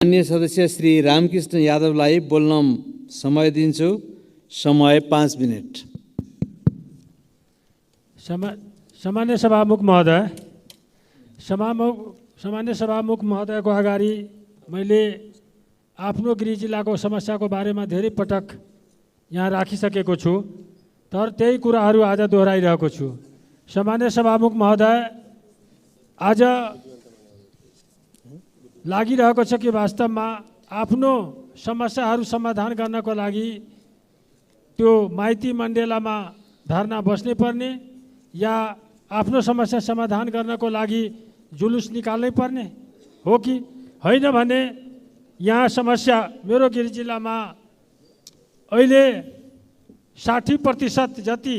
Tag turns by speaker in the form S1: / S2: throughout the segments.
S1: माननीय सदस्य श्री रामकृष्ण यादवलाई बोल्न समय दिन्छु। समय 5 मिनट।
S2: सामान्य सभामुख महोदय, सामान्य सभामुख महोदयको अगाडि मैले आफ्नो गृह जिल्लाको समस्याको बारेमा धेरै पटक यहाँ राखिसकेको छु, तर त्यही कुराहरू आज दोहोऱ्याइरहेको छु। सामान्य सभामुख महोदय, आज लागिरहेको छ कि वास्तवमा आफ्नो समस्याहरू समाधान गर्नको लागि त्यो माइती मण्डेलामा धरना बस्नै पर्ने या आफ्नो समस्या समाधान गर्नको लागि जुलुस निकाल्नै पर्ने हो कि होइन भने यहाँ समस्या मेरो गृह जिल्लामा अहिले 60% जति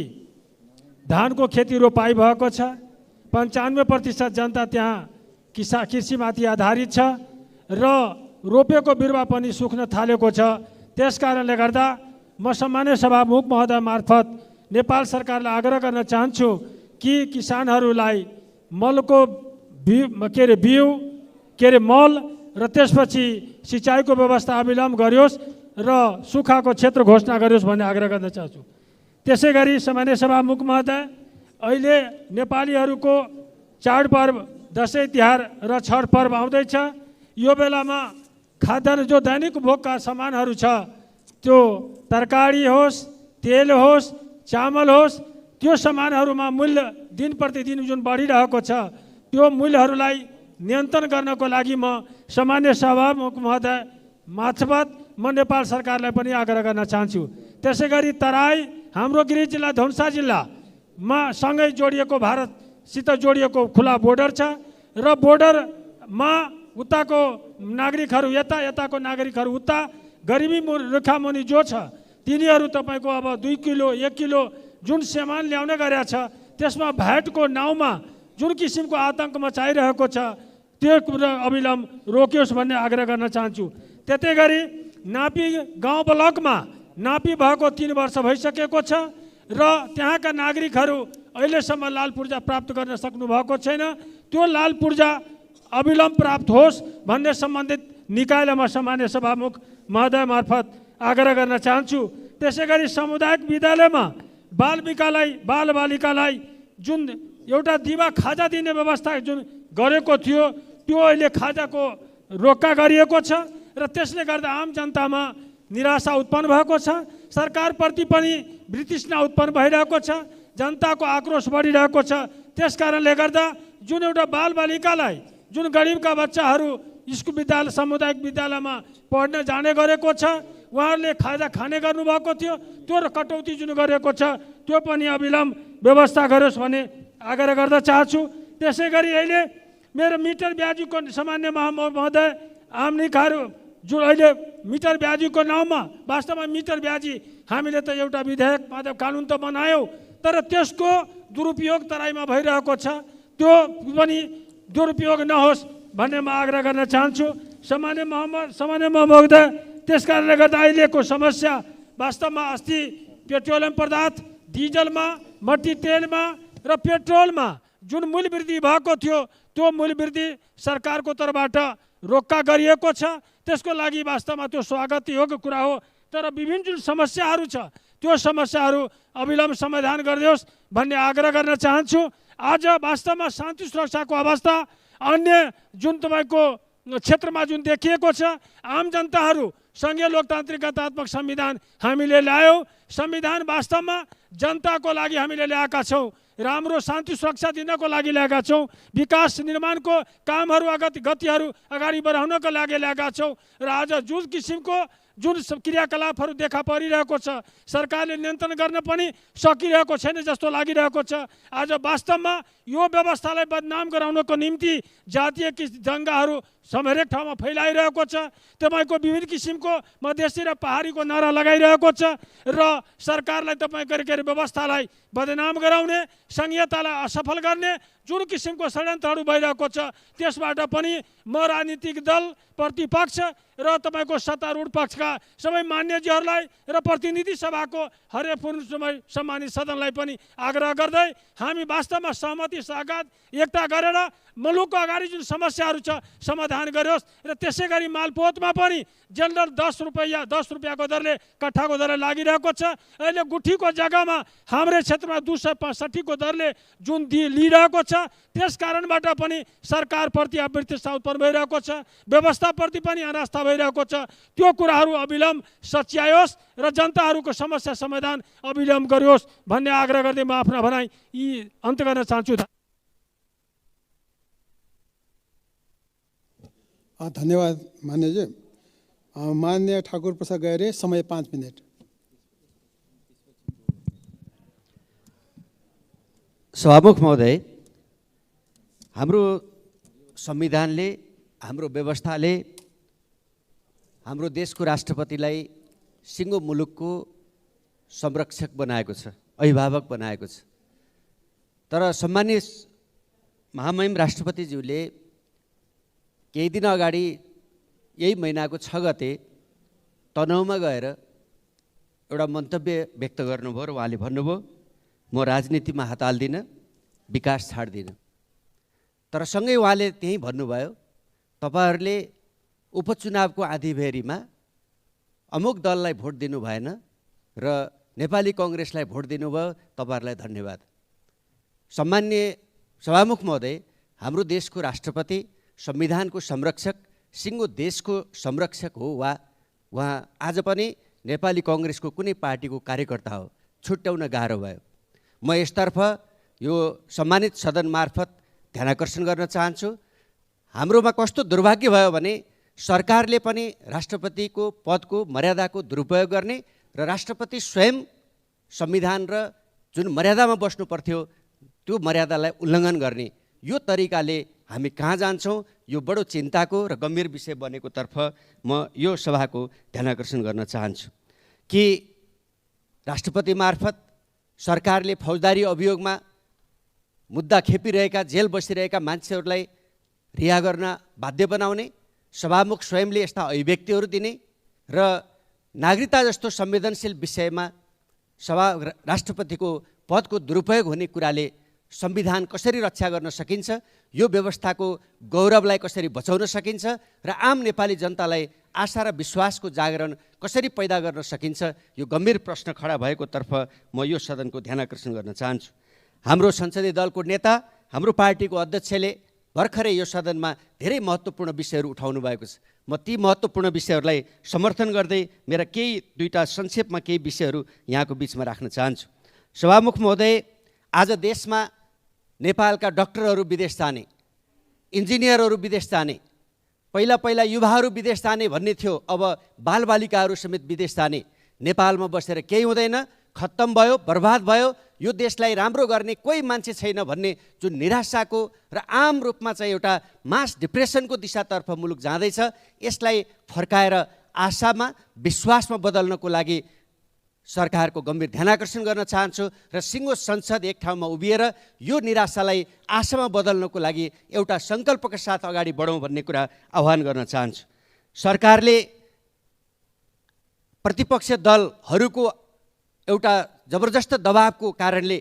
S2: धानको खेती रोपाई भएको छ। 95% जनता त्यहाँ कृषिमाथि आधारित छ र रोपेको बिरुवा पनि सुक्न थालेको छ। त्यस कारणले गर्दा म सामान्य सभामुख महोदय मार्फत नेपाल सरकारलाई आग्रह गर्न चाहन्छु कि किसानहरूलाई मलको बिउ मल र त्यसपछि सिँचाइको व्यवस्था अविलम्ब गरियोस् र सुक्खाको क्षेत्र घोषणा गरियोस् भन्ने आग्रह गर्न चाहन्छु। त्यसै गरी सामान्य सभामुख महोदय, अहिले नेपालीहरूको चाडपर्व दसैँ तिहार र छठ पर्व आउँदैछ। यो बेलामा खाद्यान्न जो दैनिक भोगका सामानहरू छ, त्यो तरकारी होस्, तेल होस्, चामल होस्, त्यो सामानहरूमा मूल्य दिन प्रतिदिन जुन बढिरहेको छ, त्यो मूल्यहरूलाई नियन्त्रण गर्नको लागि म सामान्य सभामुख महोदय मार्फत म नेपाल सरकारलाई पनि आग्रह गर्न चाहन्छु। त्यसै गरी तराई हाम्रो गृह जिल्ला धनुषा जिल्लामा सँगै जोडिएको भारतसित जोडिएको खुला बोर्डर छ र बोर्डरमा उताको नागरिकहरू यताको नागरिकहरू उता, गरिबी रेखामुनि जो छ तिनीहरू तपाईँको अब 2 किलो 1 किलो जुन सामान ल्याउने गरेका छ, त्यसमा भ्याटको नाउँमा जुन किसिमको आतङ्क मचाइरहेको छ, त्यो कुरा अविलम्ब रोकियोस् भन्ने आग्रह गर्न चाहन्छु। त्यतै गरी नापी गाउँ ब्लकमा नापी भएको 3 वर्ष भइसकेको छ र त्यहाँका नागरिकहरू अहिलेसम्म लाल पूर्जा प्राप्त गर्न सक्नु भएको छैन। त्यो लाल पूर्जा अविलम्ब प्राप्त होस् भन्ने सम्बन्धित निकायलाई म सामान्य सभामुख महोदय मार्फत आग्रह गर्न चाहन्छु। त्यसै गरी सामुदायिक विद्यालयमा बालबालिकालाई जुन एउटा दिवा खाजा दिने व्यवस्था जुन गरेको थियो, त्यो अहिले खाजाको रोक्का गरिएको छ र त्यसले गर्दा आम जनतामा निराशा उत्पन्न भएको छ। सरकारप्रति पनि वितृष्णा उत्पन्न भइरहेको छ, जनताको आक्रोश बढिरहेको छ। त्यस कारणले गर्दा जुन एउटा बालबालिकालाई जुन गरिबका बच्चाहरू स्कुल विद्यालय सामुदायिक विद्यालयमा पढ्न जाने गरेको छ, उहाँहरूले खाजा खाने गर्नुभएको थियो, त्यो र कटौती जुन गरेको छ त्यो पनि अविलम्ब व्यवस्था गरोस् भन्ने आग्रह गर्न चाहन्छु। त्यसै गरी अहिले मेरो मिटर ब्याजीको सामान्य महोदय आमनिकहरू जो अहिले मिटर ब्याजीको नाउँमा वास्तवमा मिटर ब्याजी हामीले त एउटा विधेयक मतलब कानुन त बनायौँ, तर त्यसको दुरुपयोग तराईमा भइरहेको छ। त्यो पनि दुरुपयोग नहोस् भन्ने म आग्रह गर्न चाहन्छु सामान्य महोदय। त्यस कारणले गर्दा अहिलेको समस्या वास्तवमा अस्ति पेट्रोलियम पदार्थ, डिजलमा, मट्टी तेलमा र पेट्रोलमा जुन मूल्य वृद्धि भएको थियो, त्यो मूल्य वृद्धि सरकारको तर्फबाट रोक्का गरिएको छ। त्यसको लागि वास्तवमा त्यो स्वागत योग्य कुरा हो, तर विभिन्न जुन समस्याहरू छ त्यो समस्याहरू अविलम्ब समाधान गरिदियोस् भन्ने आग्रह गर्न चाहन्छु। आज वास्तवमा शान्ति सुरक्षाको अवस्था अन्य जुन तपाईँको क्षेत्रमा जुन देखिएको छ, आम जनताहरू सङ्घीय लोकतान्त्रिक गणतन्त्रात्मक संविधान हामीले ल्यायौँ। संविधान वास्तवमा जनताको लागि हामीले ल्याएका छौँ, राम्रो शान्ति सुरक्षा दिनको लागि ल्याएका छौँ, विकास निर्माणको कामहरू गतिहरू अगाडि बढाउनको लागि ल्याएका छौँ र आज जुन किसिमको जुन क्रियाकलापहरू देखा परिरहेको छ, सरकारले नियन्त्रण गर्न पनि सकिरहेको छैन जस्तो लागिरहेको छ। आज वास्तवमा यो व्यवस्थालाई बदनाम गराउनको निम्ति जातीय दङ्गाहरू हरेक ठाउँमा फैलाइरहेको छ। तपाईँको विभिन्न किसिमको मधेसी र पहाडीको नारा लगाइरहेको छ र सरकारलाई तपाईँको व्यवस्थालाई बदनाम गराउने, संघीयतालाई असफल गर्ने जुन किसिमको षड्यन्त्रहरू भइरहेको छ त्यसबाट पनि म राजनीतिक दल प्रतिपक्ष र तपाईँको सत्तारूढ पक्षका सबै मान्यजीहरूलाई र प्रतिनिधि सभाको हरेक सम्मानित सदनलाई पनि आग्रह गर्दै हामी वास्तवमा सहमति सागात एकता गरेर मुलुकको अगाडि जुन समस्याहरू छ समाधान गरियोस् र त्यसै गरी मालपोतमा पनि जेनरल 10 रुपियाँको दरले कट्ठाको दरले लागिरहेको छ। अहिले गुठीको जग्गामा हाम्रो क्षेत्रमा 265 को दरले जुन लिइरहेको छ त्यस कारणबाट पनि सरकारप्रति अविश्वास उत्पन्न भइरहेको छ, व्यवस्थाप्रति पनि अनास्था भइरहेको छ। त्यो कुराहरू अविलम्ब सच्यायोस् र जनताहरूको समस्या समाधान अविलम्ब गरियोस् भन्ने आग्रह गर्दै म आफ्ना भनाइ यी अन्त गर्न चाहन्छु।
S3: धन्यवाद मान्यजी। मान्य ठाकुर प्रसाद गैरे, समय 5 मिनट।
S4: सभामुख महोदय, हाम्रो संविधानले, हाम्रो व्यवस्थाले हाम्रो देशको राष्ट्रपतिलाई सिङ्गो मुलुकको संरक्षक बनाएको छ, अभिभावक बनाएको छ। तर सम्माननीय महामहिम राष्ट्रपतिज्यूले केही दिन अगाडि यही महिनाको 6 गते तनहुमा गएर एउटा मन्तव्य व्यक्त गर्नुभयो र उहाँले भन्नुभयो म राजनीतिमा हात हाल्दिनँ, विकास छाड्दिनँ। तर सँगै उहाँले त्यही भन्नुभयो तपाईहरूले उपचुनावको आँधीबेहरीमा अमुक दललाई भोट दिनु भएन र नेपाली कङ्ग्रेसलाई भोट दिनुभयो, तपाईहरूलाई धन्यवाद। सम्मान्य सभामुख महोदय, हाम्रो देशको राष्ट्रपति संविधानको संरक्षक, सिङ्गो देशको संरक्षक हो वा उहाँ आज पनि नेपाली कङ्ग्रेसको कुनै पार्टीको कार्यकर्ता हो, छुट्याउन गाह्रो भयो। म यसतर्फ यो सम्मानित सदन मार्फत ध्यानाकर्षण गर्न चाहन्छु। हाम्रोमा कस्तो दुर्भाग्य भयो भने सरकारले पनि राष्ट्रपतिको पदको मर्यादाको दुरुपयोग गर्ने र राष्ट्रपति स्वयं संविधान र जुन मर्यादामा बस्नु पर्थ्यो त्यो मर्यादालाई उल्लङ्घन गर्ने यो तरिकाले हामी कहाँ जान्छौँ, यो बडो चिन्ताको र गम्भीर विषय बनेको तर्फ म यो सभाको ध्यानाकर्षण गर्न चाहन्छु कि राष्ट्रपति मार्फत सरकारले फौजदारी अभियोगमा मुद्दा खेपिरहेका, जेल बसिरहेका मान्छेहरूलाई रिहा गर्न बाध्य बनाउने, सभामुख स्वयंले यस्ता अभिव्यक्तिहरू दिने र नागरिकता जस्तो संवेदनशील विषयमा राष्ट्रपतिको पदको दुरुपयोग हुने कुराले संविधान कसरी रक्षा गर्न सकिन्छ, यो व्यवस्थाको गौरवलाई कसरी बचाउन सकिन्छ र आम नेपाली जनतालाई आशा र विश्वासको जागरण कसरी पैदा गर्न सकिन्छ, यो गम्भीर प्रश्न खडा भएको तर्फ म यो सदनको ध्यानाकर्षण गर्न चाहन्छु। हाम्रो संसदीय दलको नेता, हाम्रो पार्टीको अध्यक्षले भर्खरै यो सदनमा धेरै महत्त्वपूर्ण विषयहरू उठाउनु भएको छ। म ती महत्त्वपूर्ण विषयहरूलाई समर्थन गर्दै मेरा दुईटा संक्षेपमा केही विषयहरू यहाँको बिचमा राख्न चाहन्छु। सभामुख महोदय, आज देशमा नेपालका डाक्टरहरू विदेश जाने, इन्जिनियरहरू विदेश जाने, पहिला युवाहरू विदेश जाने भन्ने थियो, अब बालबालिकाहरू समेत विदेश जाने। नेपालमा बसेर केही हुँदैन, खत्तम भयो, बर्बाद भयो, यो देशलाई राम्रो गर्ने कोही मान्छे छैन भन्ने जुन निराशाको र आम रूपमा चाहिँ एउटा मास डिप्रेसनको दिशातर्फ मुलुक जाँदैछ, यसलाई फर्काएर आशामा, विश्वासमा बदल्नको लागि सरकारको गम्भीर ध्यानाकर्षण गर्न चाहन्छु र सिङ्गो संसद एक ठाउँमा उभिएर यो निराशालाई आशामा बदल्नको लागि एउटा सङ्कल्पका साथ अगाडि बढौँ भन्ने कुरा आह्वान गर्न चाहन्छु। सरकारले प्रतिपक्ष दलहरूको एउटा जबरजस्त दबावको कारणले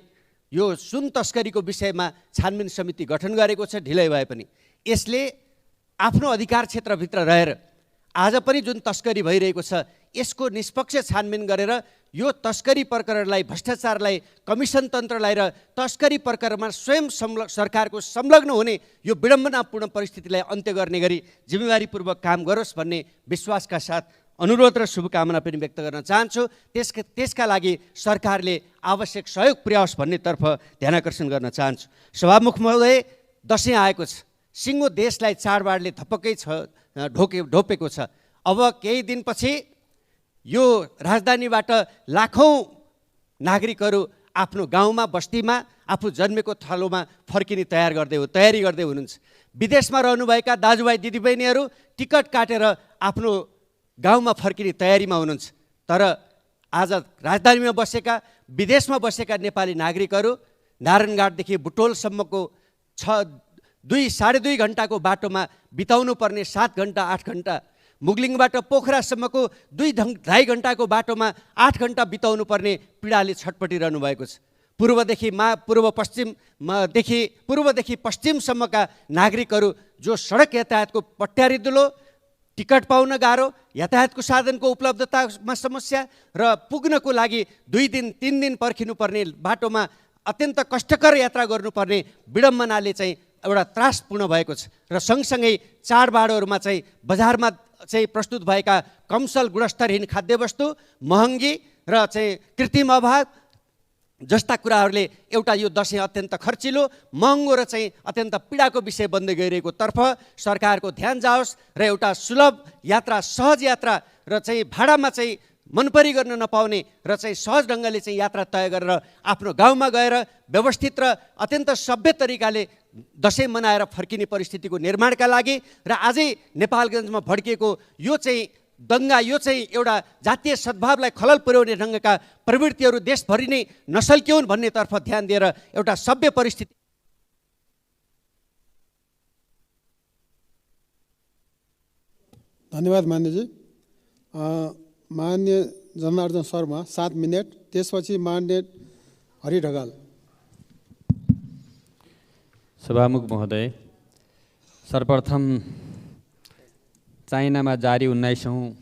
S4: यो सुन तस्करीको विषयमा छानबिन समिति गठन गरेको छ, ढिलै भए पनि यसले आफ्नो अधिकार क्षेत्रभित्र रहेर आज पनि जुन तस्करी भइरहेको छ यसको निष्पक्ष छानबिन गरेर यो तस्करी प्रकरणलाई, भ्रष्टाचारलाई, कमिसन तन्त्रलाई र तस्करी प्रकरणमा स्वयं सरकारको संलग्न हुने यो विडम्बनापूर्ण परिस्थितिलाई अन्त्य गर्ने गरी जिम्मेवारीपूर्वक काम गरोस् भन्ने विश्वासका साथ अनुरोध र शुभकामना पनि व्यक्त गर्न चाहन्छु। त्यसका लागि सरकारले आवश्यक सहयोग पुर्याओस् भन्नेतर्फ ध्यानाकर्षण गर्न चाहन्छु। सभामुख महोदय, दसैँ आएको छ, सिङ्गो देशलाई चाडबाडले थपक्कै ढोपेको छ। अब केही दिनपछि यो राजधानीबाट लाखौँ नागरिकहरू आफ्नो गाउँमा, बस्तीमा, आफू जन्मेको थलोमा फर्किने तयारी गर्दै हुनुहुन्छ। विदेशमा रहनुभएका दाजुभाइ दिदीबहिनीहरू टिकट काटेर आफ्नो गाउँमा फर्किने तयारीमा हुनुहुन्छ। तर आज राजधानीमा बसेका, विदेशमा बसेका नेपाली नागरिकहरू नारायणघाटदेखि बुटोलसम्मको 2-2.5 घन्टाको बाटोमा बिताउनु पर्ने 7 घन्टा 8 घन्टा, मुगलिङबाट पोखरासम्मको 2-2.5 घन्टाको बाटोमा 8 घन्टा बिताउनु पर्ने पीडाले छटपटिरहनु भएको छ। पूर्वदेखि पश्चिमसम्मका नागरिकहरू जो सडक यातायातको पट्यारी दुलो, टिकट पाउन गाह्रो, यातायातको साधनको उपलब्धतामा समस्या र पुग्नको लागि 2 दिन 3 दिन पर्खिनु पर्ने बाटोमा अत्यन्त कष्टकर यात्रा गर्नुपर्ने विडम्बनाले चाहिँ एउटा त्रासपूर्ण भएको छ। र सँगसँगै चाडबाडहरूमा चाहिँ बजारमा चाहिँ प्रस्तुत भएका कमसल गुणस्तरहीन खाद्यवस्तु, महँगी र चाहिँ कृत्रिम अभाव जस्ता कुराहरूले एउटा यो दसैँ अत्यन्त खर्चिलो, महँगो र चाहिँ अत्यन्त पीडाको विषय बन्दै गइरहेको तर्फ सरकारको ध्यान जाओस् र एउटा सुलभ यात्रा, सहज यात्रा र चाहिँ भाडामा चाहिँ मनपरी गर्न नपाउने र चाहिँ सहज ढङ्गले चाहिँ यात्रा तय गरेर आफ्नो गाउँमा गएर व्यवस्थित र अत्यन्त सभ्य तरिकाले दसैँ मनाएर फर्किने परिस्थितिको निर्माणका लागि र आजै नेपालगञ्जमा भड्किएको यो चाहिँ दङ्गा, यो चाहिँ एउटा जातीय सद्भावलाई खलल पुर्याउने ढङ्गका प्रवृत्तिहरू देशभरि नै नसल्क्यौन् भन्नेतर्फ ध्यान दिएर एउटा सभ्य परिस्थिति।
S3: धन्यवाद मान्यजी। मान्य जनार्दन शर्मा 7 मिनट, त्यसपछि मान्य हरि ढकाल।
S5: सभामुख महोदय, सर्वप्रथम चाइनामा जारी 19औं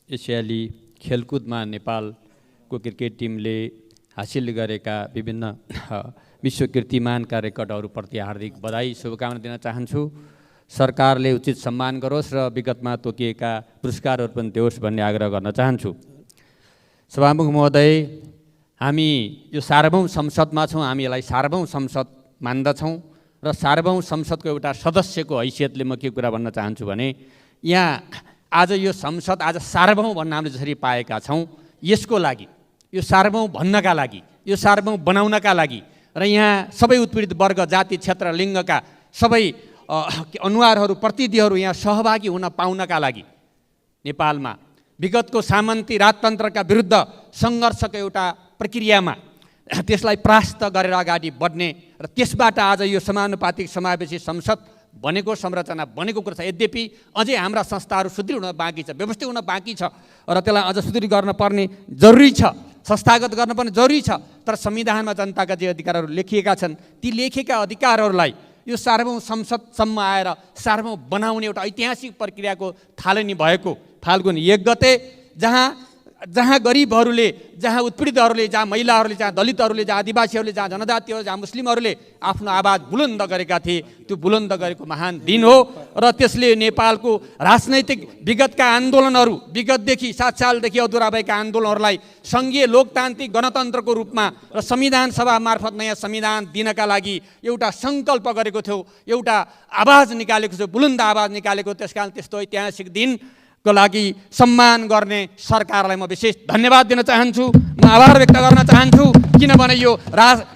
S5: एसियाली खेलकुदमा नेपालको क्रिकेट टिमले हासिल गरेका विभिन्न विश्व कीर्तिमानका रेकर्डहरूप्रति हार्दिक बधाई शुभकामना दिन चाहन्छु। सरकारले उचित सम्मान गरोस् र विगतमा तोकिएका पुरस्कारहरू पनि दियोस् भन्ने आग्रह गर्न चाहन्छु। सभामुख महोदय, हामी यो सार्वभौम संसदमा छौँ, हामी यसलाई सार्वभौम संसद मान्दछौँ र सार्वभौम संसदको एउटा सदस्यको हैसियतले म के कुरा भन्न चाहन्छु भने यहाँ आज यो संसद आज सार्वभौम भन्न हामीले जसरी पाएका छौँ, यसको लागि, यो सार्वभौम भन्नका लागि, यो सार्वभौम बनाउनका लागि र यहाँ सबै उत्पीडित वर्ग, जाति, क्षेत्र, लिङ्गका सबै अनुहारहरू, प्रतिनिधिहरू यहाँ सहभागी हुन पाउनका लागि नेपालमा विगतको सामन्ती राजतन्त्रका विरुद्ध सङ्घर्षको एउटा प्रक्रियामा त्यसलाई परास्त गरेर अगाडि बढ्ने र त्यसबाट आज यो समानुपातिक समावेशी संसद बनेको, संरचना बनेको कुरा छ। यद्यपि अझै हाम्रा संस्थाहरू सुदृढ हुन बाँकी छ, व्यवस्थित हुन बाँकी छ र त्यसलाई अझ सुदृढ गर्न पर्ने जरुरी छ, संस्थागत गर्न पर्ने जरुरी छ। तर संविधानमा जनताका जे अधिकारहरू लेखिएका छन्, ती लेखेका अधिकारहरूलाई यो सार्वभौम संसदसम्म आएर सार्वभौम बनाउने एउटा ऐतिहासिक प्रक्रियाको थालनी भएको फाल्गुन 1 गते जहाँ गरिबहरूले, जहाँ उत्पीडितहरूले, जहाँ महिलाहरूले, जहाँ दलितहरूले, जहाँ आदिवासीहरूले, जहाँ जनजातिहरू, जहाँ मुस्लिमहरूले आफ्नो आवाज बुलन्द गरेका थिए, त्यो बुलन्द गरेको महान दिन हो। र त्यसले नेपालको राजनैतिक विगतका आन्दोलनहरू, विगतदेखि 7 सालदेखि अधुरा भएका आन्दोलनहरूलाई सङ्घीय लोकतान्त्रिक गणतन्त्रको रूपमा र संविधान सभा मार्फत नयाँ संविधान दिनका लागि एउटा सङ्कल्प गरेको थियो, एउटा आवाज निकालेको थियो, बुलन्द आवाज निकालेको। त्यसकारण त्यस्तो ऐतिहासिक दिन को लागि सम्मान गर्ने सरकारलाई म विशेष धन्यवाद दिन चाहन्छु, म आभार व्यक्त गर्न चाहन्छु। किनभने यो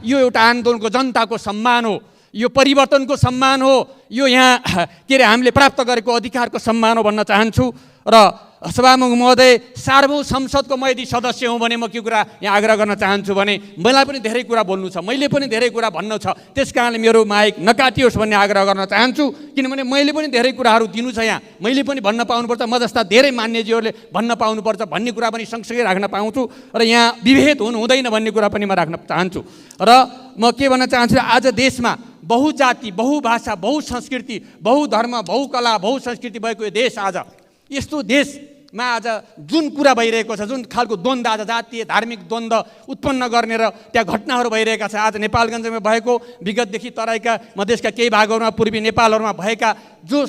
S5: एउटा आन्दोलनको जनताको सम्मान हो, यो परिवर्तनको सम्मान हो, यो यहाँ के अरे हामीले प्राप्त गरेको अधिकारको सम्मान हो भन्न चाहन्छु। र सभामुख महोदय, सार्वभौम संसदको म यदि सदस्य हुँ भने म के कुरा यहाँ आग्रह गर्न चाहन्छु भने मलाई पनि धेरै कुरा बोल्नु छ, मैले पनि धेरै कुरा भन्नु छ, त्यस कारणले मेरो माइक नकाटियोस् भन्ने आग्रह गर्न चाहन्छु। किनभने मैले पनि धेरै कुराहरू दिनु छ, यहाँ मैले पनि भन्न पाउनुपर्छ, म जस्ता धेरै मान्यजीहरूले भन्न पाउनुपर्छ भन्ने कुरा पनि सँगसँगै राख्न पाउँछु र यहाँ विभेद हुनु हुँदैन भन्ने कुरा पनि म राख्न चाहन्छु। र म के भन्न चाहन्छु, आज देशमा बहुजाति, बहुभाषा, बहुसंस्कृति, बहुधर्म, बहुकला, बहुसंस्कृति भएको यो देश, आज यस्तो देशमा आज जुन कुरा भइरहेको छ, जुन खालको द्वन्द्व, आज जातीय धार्मिक द्वन्द्व उत्पन्न गर्ने र त्यहाँ घटनाहरू भइरहेका छ। आज नेपालगञ्जमा भएको, विगतदेखि तराईका मधेसका केही भागहरूमा, पूर्वी नेपालहरूमा भएका जो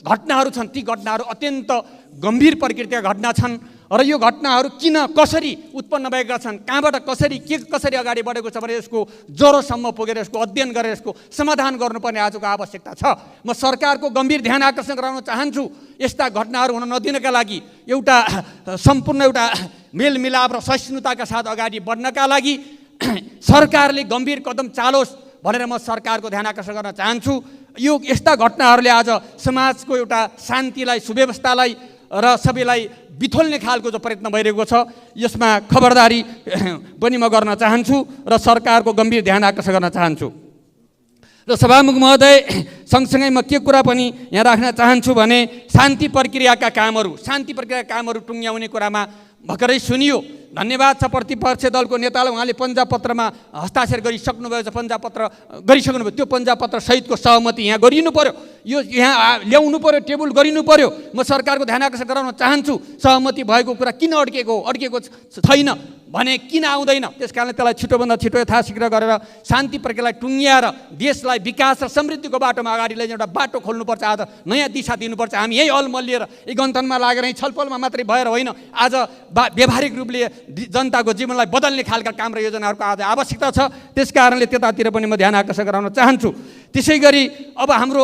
S5: घटनाहरू छन्, ती घटनाहरू अत्यन्त गम्भीर प्रकृतिका घटना छन्। र यो घटनाहरू किन, कसरी उत्पन्न भएका छन्, कहाँबाट कसरी अगाडि बढेको छ भने यसको जरोसम्म पुगेर यसको अध्ययन गरेर यसको समाधान गर्नुपर्ने आजको आवश्यकता छ। म सरकारको गम्भीर ध्यान आकर्षण गराउन चाहन्छु। यस्ता घटनाहरू हुन नदिनका लागि एउटा सम्पूर्ण एउटा मेलमिलाप र सहिष्णुताका साथ अगाडि बढ्नका लागि सरकारले गम्भीर कदम चालोस् भनेर म सरकारको ध्यान आकर्षण गर्न चाहन्छु। यो यस्ता घटनाहरूले आज समाजको एउटा शान्तिलाई, सुव्यवस्थालाई र सबैलाई बिथोल्ने खालको जो प्रयत्न भइरहेको छ, यसमा खबरदारी पनि म गर्न चाहन्छु र सरकारको गम्भीर ध्यान आकर्षण गर्न चाहन्छु। र सभामुख महोदय, सँगसँगै म के कुरा पनि यहाँ राख्न चाहन्छु भने शान्ति प्रक्रियाका कामहरू टुङ्ग्याउने कुरामा भर्खरै सुनियो। धन्यवाद छ प्रतिपक्ष दलको नेतालाई, उहाँले पन्जाब पत्रमा हस्ताक्षर गरिसक्नुभयो, पन्जाब पत्र गरिसक्नुभयो। त्यो पन्जाब पत्र सहितको सहमति यहाँ गरिनु पर्यो, यो यहाँ ल्याउनु पर्यो, टेबल गरिनु पर्यो। म सरकारको ध्यान आकर्षण गराउन चाहन्छु, सहमति भएको कुरा किन अड्केको छैन भने किन आउँदैन। त्यस कारणले त्यसलाई छिटोभन्दा छिटो यथाशीघ्र गरेर शान्ति प्रक्रियालाई टुङ्ग्याएर देशलाई विकास र समृद्धिको बाटोमा अगाडि लैजाने एउटा बाटो खोल्नुपर्छ। आज नयाँ दिशा दिनुपर्छ। हामी यही अलमल्लिएर एक गन्तनमा लागेर यही छलफलमा मात्रै भएर होइन, आज व्यावहारिक रूपले जनताको जीवनलाई बदल्ने खालका काम र योजनाहरूको आज आवश्यकता छ। त्यस कारणले त्यतातिर पनि म ध्यान आकर्षण गराउन चाहन्छु। त्यसै गरी अब हाम्रो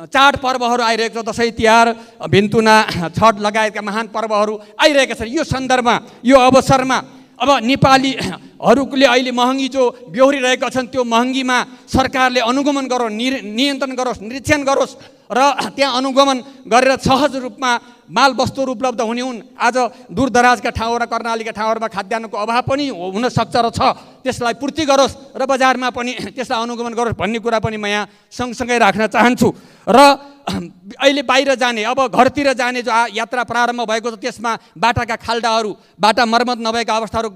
S5: चाडपर्वहरू आइरहेको छ, दसैँ तिहार, भिन्तुना, छठ लगायतका महान पर्वहरू आइरहेका छन्। यो सन्दर्भमा, यो अवसरमा अब नेपालीहरूले अहिले महँगी जो बेहोरिरहेका छन् त्यो महँगीमा सरकारले अनुगमन गरोस्, नियन्त्रण गरोस्, निरीक्षण गरोस् र त्यहाँ अनुगमन गरेर सहज रूपमा माल वस्तुहरू उपलब्ध हुने हुन्। आज दूरदराजका ठाउँ र कर्णालीका ठाउँहरूमा खाद्यान्नको अभाव पनि हुन सक्छ र छ, त्यसलाई पूर्ति गरोस् र बजारमा पनि त्यसलाई अनुगमन गरोस् भन्ने कुरा पनि म यहाँ सँगसँगै राख्न चाहन्छु। र अहिले बाहिर जाने, अब घरतिर जाने जो यात्रा प्रारम्भ भएको छ त्यसमा बाटाका खाल्डाहरू, बाटा मर्मत नभएका अवस्थाहरू,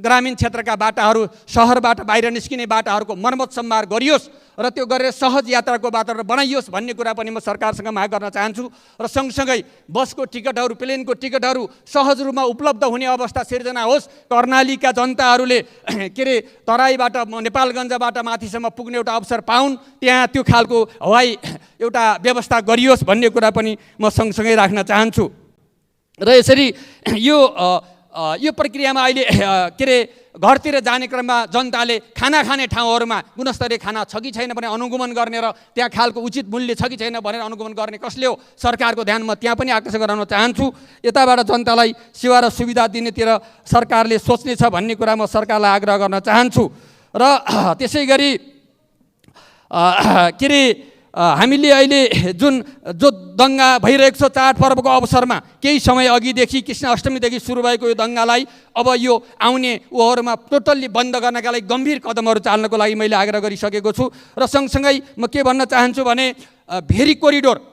S5: ग्रामीण क्षेत्रका बाटाहरू, सहरबाट बाहिर निस्किने बाटाहरूको मर्मत सम्भार गरियोस् र त्यो गरेर सहज यात्राको वातावरण बनाइयोस् भन्ने कुरा पनि म सरकारसँग माग गर्न चाहन्छु। र सँगसँगै बसको टिकटहरू, प्लेनको टिकटहरू सहज रूपमा उपलब्ध हुने अवस्था सिर्जना होस्। कर्णालीका जनताहरूले तराईबाट नेपालगञ्जबाट माथिसम्म पुग्ने एउटा अवसर पाउन्, त्यहाँ त्यो खालको हवाई एउटा व्यवस्था गरियोस् भन्ने कुरा पनि म सँगसँगै राख्न चाहन्छु। र यसरी यो प्रक्रियामा अहिले घरतिर जाने क्रममा जनताले खाना खाने ठाउँहरूमा गुणस्तरीय खाना छ कि छैन भने अनुगमन गर्ने र त्यहाँ खालको उचित मूल्य छ कि छैन भनेर अनुगमन गर्ने कसले हो, सरकारको ध्यान म त्यहाँ पनि आकर्षण गराउन चाहन्छु। यताबाट जनतालाई सेवा र सुविधा दिनेतिर सरकारले सोच्नेछ भन्ने कुरा म सरकारलाई आग्रह गर्न चाहन्छु। र त्यसै गरी हामीले अहिले जो दङ्गा भइरहेको छ चाडपर्वको अवसरमा, केही समय अघिदेखि कृष्ण अष्टमीदेखि सुरु भएको यो दङ्गालाई अब यो आउने उहरूमा टोटल्ली बन्द गर्नका लागि गम्भीर कदमहरू चाल्नको लागि मैले आग्रह गरिसकेको छु। र सँगसँगै म के भन्न चाहन्छु भने भेरी कोरिडोरमा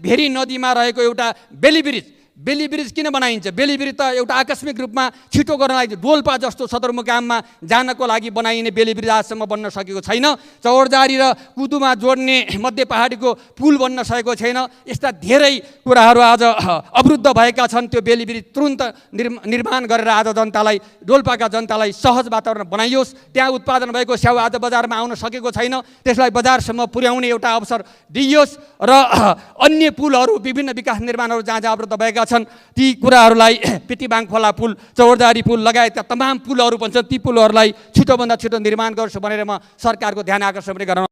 S5: भेरी नदीमा रहेको एउटा बेली ब्रिज किन बनाइन्छ? बेली ब्रिज त एउटा आकस्मिक रूपमा छिटो गर्न लागि डोल्पा जस्तो सदरमुकाममा जानको लागि बनाइने बेली ब्रिज आजसम्म बन्न सकेको छैन। चौरजारी र कुदुमा जोड्ने मध्य पहाडीको पुल बन्न सकेको छैन। यस्ता धेरै कुराहरू आज अवरुद्ध भएका छन्। त्यो बेली ब्रिज तुरुन्त निर्माण गरेर आज डोल्पाका जनतालाई सहज वातावरण बनाइयोस्। त्यहाँ उत्पादन भएको स्याउ आज बजारमा आउन सकेको छैन, त्यसलाई बजारसम्म पुर्याउने एउटा अवसर दिइयोस्। र अन्य पुलहरू, विभिन्न विकास निर्माणहरू जहाँ अवरुद्ध भएका छन् ती कुराहरूलाई, पिटीबाङ खोला पुल, चौरजारी पुल लगायतका तमाम पुलहरू भन्छन्, ती पुलहरूलाई छिटोभन्दा छिटो निर्माण गर्छु भनेर म सरकारको ध्यान आकर्षण पनि गराउन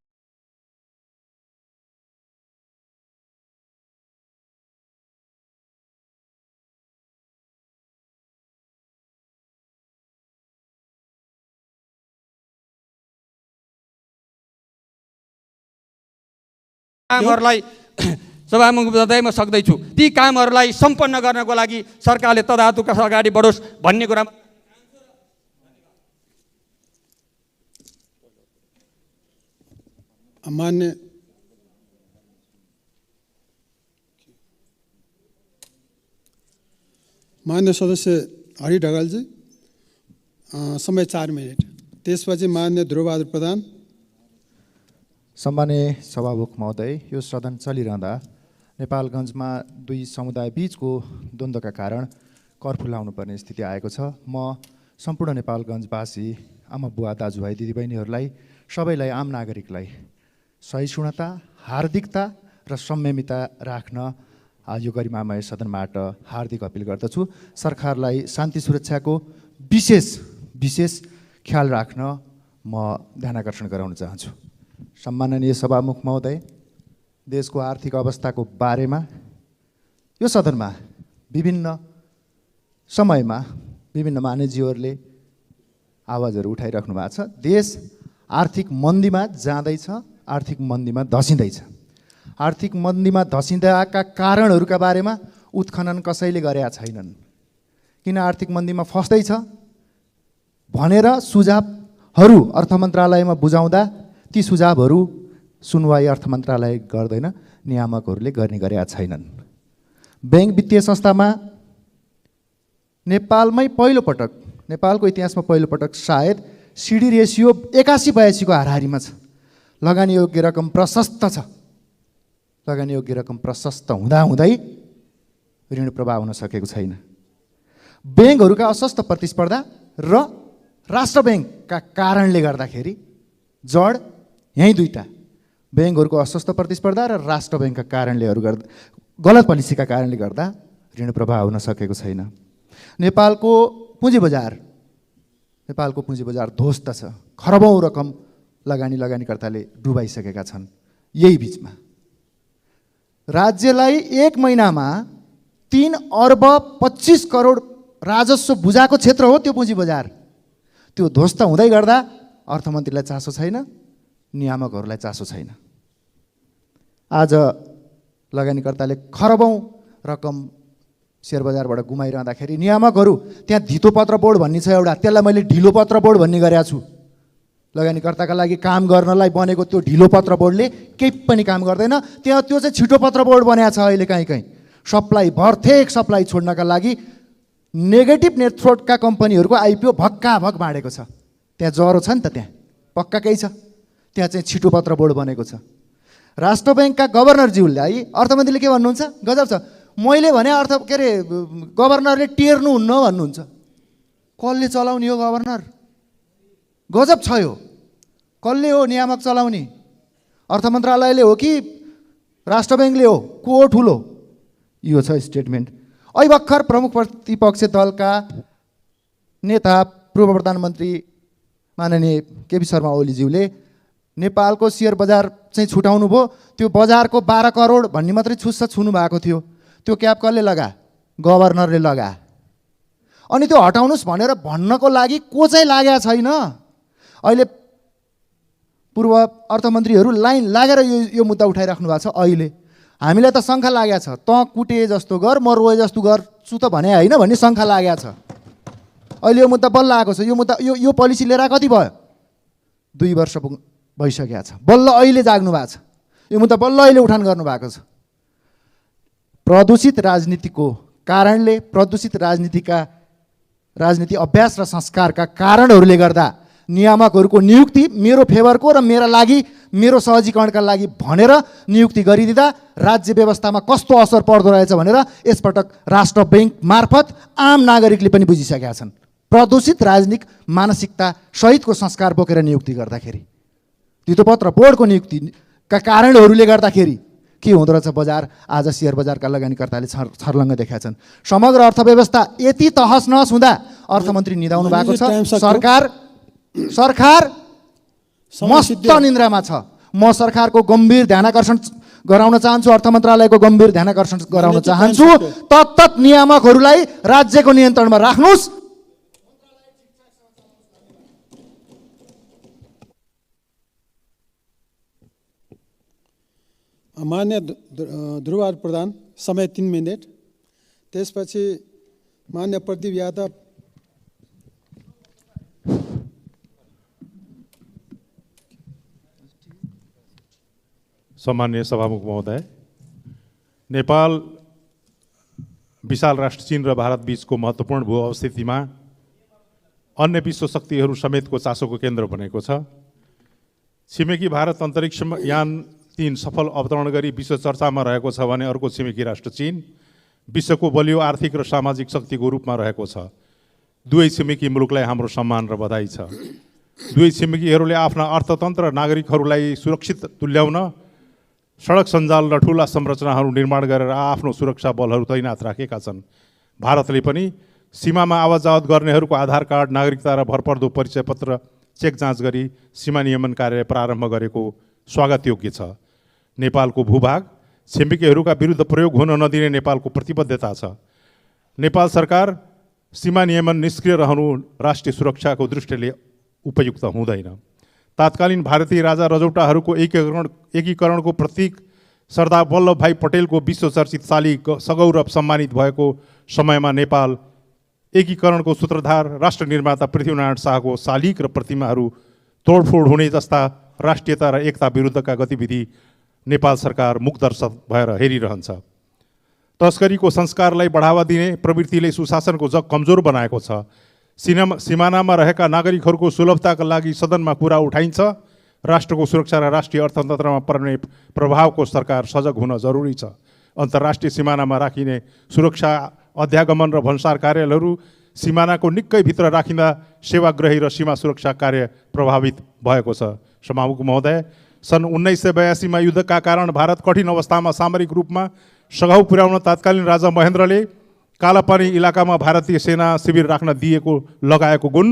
S5: सभामुख महोदय म सक्दैछु। ती कामहरूलाई सम्पन्न गर्नको लागि सरकारले तदातुक अगाडि बढोस् भन्ने कुरा
S3: मान्य सदस्य हरि ढकालजी, समय 4 मिनट। त्यसपछि मान्य ध्रुवबहादुर प्रधान।
S6: सम्माननीय सभामुख महोदय, यो सदन चलिरहँदा नेपालगञ्जमा दुई समुदाय बीचको द्वन्द्वका कारण कर्फ्यू लाउनुपर्ने स्थिति आएको छ। म सम्पूर्ण नेपालगञ्जवासी, आमा बुवा, दाजुभाइ, दिदीबहिनीहरूलाई, सबैलाई, आम नागरिकलाई सहिष्णुता, हार्दिकता र संयमिता राख्न यो गरिमामय सदनबाट हार्दिक अपिल गर्दछु। सरकारलाई शान्ति सुरक्षाको विशेष ख्याल राख्न म ध्यानाकर्षण गराउन चाहन्छु। सम्माननीय सभामुख महोदय, देशको आर्थिक अवस्थाको बारेमा यो सदनमा विभिन्न समयमा विभिन्न मान्यज्यूहरूले आवाजहरू उठाइराख्नु भएको छ। देश आर्थिक मन्दीमा जाँदैछ, आर्थिक मन्दीमा धसिँदैछ। आर्थिक मन्दीमा धसिँदाका कारणहरूका बारेमा उत्खनन कसैले गरेका छैनन्। किन आर्थिक मन्दीमा फस्दैछ भनेर सुझाव सुझावहरू अर्थ मन्त्रालयमा बुझाउँदा ती सुझावहरू सुनवाई अर्थ मन्त्रालय गर्दैन, नियामकहरूले गर्ने गरेका छैनन्। ब्याङ्क वित्तीय संस्थामा नेपालमै पहिलोपटक, नेपालको इतिहासमा पहिलोपटक सायद सिडी रेसियो 81-82 को हाराहारीमा छ। लगानी योग्य रकम प्रशस्त छ। लगानी योग्य रकम प्रशस्त हुँदाहुँदै ऋण प्रवाह हुन सकेको छैन। ब्याङ्कहरूका अस्वस्थ प्रतिस्पर्धा र राष्ट्र ब्याङ्कका कारणले गर्दाखेरि जड यही दुईटा, ब्याङ्कहरूको अस्वस्थ प्रतिस्पर्धा र राष्ट्र ब्याङ्कका कारणलेहरू गर्दा, गलत पोलिसीका कारणले गर्दा ऋण प्रवाह हुन सकेको छैन। नेपालको पुँजी बजार ध्वस्त छ। खरबौँ रकम लगानीकर्ताले डुबाइसकेका छन्। यही बिचमा राज्यलाई 1 महिनामा 3 अर्ब 25 करोड राजस्व बुझाएको क्षेत्र हो त्यो पुँजी बजार। त्यो ध्वस्त हुँदै गर्दा अर्थमन्त्रीलाई चासो छैन, नियामकहरूलाई चासो छैन। आज लगानीकर्ताले खरबौँ रकम सेयर बजारबाट गुमाइरहँदाखेरि नियामकहरू त्यहाँ धितोपत्र बोर्ड भन्ने छ एउटा, त्यसलाई मैले ढिलोपत्र बोर्ड भन्ने गरेको छु। लगानीकर्ताका लागि काम गर्नलाई बनेको त्यो ढिलोपत्र बोर्डले केही पनि काम गर्दैन। त्यो चाहिँ छिटोपत्र बोर्ड बनाएको छ अहिले कहीँ। सप्लाई भर्थेक सप्लाई छोड्नका लागि नेगेटिभ नेट थ्रोटका कम्पनीहरूको आइपिओ भक्काभक बाँडेको छ। त्यहाँ जरो छ नि त, त्यहाँ पक्का केही छ। त्यहाँ चाहिँ छिटोपत्र बोर्ड बनेको छ। राष्ट्र ब्याङ्कका गभर्नरज्यूलाई अर्थमन्त्रीले के भन्नुहुन्छ? गजब छ। मैले भने गभर्नरले टेर्नुहुन्न भन्नुहुन्छ। कसले चलाउने हो गभर्नर? गजब छ यो। कसले हो नियामक चलाउने? अर्थ मन्त्रालयले हो कि राष्ट्र ब्याङ्कले हो? को हो ठुलो? यो छ स्टेटमेन्ट। अहिले भर्खर प्रमुख प्रतिपक्ष दलका नेता पूर्व प्रधानमन्त्री माननीय केपी शर्मा ओलीज्यूले नेपालको सेयर बजार चाहिँ छुटाउनु भयो। त्यो बजारको 12 करोड भन्ने मात्रै छुनु भएको थियो। त्यो क्याप कसले लगा? गभर्नरले लगा। अनि त्यो हटाउनुहोस् भनेर भन्नको लागि को चाहिँ लागेको छैन। अहिले पूर्व अर्थमन्त्रीहरू लाइन लागेर यो मुद्दा उठाइराख्नु भएको छ। अहिले हामीलाई त शङ्का लागेको छ, तँ कुटे जस्तो गर, म रोए जस्तो गर्छु त भने होइन भन्ने शङ्का लागेको छ। अहिले यो मुद्दा बल्ल आएको छ। यो मुद्दा यो पोलिसी लिएर कति भयो? 2 वर्ष भइसकेको छ। बल्ल अहिले जाग्नु भएको छ। यो मुद्दा बल्ल अहिले उठान गर्नु भएको छ। प्रदूषित राजनीतिको कारणले, प्रदूषित राजनीति अभ्यास र संस्कारका कारणहरूले गर्दा नियामकहरूको नियुक्ति मेरो फेभरको र मेरा लागि, मेरो सहजीकरणका लागि भनेर नियुक्ति गरिदिँदा राज्य व्यवस्थामा कस्तो असर पर्दो रहेछ भनेर यसपटक राष्ट्र ब्याङ्क मार्फत आम नागरिकले पनि बुझिसकेका छन्। प्रदूषित राजनीतिक मानसिकता सहितको संस्कार बोकेर नियुक्ति गर्दाखेरि, धितोपत्र बोर्डको नियुक्तिका कारणहरूले गर्दाखेरि के हुँदो रहेछ बजार। आज सेयर बजारका लगानीकर्ताले छर्लङ्ग देखाएका छन्। समग्र अर्थव्यवस्था यति तहस नहस हुँदा अर्थमन्त्री निदाउनु भएको छ। सरकार मस्त निन्द्रामा छ। म सरकारको गम्भीर ध्यानाकर्षण गराउन चाहन्छु, अर्थ मन्त्रालयको गम्भीर ध्यानाकर्षण गराउन चाहन्छु। तत्त नियामकहरूलाई राज्यको नियन्त्रणमा राख्नुहोस्।
S3: मान्य ध्रुवबहादुर प्रधान, समय 3 मिनट। त्यसपछि मान्य प्रदीप यादव।
S7: सम्माननीय सभामुख महोदय, नेपाल विशाल राष्ट्र चीन र भारत बीचको महत्त्वपूर्ण भू अवस्थितिमा अन्य विश्व शक्तिहरू समेतको चासोको केन्द्र बनेको छ। छिमेकी भारत अन्तरिक्ष यान 3 सफल अवतरण गरी विश्व चर्चामा रहेको छ भने अर्को छिमेकी राष्ट्र चीन विश्वको बलियो आर्थिक र सामाजिक शक्तिको रूपमा रहेको छ। दुवै छिमेकी मुलुकलाई हाम्रो सम्मान र बधाई छ। दुवै छिमेकीहरूले आफ्ना अर्थतन्त्र र नागरिकहरूलाई सुरक्षित तुल्याउन सडक सञ्जाल र ठुला संरचनाहरू निर्माण गरेर आफ्नो सुरक्षा बलहरू तैनात राखेका छन्। भारतले पनि सीमामा आवाज जावत गर्नेहरूको आधार कार्ड, नागरिकता र भरपर्दो परिचय पत्र चेक जाँच गरी सीमा नियमन कार्य प्रारम्भ गरेको स्वागत योग्य छ। नेपालको भूभाग छिमेकीहरूका विरुद्ध प्रयोग हुन नदिने नेपालको प्रतिबद्धता छ। नेपाल सरकार सीमा नियमन निष्क्रिय रहनु राष्ट्रिय सुरक्षाको दृष्टिले उपयुक्त हुँदैन। तात्कालीन भारतीय राजा रजौटाहरूको एकीकरणको प्रतीक सरदार वल्लभभाइ पटेलको विश्वचर्चित शाली सगौरव सम्मानित भएको समयमा नेपाल एकीकरणको सूत्रधार राष्ट्र निर्माता पृथ्वीनारायण शाहको शालिग र प्रतिमाहरू तोडफोड हुने जस्ता राष्ट्रियता र एकता विरुद्धका गतिविधि नेपाल सरकार मुखदर्शक भएर हेरिरहन्छ। तस्करीको संस्कारलाई बढावा दिने प्रवृत्तिले सुशासनको जग कमजोर बनाएको छ। सिमानामा रहेका नागरिकहरूको सुलभताका लागि सदनमा कुरा उठाइन्छ। राष्ट्रको सुरक्षा र राष्ट्रिय अर्थतन्त्रमा पर्ने प्रभावको सरकार सजग हुन जरुरी छ। अन्तर्राष्ट्रिय सिमानामा राखिने सुरक्षा अध्यागमन र भन्सार कार्यालयहरू सिमानाको निकै भित्र राखिँदा सेवाग्राही र सीमा सुरक्षा कार्य प्रभावित भएको छ। सभामुख महोदय, सन् 1982मा युद्धका कारण भारत कठिन अवस्थामा सामरिक रूपमा सघाउ पुर्याउन तत्कालीन राजा महेन्द्रले कालापानी इलाकामा भारतीय सेना शिविर राख्न दिएको लगाएको गुण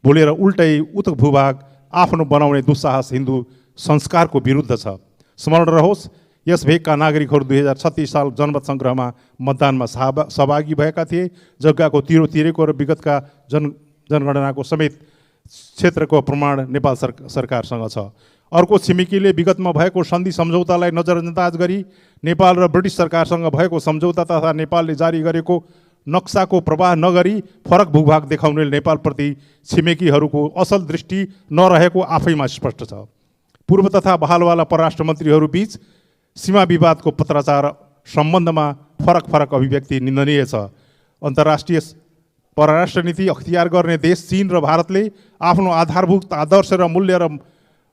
S7: भुलेर उल्टै उक्त भूभाग आफ्नो बनाउने दुस्साहस हिन्दू संस्कारको विरुद्ध छ। स्मरण रहोस्, यस भेगका नागरिकहरू 2036 साल जनमत सङ्ग्रहमा मतदानमा सहभागी भएका थिए। जग्गाको तिरेको र विगतका जनगणनाको समेत क्षेत्रको प्रमाण नेपाल सरकारसँग छ। अर्को छिमेकीले विगतमा भएको सन्धि सम्झौतालाई नजरअन्दाज गरी नेपाल र ब्रिटिस सरकारसँग भएको सम्झौता तथा नेपालले जारी गरेको नक्साको प्रवाह नगरी फरक भूभाग देखाउनेले नेपालप्रति छिमेकीहरूको असल दृष्टि नरहेको आफैमा स्पष्ट छ। पूर्व तथा बहालवाला परराष्ट्र मन्त्रीहरू बीच सीमा विवादको पत्राचार सम्बन्धमा फरक अभिव्यक्ति निन्दनीय छ। अन्तर्राष्ट्रिय परराष्ट्र नीति अख्तियार गर्ने देश चीन र भारतले आफ्नो आधारभूत आदर्श र मूल्य र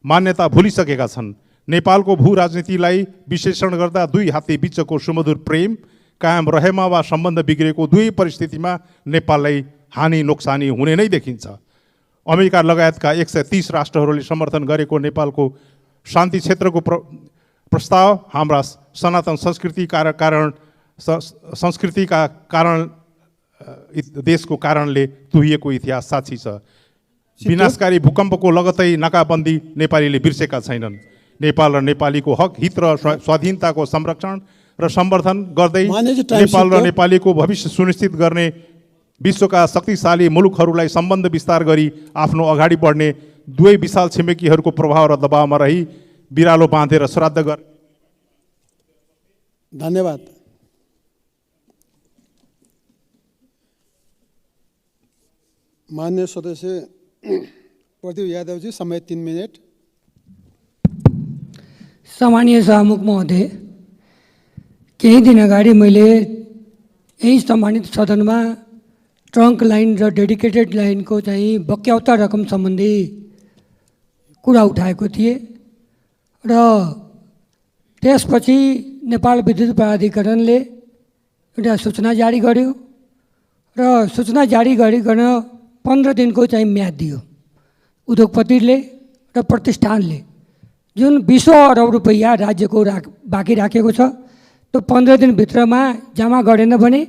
S7: मान्यता भुलिसकेका छन्। नेपालको भू राजनीतिलाई विश्लेषण गर्दा दुई हात्ती बीचको सुमधुर प्रेम कायम रहेमा वा सम्बन्ध बिग्रेको दुई परिस्थितिमा नेपाललाई हानि नोक्सानी हुने नै देखिन्छ। अमेरिका लगायतका 130 राष्ट्रहरूले समर्थन गरेको नेपालको शान्ति क्षेत्रको प्रस्ताव हाम्रा सनातन संस्कृतिका कारण देशको कारणले तुहिएको इतिहास साक्षी छ। विनाशकारी भूकम्पको लगतै नाकाबन्दी नेपालीले बिर्सेका छैनन्। नेपाल र नेपालीको हक, हित र स्वाधीनताको संरक्षण र सम्वर्धन गर्दै नेपाल र नेपालीको भविष्य सुनिश्चित गर्ने विश्वका शक्तिशाली मुलुकहरूलाई सम्बन्ध विस्तार गरी आफ्नो अगाडि बढ्ने दुवै विशाल छिमेकीहरूको प्रभाव र दबावमा रही बिरालो बाँधेर श्राद्ध गर।
S3: धन्यवाद। मान्य सदस्य प्रदीप यादवजी, समय 3 मिनट।
S8: सम्मानीय सभामुख महोदय, केही दिन अगाडि मैले यही सम्मानित सदनमा ट्रङ्क लाइन र डेडिकेटेड लाइनको चाहिँ बक्याउता रकम सम्बन्धी कुरा उठाएको थिएँ र त्यसपछि नेपाल विद्युत प्राधिकरणले एउटा सूचना जारी गर्यो र सूचना जारी गरिकन 15 दिनको चाहिँ म्याद दियो उद्योगपतिले र प्रतिष्ठानले, जुन 20 अरब रुपैयाँ राज्यको बाँकी राखेको छ। त्यो 15 दिनभित्रमा जम्मा गरेन भने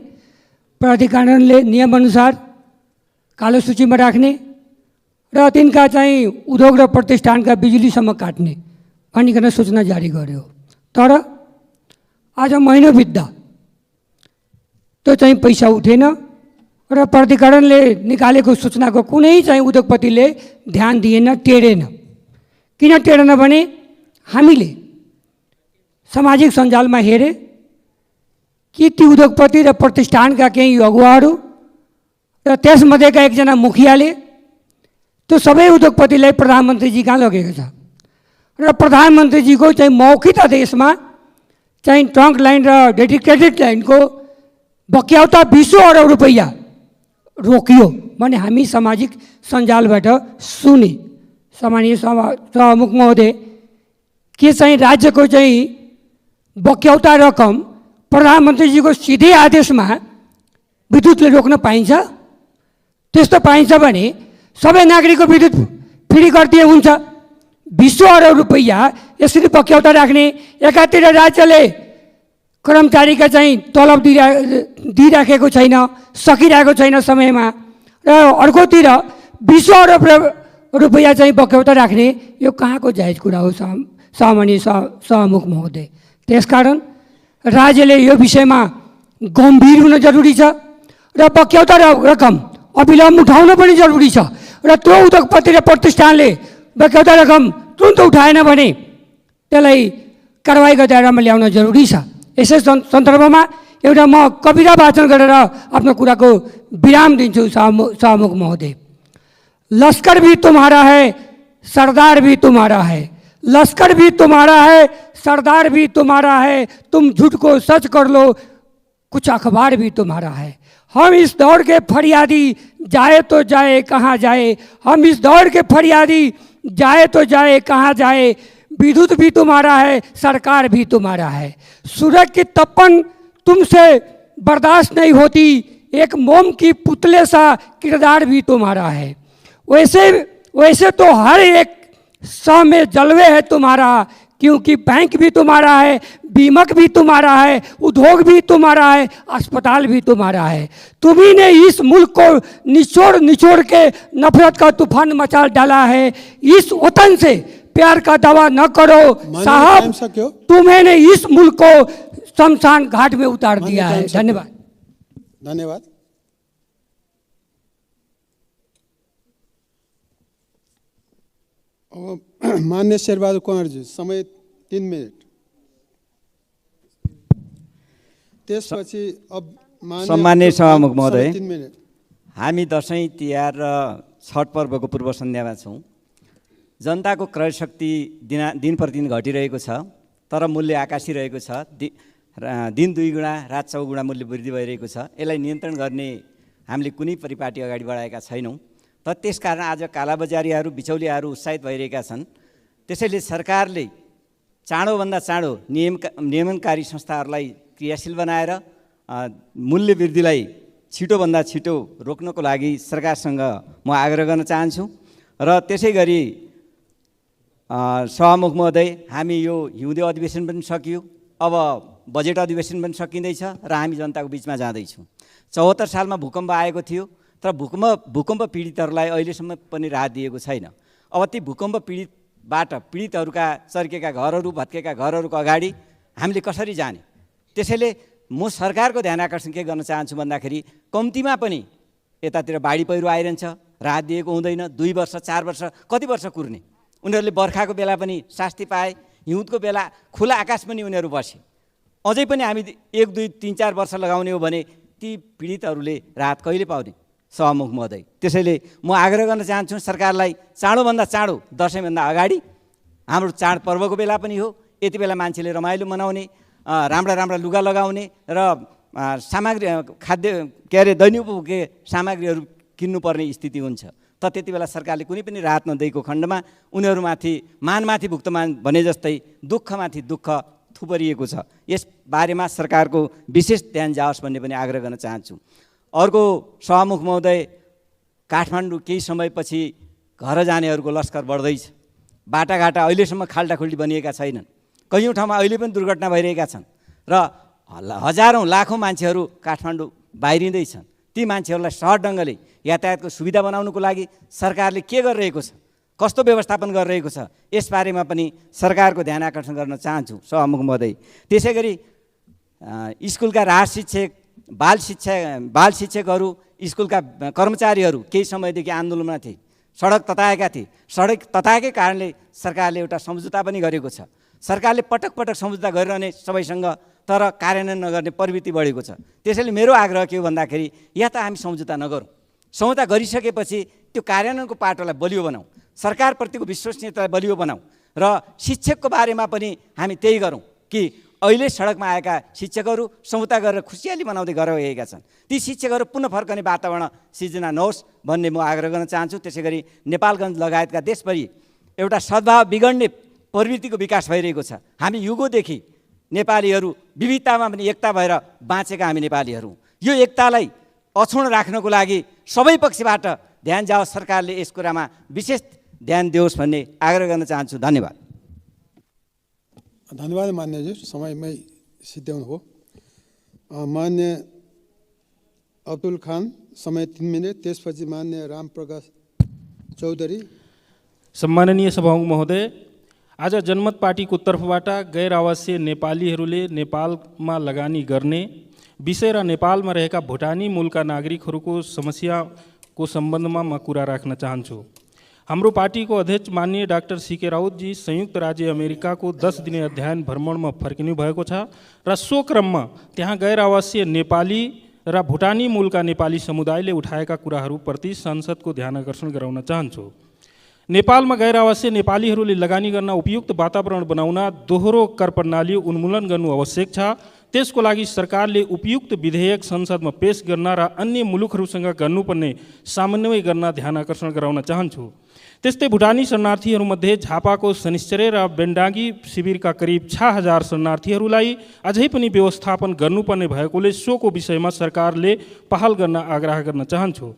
S8: प्राधिकरणले नियमअनुसार कालो सूचीमा राख्ने र तिनका चाहिँ उद्योग र प्रतिष्ठानका बिजुलीसम्म काट्ने भनिकन सूचना जारी गर्यो। तर आज महिना बित्दा त्यो चाहिँ पैसा उठेन र प्राधिकरणले निकालेको सूचनाको कुनै चाहिँ उद्योगपतिले ध्यान दिएन, टेरेन। किन टेरेन भने हामीले सामाजिक सञ्जालमा हेरे कि ती उद्योगपति र प्रतिष्ठानका केही अगुवाहरू र त्यसमध्येका एकजना मुखियाले त्यो सबै उद्योगपतिलाई प्रधानमन्त्रीजी कहाँ लगेको छ र प्रधानमन्त्रीजीको चाहिँ मौखिक आदेशमा चाहिँ ट्रङ्क लाइन र डेडिकेटेड लाइनको बक्याउता 20 अरब रुपैयाँ रोकियो भने हामी सामाजिक सञ्जालबाट सुने। सामान्य सभामुख महोदय, के चाहिँ राज्यको चाहिँ बक्याउता रकम प्रधानमन्त्रीजीको सिधै आदेशमा विद्युतले रोक्न पाइन्छ? त्यस्तो पाइन्छ भने सबै नागरिकको विद्युत फ्री गरिदिए हुन्छ। 20 अरब रुपैयाँ यसरी बक्याउता राख्ने, एकातिर राज्यले कर्मचारीका चाहिँ तलब दिइराखेको छैन, सकिरहेको छैन समयमा, र अर्कोतिर 20 अरब रुपैयाँ चाहिँ बक्याउता राख्ने, यो कहाँको जायज कुरा हो सामान्य सभामुख महोदय? त्यसकारण राज्यले यो विषयमा गम्भीर हुन जरुरी छ र बक्याउता रकम अविलम्ब उठाउन पनि जरुरी छ र त्यो उद्योगपति र प्रतिष्ठानले बक्याउता रकम तुरन्त उठाएन भने त्यसलाई कारवाही गदायरामा ल्याउन जरुरी छ। यसै सन्दर्भमा एउटा म कविता वाचन गरेर आफ्नो कुराको विराम दिन्छु सभामुख महोदय। लश्कर भी तुम्हारा है, सरदार भी तुम्हारा है, लश्कर भी तुम्हारा है, सरदार भी तुम्हारा है, तुम झूठ को सच कर लो, कुछ अखबार भी तुम्हारा है। हम इस दौड़ के फरियादी जाए तो जाए कहाँ जाए, हम इस दौड़ के फरियादी जाए तो जाए कहाँ जाए, विद्युत भी तुम्हारा है, सरकार भी तुम्हारा है, सूरज की तपन तुमसे बर्दाश्त नहीं होती, एक मोम की पुतले सा किरदार भी तुम्हारा है। वैसे तो हर एक सह में जलवे है तुम्हारा, क्योंकि बैंक भी तुम्हारा है, बीमक भी तुम्हारा है, उद्योग भी तुम्हारा है, अस्पताल भी तुम्हारा है। तुम्ही ने इस मुल्क को निचोड़ निचोड़ के नफरत का तूफान मचा डाला है। इस वतन से प्यार का दावा न करो साहब, तुम्हें ने इस मुल्क को शमशान घाट में उतार दिया है। धन्यवाद।
S3: धन्यवाद। अब मान्य शेरबहादुर कुँवरजी, समय 3 मिनट। त्यसपछि अब
S9: सम्माननीय सभामुख महोदय,
S3: 3 मिनट।
S9: हामी दसैँ तिहार र छठ पर्वको पूर्व सन्ध्यामा छौँ। जनताको क्रय शक्ति दिन प्रतिदिन घटिरहेको छ, तर मूल्य आकाशी रहेको छ। दिन 2 गुणा रात 4 गुणा मूल्य वृद्धि भइरहेको छ। यसलाई नियन्त्रण गर्ने हामीले कुनै परिपाटी अगाडि बढाएका छैनौँ। तर त्यसकारण आज कालाबजारीहरू बिचौलियाहरू उत्साहित भइरहेका छन्। त्यसैले सरकारले चाँडोभन्दा चाँडो नियमनकारी संस्थाहरूलाई क्रियाशील बनाएर मूल्य वृद्धिलाई छिटोभन्दा छिटो रोक्नको लागि सरकारसँग म आग्रह गर्न चाहन्छु। र त्यसै गरी सभामुख महोदय, हामी यो हिउँदे अधिवेशन पनि सकियो, अब बजेट अधिवेशन पनि सकिँदैछ र हामी जनताको बिचमा जाँदैछौँ। 74 सालमा भूकम्प आएको थियो, तर भूकम्प पीडितहरूलाई अहिलेसम्म पनि राहत दिएको छैन। अब ती भूकम्प पीडितहरूका चर्केका घरहरू, भत्केका घरहरूको अगाडि हामीले कसरी जाने? त्यसैले म सरकारको ध्यान आकर्षण के गर्न चाहन्छु भन्दाखेरि, कम्तीमा पनि यतातिर बाढी पहिरो आइरहन्छ, राहत दिएको हुँदैन। 2 वर्ष 4 वर्ष कति वर्ष कुर्ने? उनीहरूले बर्खाको बेला पनि शास्ति पाए, हिउँदको बेला खुला आकाश पनि उनीहरू बसे। अझै पनि हामी 1 2 3 4 वर्ष लगाउने हो भने ती पीडितहरूले राहत कहिले पाउने सभामुख महोदय? त्यसैले म आग्रह गर्न चाहन्छु सरकारलाई चाँडोभन्दा चाँडो, दसैँभन्दा अगाडि हाम्रो चाड पर्वको बेला पनि हो, यति बेला मान्छेले रमाइलो मनाउने, राम्रा लुगा लगाउने र सामग्री खाद्य दैनिक उपभोग्य सामग्रीहरू किन्नुपर्ने स्थिति हुन्छ। त त्यति बेला सरकारले कुनै पनि राहत नदिएको खण्डमा उनीहरूमाथि मानमाथि भुक्तमान भने जस्तै दुःखमाथि दुःख थुपरिएको छ। यस बारेमा सरकारको विशेष ध्यान जाओस् भन्ने पनि आग्रह गर्न चाहन्छु। अर्को सभामुख महोदय, काठमाडौँ केही समयपछि घर जानेहरूको लस्कर बढ्दैछ। बाटाघाटा अहिलेसम्म खाल्डाखुल्डी बनिएका छैनन्। कैयौँ ठाउँमा अहिले पनि दुर्घटना भइरहेका छन् र हजारौँ लाखौँ मान्छेहरू काठमाडौँ बाहिरिँदैछन्। ती मान्छेहरूलाई सहज ढङ्गले यातायातको सुविधा बनाउनुको लागि सरकारले के गरिरहेको छ, कस्तो व्यवस्थापन गरिरहेको छ, यसबारेमा पनि सरकारको ध्यान आकर्षण गर्न चाहन्छु सभामुख महोदय। त्यसै गरी स्कुलका राज शिक्षक, बाल शिक्षकहरू, स्कुलका कर्मचारीहरू केही समयदेखि आन्दोलनमा थिए, सडक तताएका थिए। सडक तताएकै कारणले सरकारले एउटा सम्झौता पनि गरेको छ। सरकारले पटक पटक सम्झौता गरिरहने सबैसँग, तर कार्यान्वयन नगर्ने प्रवृत्ति बढेको छ। त्यसैले मेरो आग्रह के हो भन्दाखेरि, या त हामी सम्झौता नगरौँ, सम्झौता गरिसकेपछि त्यो कार्यान्वयनको पाटोलाई बलियो बनाऊ, सरकारप्रतिको विश्वसनीयतालाई बलियो बनाऊ र शिक्षकको बारेमा पनि हामी त्यही गरौँ कि अहिले सडकमा आएका शिक्षकहरू सम्झौता गरेर खुसियाली मनाउँदै गइरहेका छन्। ती शिक्षकहरू पुनः फर्कने वातावरण सिर्जना नहोस् भन्ने म आग्रह गर्न चाहन्छु। त्यसै गरी नेपालगञ्ज लगायतका देशभरि एउटा सद्भाव बिगड्ने प्रवृत्तिको विकास भइरहेको छ। हामी युगौँदेखि नेपालीहरू विविधतामा पनि एकता भएर बाँचेका हामी नेपालीहरू। यो एकतालाई अक्षुण्ण राख्नको लागि सबै पक्षबाट ध्यान जाओस्, सरकारले यस कुरामा विशेष ध्यान दियोस् भन्ने आग्रह गर्न चाहन्छु। धन्यवाद।
S3: धन्यवाद मान्यज्यू, समयमै सिद्ध्याउनु हो। मान्य अब्दुल खान, समय 3 मिनट। त्यसपछि मान्य रामप्रकाश चौधरी।
S10: सम्माननीय सभामुख महोदय, आज जनमत पार्टीको तर्फबाट गैर आवासीय नेपालीहरूले नेपालमा लगानी गर्ने विषय र नेपालमा रहेका भुटानी मूलका नागरिकहरूको समस्याको सम्बन्धमा म कुरा राख्न चाहन्छु। हाम्रो पार्टीको अध्यक्ष माननीय डाक्टर सीके राउतजी संयुक्त राज्य अमेरिकाको 10 दिने अध्ययन भ्रमणमा फर्किनु भएको छ र सो क्रममा त्यहाँ गैर आवासीय नेपाली र भुटानी मूलका नेपाली समुदायले उठाएका कुराहरूप्रति संसदको ध्यान आकर्षण गराउन चाहन्छु। नेपालमा गैर आवासीय नेपालीहरूले लगानी गर्न उपयुक्त वातावरण बनाउन दोहोरो कर प्रणाली उन्मूलन गर्नु आवश्यक छ। त्यसको लागि सरकारले उपयुक्त विधेयक संसदमा पेश गर्न र अन्य मुलुकहरूसँग गर्नुपर्ने समन्वय गर्न ध्यान आकर्षण गराउन चाहन्छु। त्यस्तै भुटानी शरणार्थीहरूमध्ये झापाको शनिश्चर्य र बेन्डाङ्गी शिविरका करिब 6000 शरणार्थीहरूलाई अझै पनि व्यवस्थापन गर्नुपर्ने भएकोले सोको विषयमा सरकारले पहल गर्न आग्रह गर्न चाहन्छु।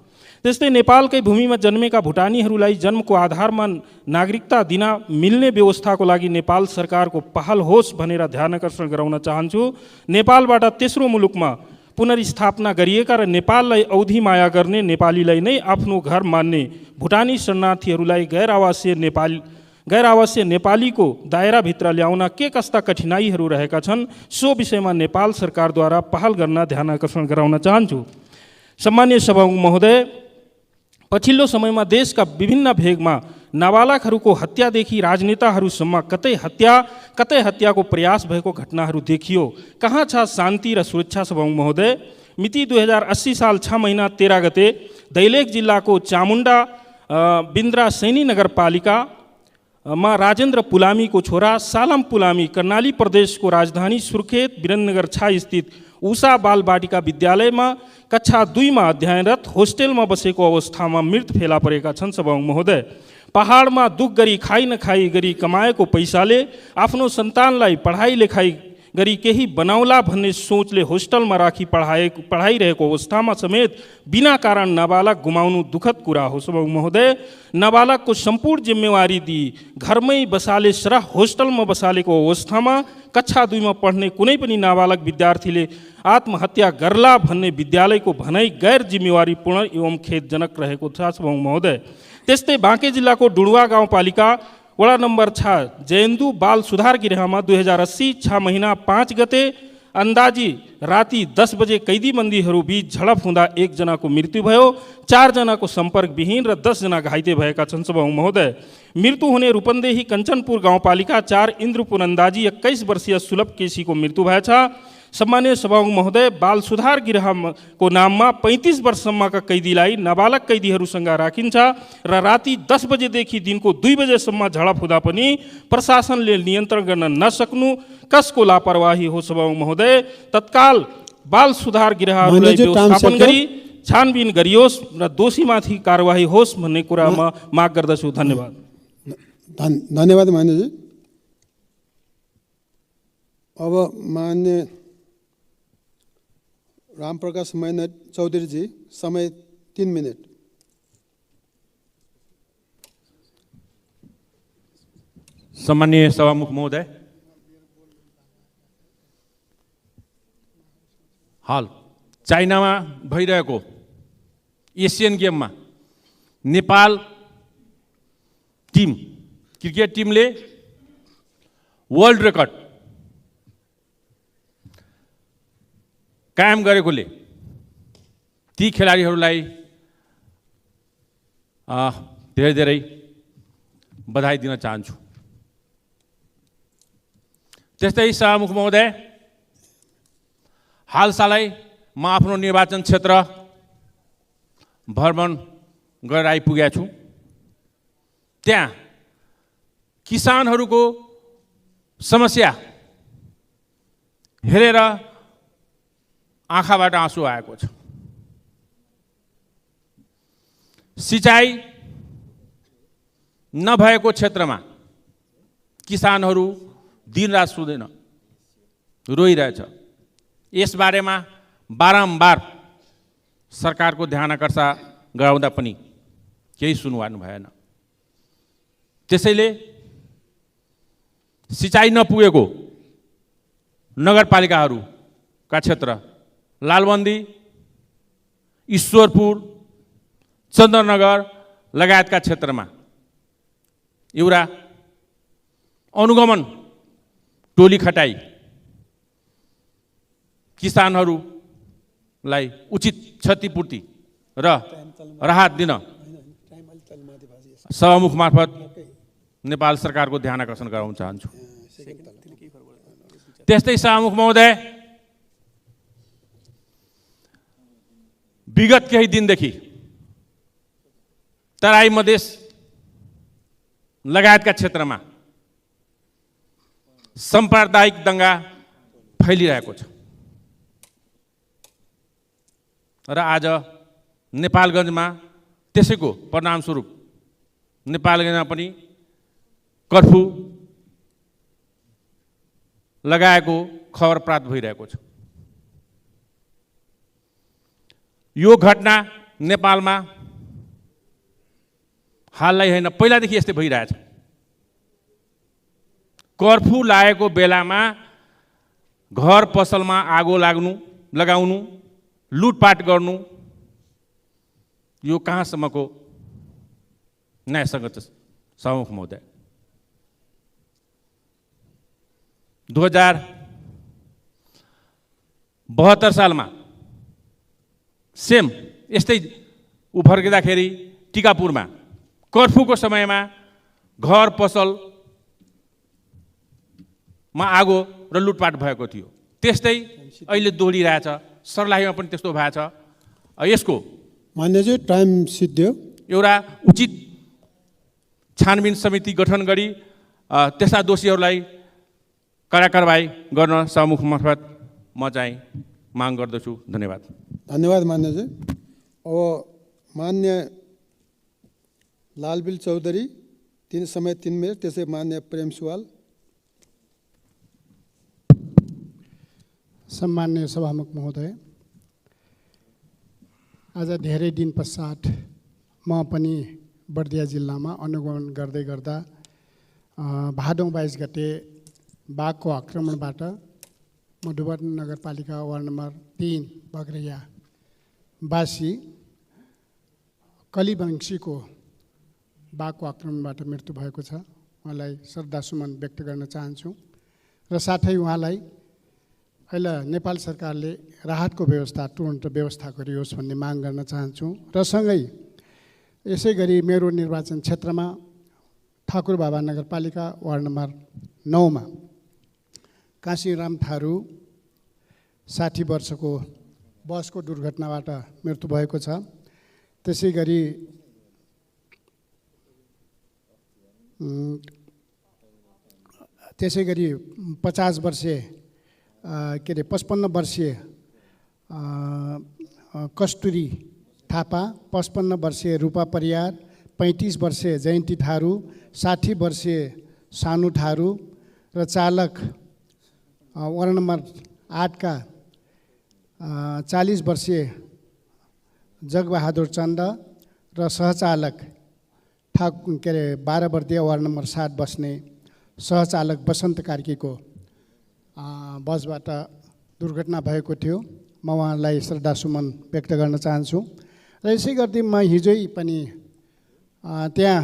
S10: त्यस्तै नेपालकै भूमिमा जन्मेका भुटानीहरूलाई जन्मको आधारमा नागरिकता दिन मिल्ने व्यवस्थाको लागि नेपाल सरकारको पहल होस् भनेर ध्यान आकर्षण गराउन चाहन्छु। नेपालबाट तेस्रो मुलुकमा पुनर्स्थापना गरिएका र नेपाललाई औधी माया गर्ने नेपालीलाई नै आफ्नो घर मान्ने भुटानी शरणार्थीहरूलाई गैर आवासीय नेपालीको दायराभित्र ल्याउन के कस्ता कठिनाइहरू रहेका छन् सो विषयमा नेपाल सरकारद्वारा पहल गर्न ध्यान आकर्षण गराउन चाहन्छु। सम्मानीय सभामुख महोदय, पछिल्लो समयमा देशका विभिन्न भेगमा नाबालकहरूको हत्यादेखि राजनेताहरूसम्म कतै हत्याको प्रयास भएको घटनाहरू देखियो। कहाँ छ शान्ति र सुरक्षा? सभामुख महोदय, मिति 2080 साल 6 महिना 13 गते दैलेख जिल्लाको चामुण्डा बिन्द्रा सैनी नगरपालिकामा राजेन्द्र पुलामीको छोरा सालम पुलामी कर्णाली प्रदेशको राजधानी सुर्खेत वीरेन्द्रनगर 6 स्थित उषा बाल बाटिका विद्यालयमा कक्षा 2 मा अध्ययनरत होस्टेलमा बसेको अवस्थामा मृत फेला परेका छन्। सभामुख महोदय, पहाडमा दुख गरी खाइ नखाई गरी कमाएको पैसाले आफ्नो सन्तानलाई पढाइ लेखाइ गरी केही बनाउला भन्ने सोचले होस्टलमा राखी पढाइरहेको अवस्थामा समेत बिना कारण नाबालक गुमाउनु दुःखद कुरा हो। सभामुख महोदय, नाबालकको सम्पूर्ण जिम्मेवारी दिई घरमै बसाले र होस्टलमा बसालेको अवस्थामा कक्षा 2 मा पढ्ने कुनै पनि नाबालक विद्यार्थीले आत्महत्या गर्ला भन्ने विद्यालयको भनाइ गैर जिम्मेवारीपूर्ण एवं खेदजनक रहेको छ। सभामुख महोदय, त्यस्तै बाँके जिल्लाको डुडुवा गाउँपालिका वडा नम्बर 6 जयन्दु बाल सुधार गृहमा 2080 6 महिना 5 गते अन्दाजी राति 10 बजे कैदीबन्दीहरू बीच झडप हुँदा 1 जनाको मृत्यु भयो, 4 जनाको सम्पर्कविहीन र 10 जना घाइते भएका छन्। सभामुख महोदय, मृत्यु हुने रूपन्देही कञ्चनपुर गाउँपालिका 4 इन्द्रपुर अन्दाजी 21 वर्षीय सुलभ केसीको मृत्यु भएछ। सम्मानीय सभामुख महोदय, बाल सुधार गृहको नाममा 35 वर्षसम्मका कैदीलाई नाबालक कैदीहरूसँग राखिन्छ र राति 10 बजेदेखि दिनको 2 बजेसम्म झडप हुँदा पनि प्रशासनले नियन्त्रण गर्न नसक्नु कसको लापरवाही हो? सभामुख महोदय, तत्काल बाल सुधार गृहहरूलाई व्यवस्थापन गरी छानबिन गरियोस् र दोषीमाथि कारवाही होस् भन्ने कुरामा माग गर्दछु। धन्यवाद।
S3: धन्यवाद मान्यजी। अब मान्य रामप्रकाश मैना चौधरी जी, समय 3 मिनट।
S7: सम्मानीय सभामुख महोदय, हाल चाइनामा भइरहेको एसियन गेममा नेपाल क्रिकेट टिमले वर्ल्ड रेकर्ड कायम गरेकोले ती खेलाडीहरूलाई धेरै धेरै बधाई दिन चाहन्छु। त्यस्तै सभामुख महोदय, हालसालै म आफ्नो निर्वाचन क्षेत्र भ्रमण गरेर आइपुगेको छु। त्यहाँ किसानहरूको समस्या हेरेर आँखाबाट आँसु आएको छ। सिँचाइ नभएको क्षेत्रमा किसानहरू दिनरात सुत्दैन रोइरहेछ। यसबारेमा बारम्बार सरकारको ध्यान आकर्षण गराउँदा पनि केही सुन्नु भएन। त्यसैले सिँचाइ नपुगेको नगरपालिकाहरूका क्षेत्र लालबन्दी, ईश्वरपुर, चन्द्रनगर लगायतका क्षेत्रमा एउटा अनुगमन टोली खटाई किसानहरूलाई उचित क्षतिपूर्ति र राहत दिन
S10: सभामुख मार्फत नेपाल सरकारको ध्यान आकर्षण गराउन चाहन्छु। त्यस्तै सभामुख महोदय, विगत केही दिनदेखि तराई मधेस लगायतका क्षेत्रमा साम्प्रदायिक दंगा फैलिरहेको छ र आज नेपालगञ्जमा त्यसैको परिणामस्वरूप नेपालगञ्जमा पनि कर्फ्यू लगाएको खबर प्राप्त भइरहेको छ। यो घटना नेपालमा हाललाई होइन पहिलादेखि यस्तै भइरहेछ। कर्फ्यू लागेको बेलामा घर पसलमा आगो लगाउनु, लुटपाट गर्नु, यो कहाँसम्मको न्यायसङ्गत छ सभामुख महोदय? 2072 सालमा सेम यस्तै फर्किँदाखेरि टिकापुरमा कर्फ्यूको समयमा घर पसलमा आगो र लुटपाट भएको थियो। त्यस्तै अहिले दोहोरिरहेछ, सर्लाहीमा पनि त्यस्तो भएको छ। यसको
S3: मान्यजी टाइम सिद्धियो।
S10: एउटा उचित छानबिन समिति गठन गरी त्यस्ता दोषीहरूलाई कडा कारबाही गर्न सभामुख मार्फत म चाहिँ माग गर्दछु। धन्यवाद।
S3: धन्यवाद मान्यजी। अब मान्य लालबिल चौधरी 3 समय 3 मिनट, त्यसै मान्य प्रेम सुवाल।
S11: सम्मान्य सभामुख महोदय, आज धेरै दिन पश्चात म पनि बर्दिया जिल्लामा अनुगमन गर्दै गर्दा भादौ 22 गते बाघको आक्रमणबाट मधुवन नगरपालिका वार्ड नम्बर 3 बगरैया वासी कलिवंशीको बाघको आक्रमणबाट मृत्यु भएको छ। उहाँलाई श्रद्धासुमन व्यक्त गर्न चाहन्छु र साथै उहाँलाई अहिले नेपाल सरकारले राहतको व्यवस्था तुरन्त व्यवस्था गरियोस् भन्ने माग गर्न चाहन्छु। र सँगै यसै गरी मेरो निर्वाचन क्षेत्रमा ठाकुरबाबा नगरपालिका वार्ड नम्बर 9 मा काशीराम थारू 60 वर्षको बसको दुर्घटनाबाट मृत्यु भएको छ। त्यसै गरी त्यसै गरी 50 वर्षीय 55 वर्षीय कस्तुरी थापा, 55 वर्षीय रूपा परियार, 35 वर्षीय जयन्ती थारू, 60 वर्षीय सानु थारू र चालक वार्ड नम्बर 8 का 40 वर्षीय जगबहादुर चन्द र सहचालक 12 वर्षीय वार्ड नम्बर 7 बस्ने सहचालक बसन्त कार्कीको बसबाट दुर्घटना भएको थियो। म उहाँलाई श्रद्धासुमन व्यक्त गर्न चाहन्छु। र यसै गरी म हिजै पनि त्यहाँ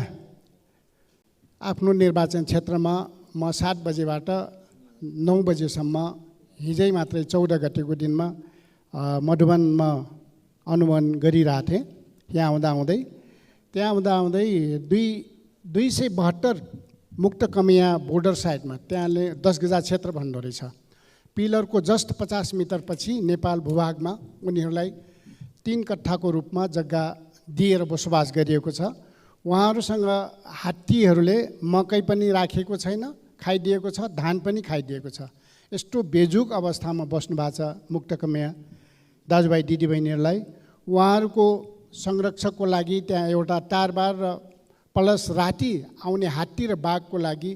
S11: आफ्नो निर्वाचन क्षेत्रमा म 7 बजेबाट 9 बजेसम्म हिजै मात्रै 14 गतेको दिनमा मधुवनमा अनुगमन गरिरहेको थिएँ। त्यहाँ आउँदा 272 मुक्त कमिया बोर्डर साइडमा त्यहाँले 10 गजा क्षेत्र भन्दो रहेछ। पिलरको जस्ट 50 मिटर पछि नेपाल भूभागमा उनीहरूलाई 3 कट्ठाको रूपमा जग्गा दिएर बसोबास गरिएको छ। उहाँहरूसँग हात्तीहरूले मकै पनि राखेको छैन, खाइदिएको छ, धान पनि खाइदिएको छ। यस्तो बेजुक अवस्थामा बस्नु भएको छ मुक्त कमिया दाजुभाइ दिदीबहिनीहरूलाई। उहाँहरूको संरक्षकको लागि त्यहाँ एउटा टारबार र प्लस राति आउने हात्ती र बाघको लागि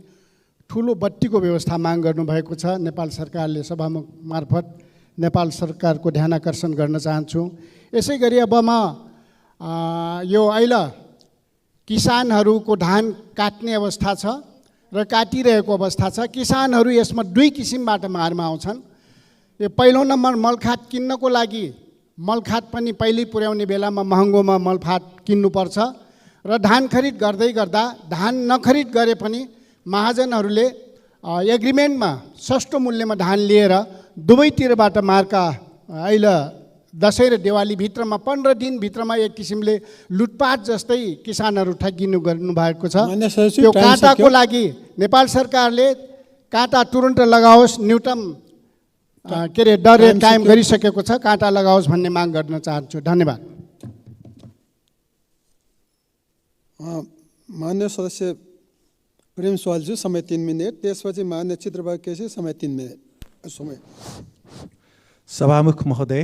S11: ठुलो बत्तीको व्यवस्था माग गर्नुभएको छ। नेपाल सरकारले सभामुख मार्फत नेपाल सरकारको ध्यान आकर्षण गर्न चाहन्छु। यसै गरी अब म यो अहिले किसानहरूको धान काट्ने अवस्था छ र काटिरहेको अवस्था छ। किसानहरू यसमा 2 किसिमबाट मारमा आउँछन्। यो पहिलो नम्बर मलखात किन्नको लागि मलखात पनि पहिले पुर्याउने बेलामा महँगोमा मलखात किन्नुपर्छ र धान खरिद गर्दै गर्दा धान नखरिद गरे पनि महाजनहरूले एग्रिमेन्टमा सस्तो मूल्यमा धान लिएर दुवैतिरबाट मार्का अहिले दसैँ र दिवालीभित्रमा 15 दिनभित्रमा एक किसिमले लुटपाट जस्तै किसानहरू ठगिनु गर्नुभएको छ।
S3: मान्य सदस्य,
S11: त्यो
S3: टाइम
S11: काँटाको
S3: सक्यो।
S11: लागि नेपाल सरकारले काँटा तुरुन्त लगाओस्, न्यूनतम के अरे दर
S3: टाइम
S11: कायम
S3: सक्यो।
S11: गरिसकेको छ, काँटा लगाओस् भन्ने माग गर्न चाहन्छु। धन्यवाद।
S3: मान्य सदस्य प्रेम सुवालज्यू, समय 3 मिनट। त्यसपछि मान्य चित्रबहादुर केसी, समय 3 मिनट। समय
S12: सभामुख महोदय,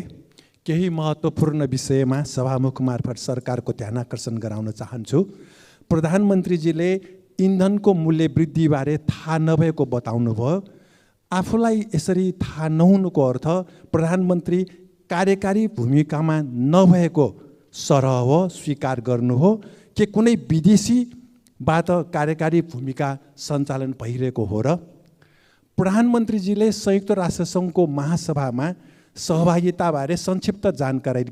S12: केही महत्त्वपूर्ण विषयमा सभामुख मार्फत सरकारको ध्यान आकर्षण गराउन चाहन्छु। प्रधानमन्त्रीजीले इन्धनको मूल्य वृद्धिबारे थाहा नभएको बताउनुभयो। आफूलाई यसरी थाहा नहुनुको अर्थ प्रधानमन्त्री कार्यकारी भूमिकामा नभएको सरह हो, स्वीकार गर्नु हो कि कुनै विदेशीबाट कार्यकारी भूमिका सञ्चालन भइरहेको हो र? प्रधानमन्त्रीजीले संयुक्त राष्ट्रसङ्घको महासभामा सहभागिताबारे संक्षिप्त जानकारी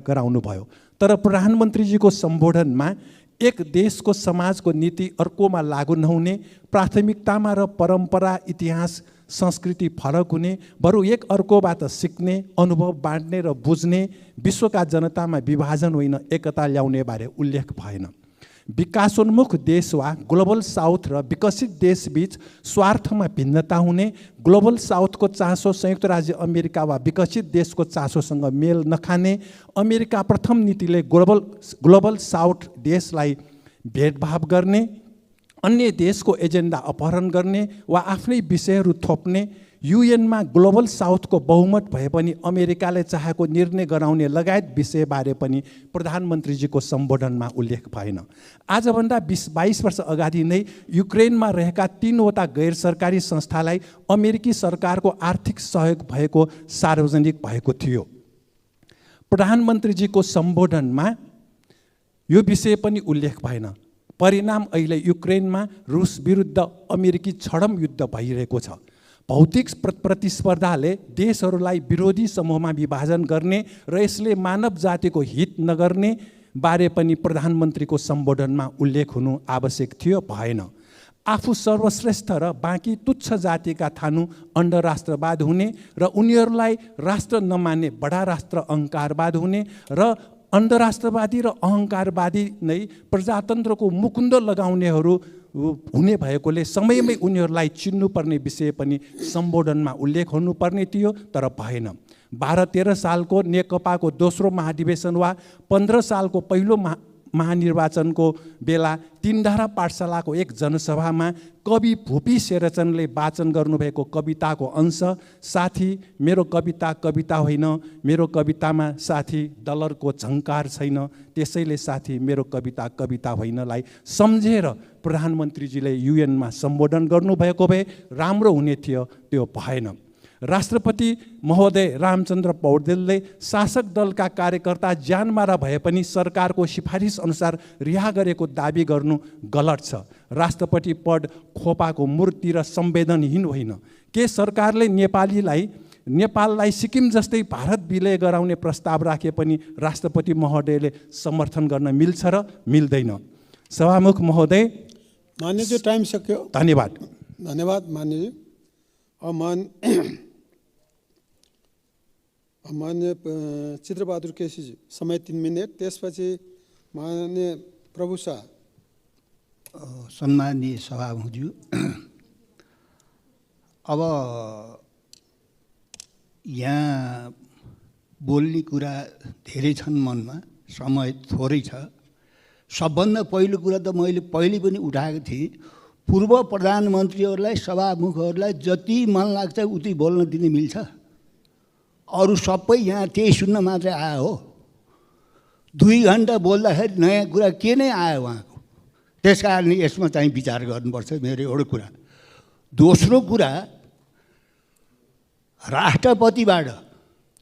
S12: गराउनुभयो, तर प्रधानमन्त्रीजीको सम्बोधनमा एक देशको समाजको नीति अर्कोमा लागू नहुने, प्राथमिकतामा र परम्परा, इतिहास, संस्कृति फरक हुने, बरु एक अर्कोबाट सिक्ने, अनुभव बाँड्ने र बुझ्ने, विश्वका जनतामा विभाजन होइन एकता ल्याउने बारे उल्लेख भएन। विकासोन्मुख देश वा ग्लोबल साउथ र विकसित देशबीच स्वार्थमा भिन्नता हुने, ग्लोबल साउथको चासो संयुक्त राज्य अमेरिका वा विकसित देशको चासोसँग मेल नखाने, अमेरिका प्रथम नीतिले ग्लोबल साउथ देशलाई भेदभाव गर्ने, अन्य देशको एजेन्डा अपहरण गर्ने वा आफ्नै विषयहरू थोप्ने, युएनमा ग्लोबल साउथको बहुमत भए पनि अमेरिकाले चाहेको निर्णय गराउने लगायत विषयबारे पनि प्रधानमन्त्रीजीको सम्बोधनमा उल्लेख भएन। आजभन्दा 20-22 वर्ष अगाडि नै युक्रेनमा रहेका 3वटा गैर सरकारी संस्थालाई अमेरिकी सरकारको आर्थिक सहयोग भएको सार्वजनिक भएको थियो। प्रधानमन्त्रीजीको सम्बोधनमा यो विषय पनि उल्लेख भएन। परिणाम अहिले युक्रेनमा रुस विरुद्ध अमेरिकी छडम युद्ध भइरहेको छ। भौतिक प्रतिस्पर्धाले देशहरूलाई विरोधी समूहमा विभाजन गर्ने र यसले मानव जातिको हित नगर्ने बारे पनि प्रधानमन्त्रीको सम्बोधनमा उल्लेख हुनु आवश्यक थियो, भएन। आफू सर्वश्रेष्ठ र बाँकी तुच्छ जातिका थानु अन्धराष्ट्रवाद हुने र उनीहरूलाई राष्ट्र नमान्ने बडा राष्ट्र अहङ्कारवाद हुने र अन्धराष्ट्रवादी र अहङ्कारवादी नै प्रजातन्त्रको मुकुन्द लगाउनेहरू हुने भएकोले समयमै उनीहरूलाई चिन्नुपर्ने विषय पनि सम्बोधनमा उल्लेख हुनुपर्ने थियो, तर भएन। 12-13 सालको नेकपाको दोस्रो महाधिवेशन वा 15 सालको पहिलो महानिर्वाचनको बेला तीनधारा पाठशालाको एक जनसभामा कवि भूपी शेरचनले वाचन गर्नुभएको कविताको अंश, साथी मेरो कविता कविता होइन, मेरो कवितामा साथी डलरको झङ्कार छैन, त्यसैले साथी मेरो कविता कविता होइनलाई सम्झेर प्रधानमन्त्रीजीले युएनमा सम्बोधन गर्नुभएको भए राम्रो हुने थियो, त्यो भएन। राष्ट्रपति महोदय रामचन्द्र पौडेलले शासक दलका कार्यकर्ता ज्यानमारा भए पनि सरकारको सिफारिस अनुसार रिहा गरेको दाबी गर्नु गलत छ। राष्ट्रपति पद खोपाको मूर्ति र संवेदनहीन होइन। के सरकारले नेपाललाई सिक्किम जस्तै भारत विलय गराउने प्रस्ताव राखे पनि राष्ट्रपति महोदयले समर्थन गर्न मिल्छ र मिल्दैन? सभामुख महोदय,
S3: मान्यज्यू, टाइम सक्यो।
S12: धन्यवाद।
S3: धन्यवाद मान्यज्यू। मान्य चित्रबहादुर केसीजी, समय 3 मिनट। त्यसपछि माननीय प्रभु शाह।
S13: सम्माननीय सभामुखज्यू, अब यहाँ बोल्ने कुरा धेरै छन्, मनमा समय थोरै छ। सबभन्दा पहिलो कुरा त मैले पहिले पनि उठाएको थिएँ, पूर्व प्रधानमन्त्रीहरूलाई, सभामुखहरूलाई जति मन लाग्छ उति बोल्न दिने मिल्छ। अरू सबै यहाँ त्यही सुन्न मात्रै आयो हो। 2 घन्टा बोल्दाखेरि नयाँ कुरा के नै आयो उहाँको? त्यस कारणले यसमा चाहिँ विचार गर्नुपर्छ, मेरो एउटा कुरा। दोस्रो कुरा, राष्ट्रपतिबाट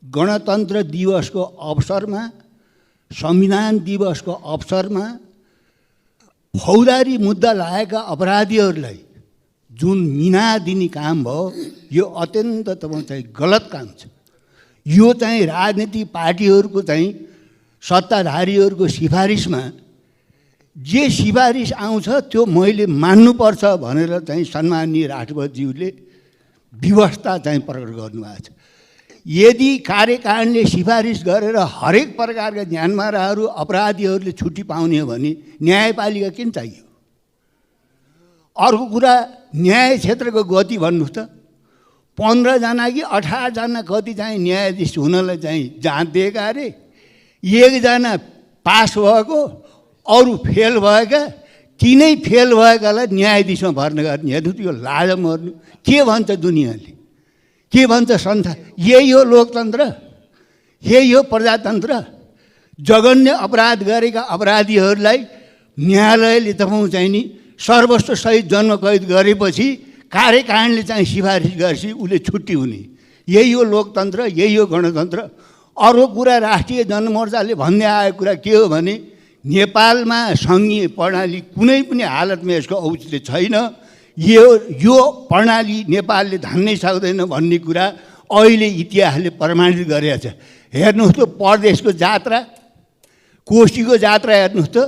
S13: गणतन्त्र दिवसको अवसरमा, संविधान दिवसको अवसरमा फौजदारी मुद्दा लागेका अपराधीहरूलाई जुन मिना दिने काम भयो, यो अत्यन्त चाहिँ गलत काम छ। यो चाहिँ राजनीतिक पार्टीहरूको चाहिँ सत्ताधारीहरूको सिफारिसमा जे सिफारिस आउँछ त्यो मैले मान्नुपर्छ भनेर चाहिँ सम्माननीय राष्ट्रपतिज्यूले व्यवस्था चाहिँ प्रकट गर्नुभएको छ। यदि कार्यकारिणीले सिफारिस गरेर हरेक प्रकारका ज्ञानमाराहरू अपराधीहरूले छुट्टी पाउने हो भने न्यायपालिका किन चाहियो? अर्को कुरा, न्याय क्षेत्रको गति भन्नुहोस् त। 15 जना कि 18 जना कति चाहिँ न्यायाधीश हुनलाई चाहिँ जाँच दिएका अरे, 1 जना पास भएको, अरू फेल भएका, तिनै फेल भएकालाई न्यायाधीशमा भर्ना गर्ने। हेर्नु त यो लाज मर्नु। के भन्छ दुनियाँले, के भन्छ संसार? यही हो लोकतन्त्र, यही हो प्रजातन्त्र। जघन्य अपराध गरेका अपराधीहरूलाई न्यायालयले तपाईँ चाहिँ नि सर्वस्व सहित जन्म कैद गरेपछि कार्यकारिणीले चाहिँ सिफारिस गरेपछि उसले छुट्टी हुने। यही हो लोकतन्त्र, यही हो गणतन्त्र। अर्को कुरा, राष्ट्रिय जनमोर्चाले भन्दै आएको कुरा के हो भने नेपालमा सङ्घीय प्रणाली कुनै पनि हालतमा यसको औचित्य छैन। यो प्रणाली नेपालले धान्नै सक्दैन भन्ने कुरा अहिले इतिहासले प्रमाणित गरेको छ। हेर्नुहोस् त परदेशको जात्रा, कोशीको जात्रा हेर्नुहोस् त।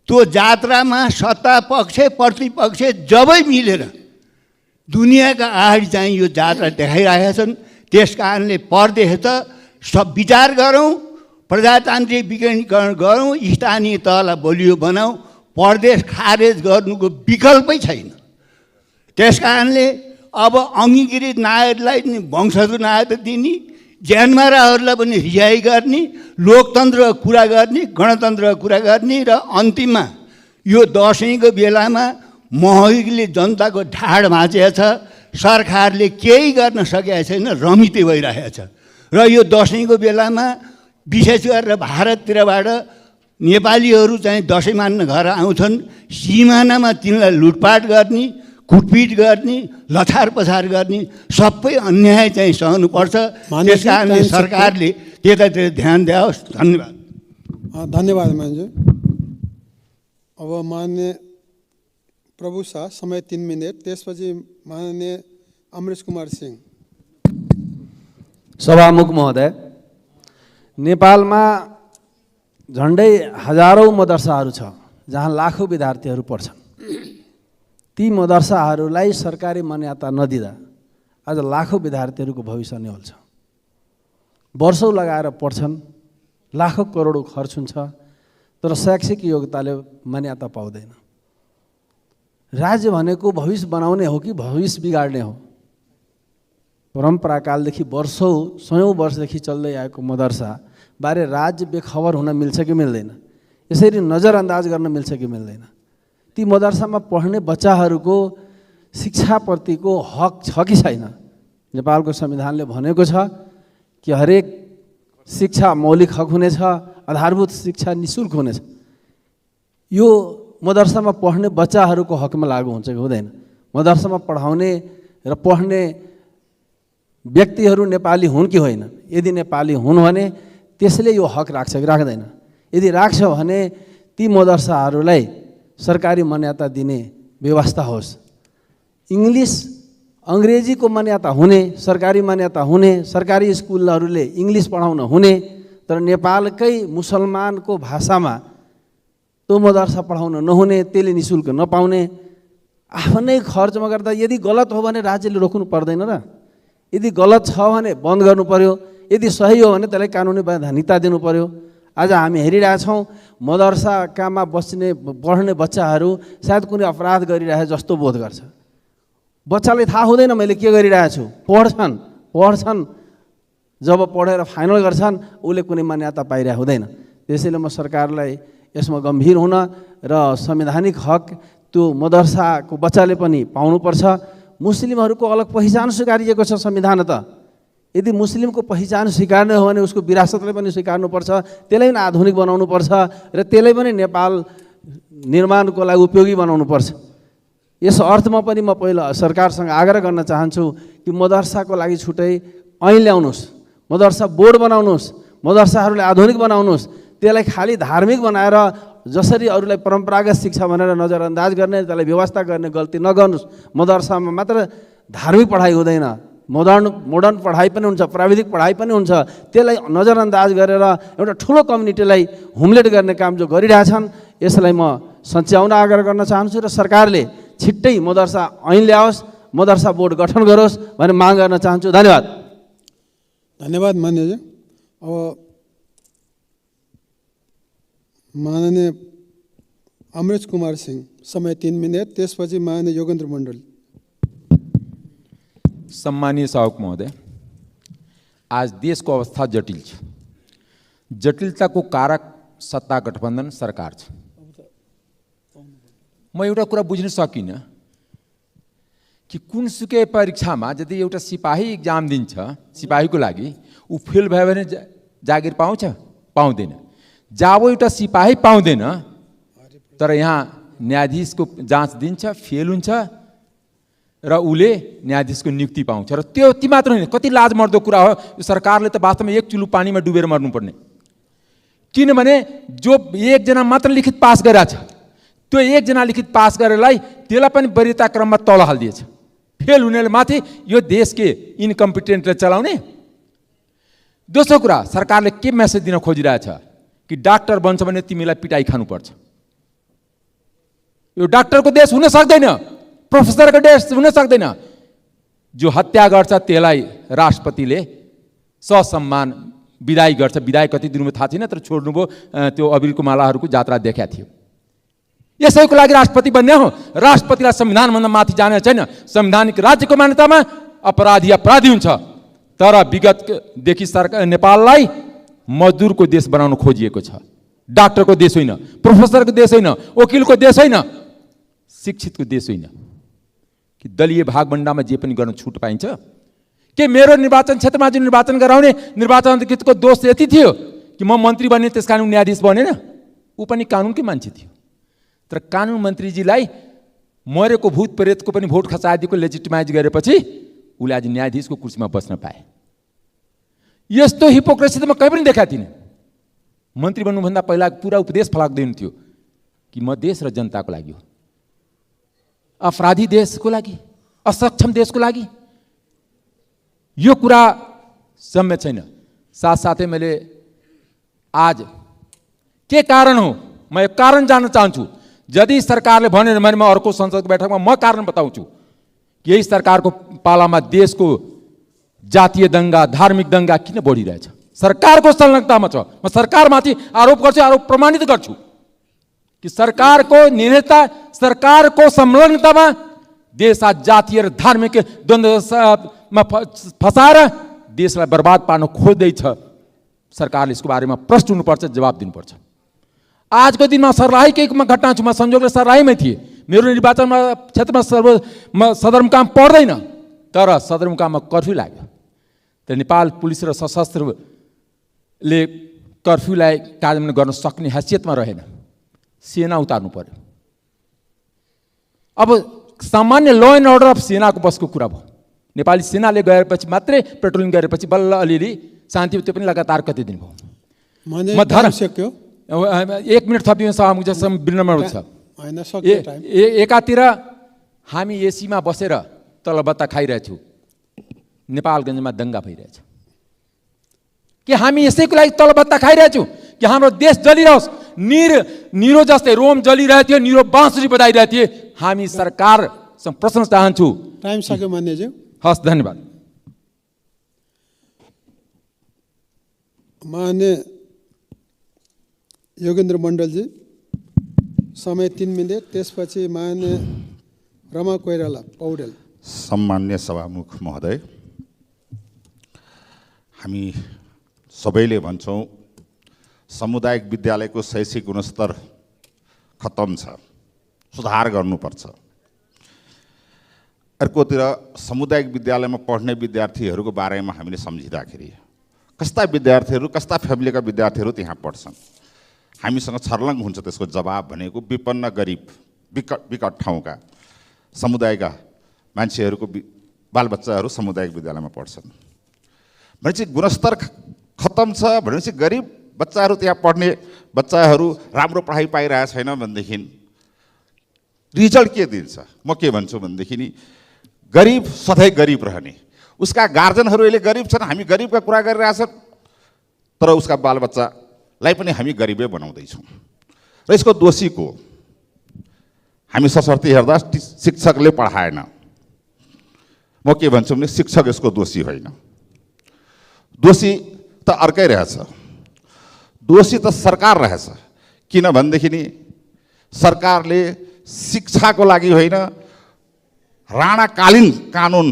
S13: त्यो जात्रामा सत्ता पक्ष प्रतिपक्ष जबै मिलेर दुनियाँका अगाडि चाहिँ यो जात्रा देखाइरहेका छन्। त्यस कारणले परदेश त सब विचार गरौँ, प्रजातान्त्रिक विकेन्द्रीकरण गरौँ, स्थानीय तहलाई बलियो बनाऊ। परदेश खारेज गर्नुको विकल्पै छैन। त्यस कारणले अब अङ्गीकृत नागरिकलाई वंशजको नागरिकता दिने, ज्यानमाराहरूलाई पनि रिहाई गर्ने, लोकतन्त्रको कुरा गर्ने, गणतन्त्रको कुरा गर्ने र अन्तिममा यो दसैँको बेलामा महँगीले जनताको ढाड भाँचेको छ। सरकारले केही गर्न सकेको छैन, रमिते भइरहेको छ। र यो दसैँको बेलामा विशेष गरेर भारततिरबाट नेपालीहरू चाहिँ दसैँ मान्न घर आउँछन्। सिमानामा तिनलाई लुटपाट गर्ने, कुटपिट गर्ने, लछार पछार गर्ने सबै अन्याय चाहिँ सहनुपर्छ। त्यस कारणले सरकारले त्यतातिर ध्यान दियोस्। धन्यवाद।
S3: धन्यवाद मान्यज्यू। अब माननीय प्रभु शाह, समय 3 मिनट। त्यसपछि माननीय अमरेश कुमार सिंह।
S14: सभामुख महोदय, नेपालमा झन्डै हजारौँ मदरसाहरू छ जहाँ लाखौँ विद्यार्थीहरू पढ्छन्। ती मदरसाहरूलाई सरकारी मान्यता नदिँदा आज लाखौँ विद्यार्थीहरूको भविष्य निहोल्छ। वर्षौँ लगाएर पढ्छन्, लाखौँ करोडौँ खर्च हुन्छ, तर शैक्षिक योग्यताले मान्यता पाउँदैन। राज्य भनेको भविष्य बनाउने हो कि भविष्य बिगाड्ने हो? परम्पराकालदेखि वर्षौँ सयौँ वर्षदेखि चल्दै आएको मदरसा बारे राज्य बेखबर हुन मिल्छ कि मिल्दैन? यसरी नजरअन्दाज गर्न मिल्छ कि मिल्दैन? ती मदरसामा पढ्ने बच्चाहरूको शिक्षाप्रतिको हक छ कि छैन? नेपालको संविधानले भनेको छ कि हरेक शिक्षा मौलिक हक हुनेछ, आधारभूत शिक्षा निःशुल्क हुनेछ। यो मदरसामा पढ्ने बच्चाहरूको हकमा लागू हुन्छ कि हुँदैन? मदरसामा पढाउने र पढ्ने व्यक्तिहरू नेपाली हुन् कि होइन? यदि नेपाली हुन् भने त्यसले यो हक राख्छ कि राख्दैन? यदि राख्छ भने ती मदरसाहरूलाई सरकारी मान्यता दिने व्यवस्था होस्। इङ्ग्लिस अङ्ग्रेजीको मान्यता हुने, सरकारी मान्यता हुने, सरकारी स्कुलहरूले इङ्ग्लिस पढाउन हुने, तर नेपालकै मुसलमानको भाषामा त्यो मदरसा पढाउन नहुने, त्यसले निःशुल्क नपाउने, आफ्नै खर्चमा गर्दा यदि गलत हो भने राज्यले रोक्नु पर्दैन र? यदि गलत छ भने बन्द गर्नु पर्यो, यदि सही हो भने त्यसलाई कानुनी वैधानिकता दिनु पर्यो। आज हामी हेरिरहेछौँ मदरसाकामा पढ्ने बच्चाहरू सायद कुनै अपराध गरिरहे जस्तो बोध गर्छ। बच्चाले थाहा हुँदैन मैले के गरिरहेछु, पढ्छन्, जब पढेर फाइनल गर्छन् उसले कुनै मान्यता पाइरहेको हुँदैन। त्यसैले म सरकारलाई यसमा गम्भीर हुन र संवैधानिक हक त्यो मदरसाको बच्चाले पनि पाउनुपर्छ। मुस्लिमहरूको अलग पहिचान स्वीकारिएको छ संविधान त। यदि मुस्लिमको पहिचान स्वीकार्ने हो भने उसको विरासतलाई पनि स्वीकार्नुपर्छ, त्यसलाई पनि आधुनिक बनाउनुपर्छ र त्यसलाई पनि नेपाल निर्माणको लागि उपयोगी बनाउनुपर्छ। यस अर्थमा पनि म पहिला सरकारसँग आग्रह गर्न चाहन्छु कि मदरसाको लागि छुट्टै ऐन ल्याउनुहोस्, मदरसा बोर्ड बनाउनुहोस्, मदरसाहरूलाई आधुनिक बनाउनुहोस्। त्यसलाई खालि धार्मिक बनाएर जसरी अरूलाई परम्परागत शिक्षा भनेर नजरअन्दाज गर्ने, त्यसलाई व्यवस्था गर्ने गल्ती नगर्नुहोस्। मदरसामा मात्र धार्मिक पढाइ हुँदैन, मोडर्न पढाइ पनि हुन्छ, प्राविधिक पढाइ पनि हुन्छ। त्यसलाई नजरअन्दाज गरेर एउटा ठुलो कम्युनिटीलाई हुम्लेट गर्ने काम जो गरिरहेछन् यसलाई म सच्याउन आग्रह गर्न चाहन्छु र सरकारले छिट्टै मदरसा ऐन ल्याओस्, मदरसा बोर्ड गठन गरोस् भन्ने माग गर्न चाहन्छु। धन्यवाद।
S3: धन्यवाद मान्यजी। अब माननीय अमृत कुमार सिंह, समय 3 मिनट, त्यसपछि माननीय योगेन्द्र मण्डल।
S15: सम्मानीय सभामुख महोदय, आज देशको अवस्था जटिल छ। जटिलताको कारक सत्ता गठबन्धन सरकार छ। म एउटा कुरा बुझ्न सकिनँ कि कुनसुकै परीक्षामा यदि एउटा सिपाही इक्जाम दिन्छ, सिपाहीको लागि ऊ फेल भयो भने जागिर पाउँछ? पाउँदैन। जब एउटा सिपाही पाउँदैन तर यहाँ न्यायाधीशको जाँच दिन्छ, फेल हुन्छ र उसले न्यायाधीशको नियुक्ति पाउँछ। र त्यो ती मात्र होइन, कति लाजमर्दो कुरा हो। यो सरकारले त वास्तवमा एक चुलो पानीमा डुबेर मर्नुपर्ने। किनभने जो एकजना मात्र लिखित पास गरेछ, त्यो एकजना लिखित पास गरेलाई त्यसलाई पनि वरियता क्रममा तल हालिदिएछ। फेल हुनेले माथि यो देशकै इन्कम्पिटेन्टले चलाउने। दोस्रो कुरा, सरकारले के मेसेज दिन खोजिरहेछ कि डाक्टर बन्छ भने तिमीलाई पिटाई खानुपर्छ। यो डाक्टरको देश हुन सक्दैन, प्रोफेसरको देश हुन सक्दैन। जो हत्या गर्छ त्यसलाई राष्ट्रपतिले ससम्मान विदाई गर्छ। विदाई कति दिनमा थाहा छैन, तर छोड्नुभयो। त्यो अबिरको मालाहरूको जात्रा देखाएको थियो। यसैको लागि राष्ट्रपति बन्ने हो। राष्ट्रपतिलाई संविधानभन्दा माथि जाने छैन। संवैधानिक राज्यको मान्यतामा अपराधी अपराधी हुन्छ। तर विगतदेखि सरकार नेपाललाई मजदुरको देश बनाउन खोजिएको छ। डाक्टरको देश होइन, प्रोफेसरको देश होइन, वकिलको देश होइन, शिक्षितको देश होइन। कि दलीय भागभण्डामा जे पनि गर्न छुट पाइन्छ? के मेरो निर्वाचन क्षेत्रमा जुन निर्वाचन गराउने निर्वाचन अधिकृतको दोष यति थियो कि म मन्त्री बने त्यस कारण न्यायाधीश बनेन? ऊ पनि कानुनकै मान्छे थियो। तर कानुन मन्त्रीजीलाई मरेको भूत प्रेतको पनि भोट खसाइदिएको लेजिटिमाइज गरेपछि उसले आज न्यायाधीशको कुर्सीमा बस्न पाए। यस्तो हिपोक्रेसी त म कहीँ पनि देखाएको थिइनँ। मन्त्री बन्नुभन्दा पहिला पुरा उपदेश फलाक्दैन थियो कि म देश र जनताको लागि हो, अपराधी देशको लागि, असक्षम देशको लागि। यो कुरा सम्य छैन। साथसाथै मैले आज के कारण हो, म एक कारण जान्न चाहन्छु। यदि सरकारले भनेन भने म अर्को संसदको बैठकमा म कारण बताउँछु कि यही सरकारको पालामा देशको जातीय दङ्गा, धार्मिक दङ्गा किन बढिरहेछ? सरकारको संलग्नतामा छ। म सरकारमाथि आरोप गर्छु, आरोप प्रमाणित गर्छु कि सरकारको निर्णयता, सरकारको संलग्नतामा देश आज जातीय र धार्मिक द्वन्द्वमा फसाएर देशलाई बर्बाद पार्न खोज्दैछ। सरकारले यसको बारेमा प्रश्न हुनुपर्छ, जवाब दिनुपर्छ। आजको दिनमा सर्लाहीकै घटना छु। म संयोगले सर्लाहीमै थिएँ। मेरो निर्वाचनमा क्षेत्रमा सदरमुकाम पर्दैन, तर सदरमुकाममा कर्फ्यू लाग्यो। तर नेपाल पुलिस र सशस्त्रले कर्फ्यूलाई कार्यान्वयन गर्न सक्ने हैसियतमा रहेन। सेना उतार्नु पर्यो। अब सामान्य ल एन्ड अर्डर अफ सेनाको बसको कुरा भयो। नेपाली सेनाले गएपछि मात्रै पेट्रोलिङ गरेपछि बल्ल अलिअलि शान्ति, त्यो पनि लगातार कति दिन भयो। म धर्म सक्यो 1 मिनट थपियो सभामुख जसम्म विनम्र छ। एकातिर हामी एसीमा बसेर तलबत्ता खाइरहेछौँ, नेपालगञ्जमा दङ्गा भइरहेछ। कि हामी यसैको लागि तलबत्ता खाइरहेछौँ कि हाम्रो देश जलिरहोस्? निरो जस्तै रोम जलिरहेको थियो, निरो बाँसुरी बजाइरहेको थिए। हामी सरकारसँग प्रश्न चाहन्छु।
S3: टाइम सक्यो मान्यज्यू।
S15: हस्, धन्यवाद।
S3: मान्य योगेन्द्र मण्डलजी, समय 3 मिनट, त्यसपछि मान्य रमा कोइराला पौडेल।
S7: सम्मान्य सभामुख महोदय, हामी सबैले भन्छौँ सामुदायिक विद्यालयको शैक्षिक गुणस्तर खतम छ, सुधार गर्नुपर्छ। अर्कोतिर सामुदायिक विद्यालयमा पढ्ने विद्यार्थीहरूको बारेमा हामीले सम्झिँदाखेरि कस्ता विद्यार्थीहरू, कस्ता फ्यामिलीका विद्यार्थीहरू त्यहाँ पढ्छन्, हामीसँग छर्लङ्ग हुन्छ त्यसको जवाब भनेको विपन्न गरिब विकट ठाउँका समुदायका मान्छेहरूको बालबच्चाहरू सामुदायिक विद्यालयमा पढ्छन् भनेपछि गुणस्तर खतम छ भनेपछि गरिब बच्चाहरू त्यहाँ पढ्ने बच्चाहरू राम्रो पढाइ पाइरहेको छैन भनेदेखि रिजल्ट के दिन्छ? म के भन्छु भनेदेखि नि गरिब सधैँ गरिब रहने, उसका गार्जेनहरू अहिले गरिब छन्, हामी गरिबका कुरा गरिरहेछन्, तर उसका बालबच्चालाई पनि हामी गरिबै बनाउँदैछौँ। र यसको दोषी को? हामी सशर्ती हेर्दा शिक्षकले पढाएन। म के भन्छु भने शिक्षक यसको दोषी होइन।
S16: दोषी त अर्कै रहेछ, दोषी त सरकार रहेछ। किनभनेदेखि नि सरकारले शिक्षाको लागि होइन, राणाकालीन कानुन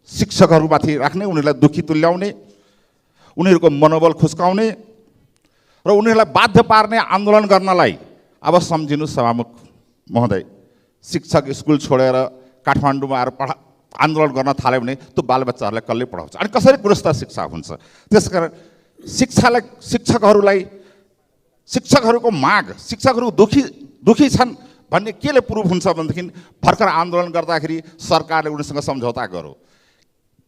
S16: शिक्षकहरूमाथि राख्ने, उनीहरूलाई दुखी तुल्याउने, उनीहरूको मनोबल खुस्काउने र उनीहरूलाई बाध्य पार्ने आन्दोलन गर्नलाई अब सम्झिनु सभामुख महोदय, शिक्षक स्कुल छोडेर काठमाडौँमा आएर आन्दोलन गर्न थाल्यो भने त्यो बालबच्चाहरूलाई कसले पढाउँछ अनि कसरी गुणस्तर शिक्षा हुन्छ? त्यसकारण शिक्षकहरूको माग, शिक्षकहरू दुखी छन् भन्ने केले प्रुफ हुन्छ भनेदेखि भर्खर आन्दोलन गर्दाखेरि सरकारले उनीसँग सम्झौता गर्यो।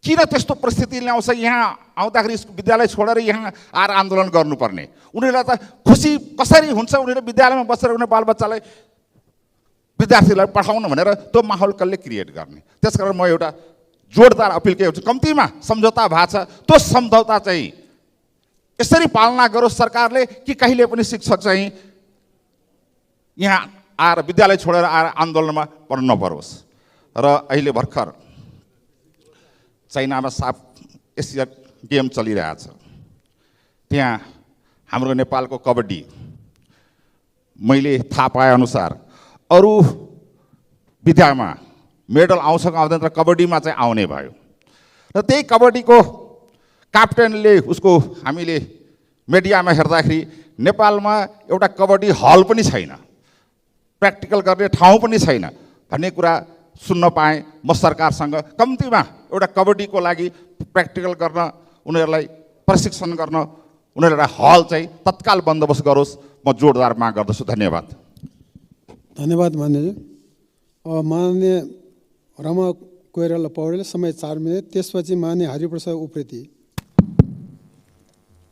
S16: किन त्यस्तो परिस्थिति ल्याउँछ? यहाँ आउँदाखेरि विद्यालय छोडेर यहाँ आएर आन्दोलन गर्नुपर्ने? उनीहरूलाई त खुसी कसरी हुन्छ? उनीहरू विद्यालयमा बसेर उनीहरू बालबच्चालाई, विद्यार्थीलाई पठाउनु भनेर त्यो माहौल कसले क्रिएट गर्ने? त्यसकारण म एउटा जोडदार अपिल के हुन्छ, कम्तीमा सम्झौता भएको छ, त्यो सम्झौता चाहिँ यसरी पालना गरोस् सरकारले कि कहिले पनि शिक्षक चाहिँ यहाँ आएर विद्यालय छोडेर आएर आन्दोलनमा पर्नु नपरोस्। र अहिले भर्खर चाइनामा साफ एसियन गेम चलिरहेछ, त्यहाँ हाम्रो नेपालको कबड्डी, मैले थाहा पाए अनुसार अरू विधामा मेडल आउँछ आउँदैन, तर कबड्डीमा चाहिँ आउने भयो। र त्यही कबड्डीको क्याप्टेनले उसको हामीले मिडियामा हेर्दाखेरि नेपालमा एउटा कबड्डी हल पनि छैन, प्र्याक्टिकल गर्ने ठाउँ पनि छैन भन्ने कुरा सुन्न पाएँ। म सरकारसँग कम्तीमा एउटा कबड्डीको लागि प्र्याक्टिकल गर्न, उनीहरूलाई प्रशिक्षण गर्न उनीहरूलाई हल चाहिँ तत्काल बन्दोबस्त गरोस्, म जोडदार माग गर्दछु। धन्यवाद।
S3: धन्यवाद मान्यज्यू। माननीय रमा कोइराला पौडेल, समय 4 मिनट। त्यसपछि माननीय हरिप्रसाद उप्रेती।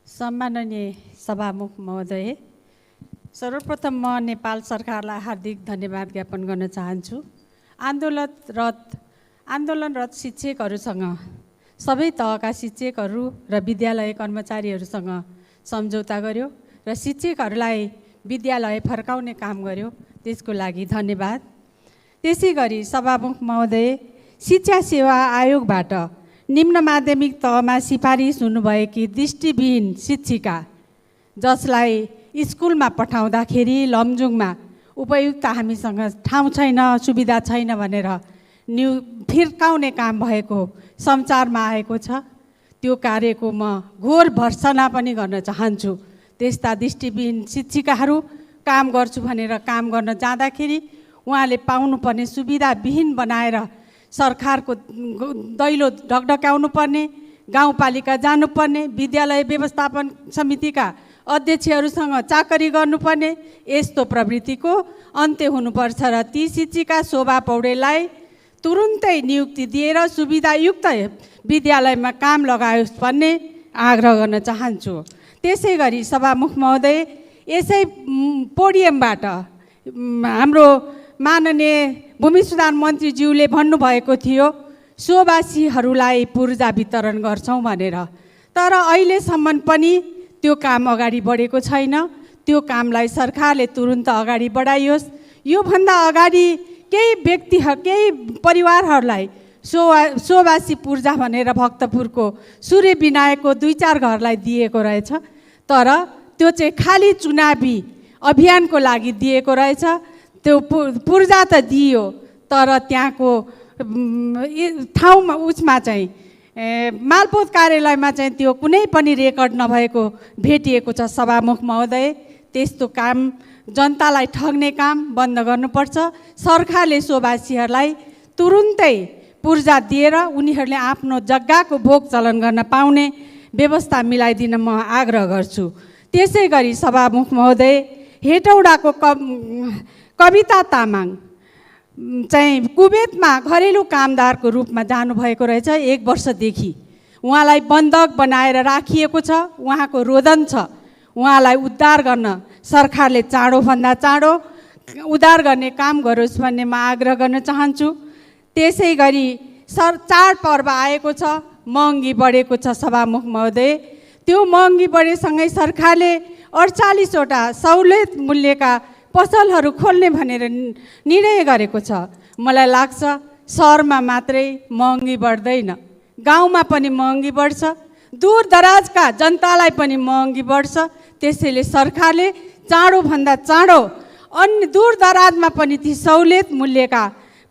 S17: सम्माननीय सभामुख महोदय, सर्वप्रथम म नेपाल सरकारलाई हार्दिक धन्यवाद ज्ञापन गर्न चाहन्छु। आन्दोलनरत शिक्षकहरूसँग, सबै तहका शिक्षकहरू र विद्यालय कर्मचारीहरूसँग सम्झौता गर्यो र शिक्षकहरूलाई विद्यालय फर्काउने काम गर्यो, त्यसको लागि धन्यवाद। त्यसै गरी सभामुख महोदय, शिक्षा सेवा आयोगबाट निम्न माध्यमिक तहमा सिफारिस हुनुभएकी दृष्टिविहीन शिक्षिका जसलाई स्कुलमा पठाउँदाखेरि लमजुङमा उपयुक्त हामीसँग ठाउँ छैन, सुविधा छैन भनेर फिर्काउने काम भएको समाचारमा आएको छ। त्यो कार्यको म घोर भर्त्सना पनि गर्न चाहन्छु। त्यस्ता दृष्टिविहीन शिक्षिकाहरू काम गर्छु भनेर काम गर्न जाँदाखेरि उहाँले पाउनुपर्ने सुविधाविहीन बनाएर सरकारको दैलो ढकढक्याउनु पर्ने, गाउँपालिका जानुपर्ने, विद्यालय व्यवस्थापन समितिका अध्यक्षहरूसँग चाकरी गर्नुपर्ने, यस्तो प्रवृत्तिको अन्त्य हुनुपर्छ र ती शिक्षिका शोभा पौडेललाई तुरुन्तै नियुक्ति दिएर सुविधायुक्त विद्यालयमा काम लगायोस् भन्ने आग्रह गर्न चाहन्छु। त्यसै गरी सभामुख महोदय, यसै पोडियमबाट हाम्रो माननीय भूमि सुधार मन्त्रीज्यूले भन्नुभएको थियो सोवासीहरूलाई पूर्जा वितरण गर्छौँ भनेर, तर अहिलेसम्म पनि त्यो काम अगाडि बढेको छैन। त्यो कामलाई सरकारले तुरुन्त अगाडि बढाइयोस्। योभन्दा अगाडि केही व्यक्ति, केही परिवारहरूलाई सोवासी पूर्जा भनेर भक्तपुरको सूर्य विनायकको 2-4 घरलाई दिएको रहेछ, तर त्यो चाहिँ खाली चुनावी अभियानको लागि दिएको रहेछ। त्यो पूर्जा त दियो, तर त्यहाँको ठाउँमा उसमा चाहिँ मालपोत कार्यालयमा चाहिँ त्यो कुनै पनि रेकर्ड नभएको भेटिएको छ। सभामुख महोदय, त्यस्तो काम, जनतालाई ठग्ने काम बन्द गर्नुपर्छ। सरकारले सोवासीहरूलाई तुरुन्तै पूर्जा दिएर उनीहरूले आफ्नो जग्गाको भोग चलन गर्न पाउने व्यवस्था मिलाइदिन म आग्रह गर्छु। त्यसै गरी सभामुख महोदय, हेटौडाको कविता तामाङ चाहिँ कुवेतमा घरेलु कामदारको रूपमा जानुभएको रहेछ 1 वर्षदेखि। उहाँलाई बन्धक बनाएर राखिएको छ, उहाँको रोदन छ। उहाँलाई उद्धार गर्न सरकारले चाँडोभन्दा चाँडो उद्धार गर्ने काम गरोस् भन्ने म आग्रह गर्न चाहन्छु। त्यसै गरी चाडपर्व आएको छ, महँगी बढेको छ सभामुख महोदय। त्यो महँगी बढेसँगै सरकारले 48वटा सहुलियत मूल्यका पसलहरू खोल्ने भनेर निर्णय गरेको छ। मलाई लाग्छ सहरमा मात्रै महँगी बढ्दैन, गाउँमा पनि महँगी बढ्छ। दूरदराजका जनतालाई पनि महँगी बढ्छ। त्यसैले सरकारले चाँडोभन्दा चाँडो अन्य दूरदराजमा पनि ती सहुलियत मूल्यका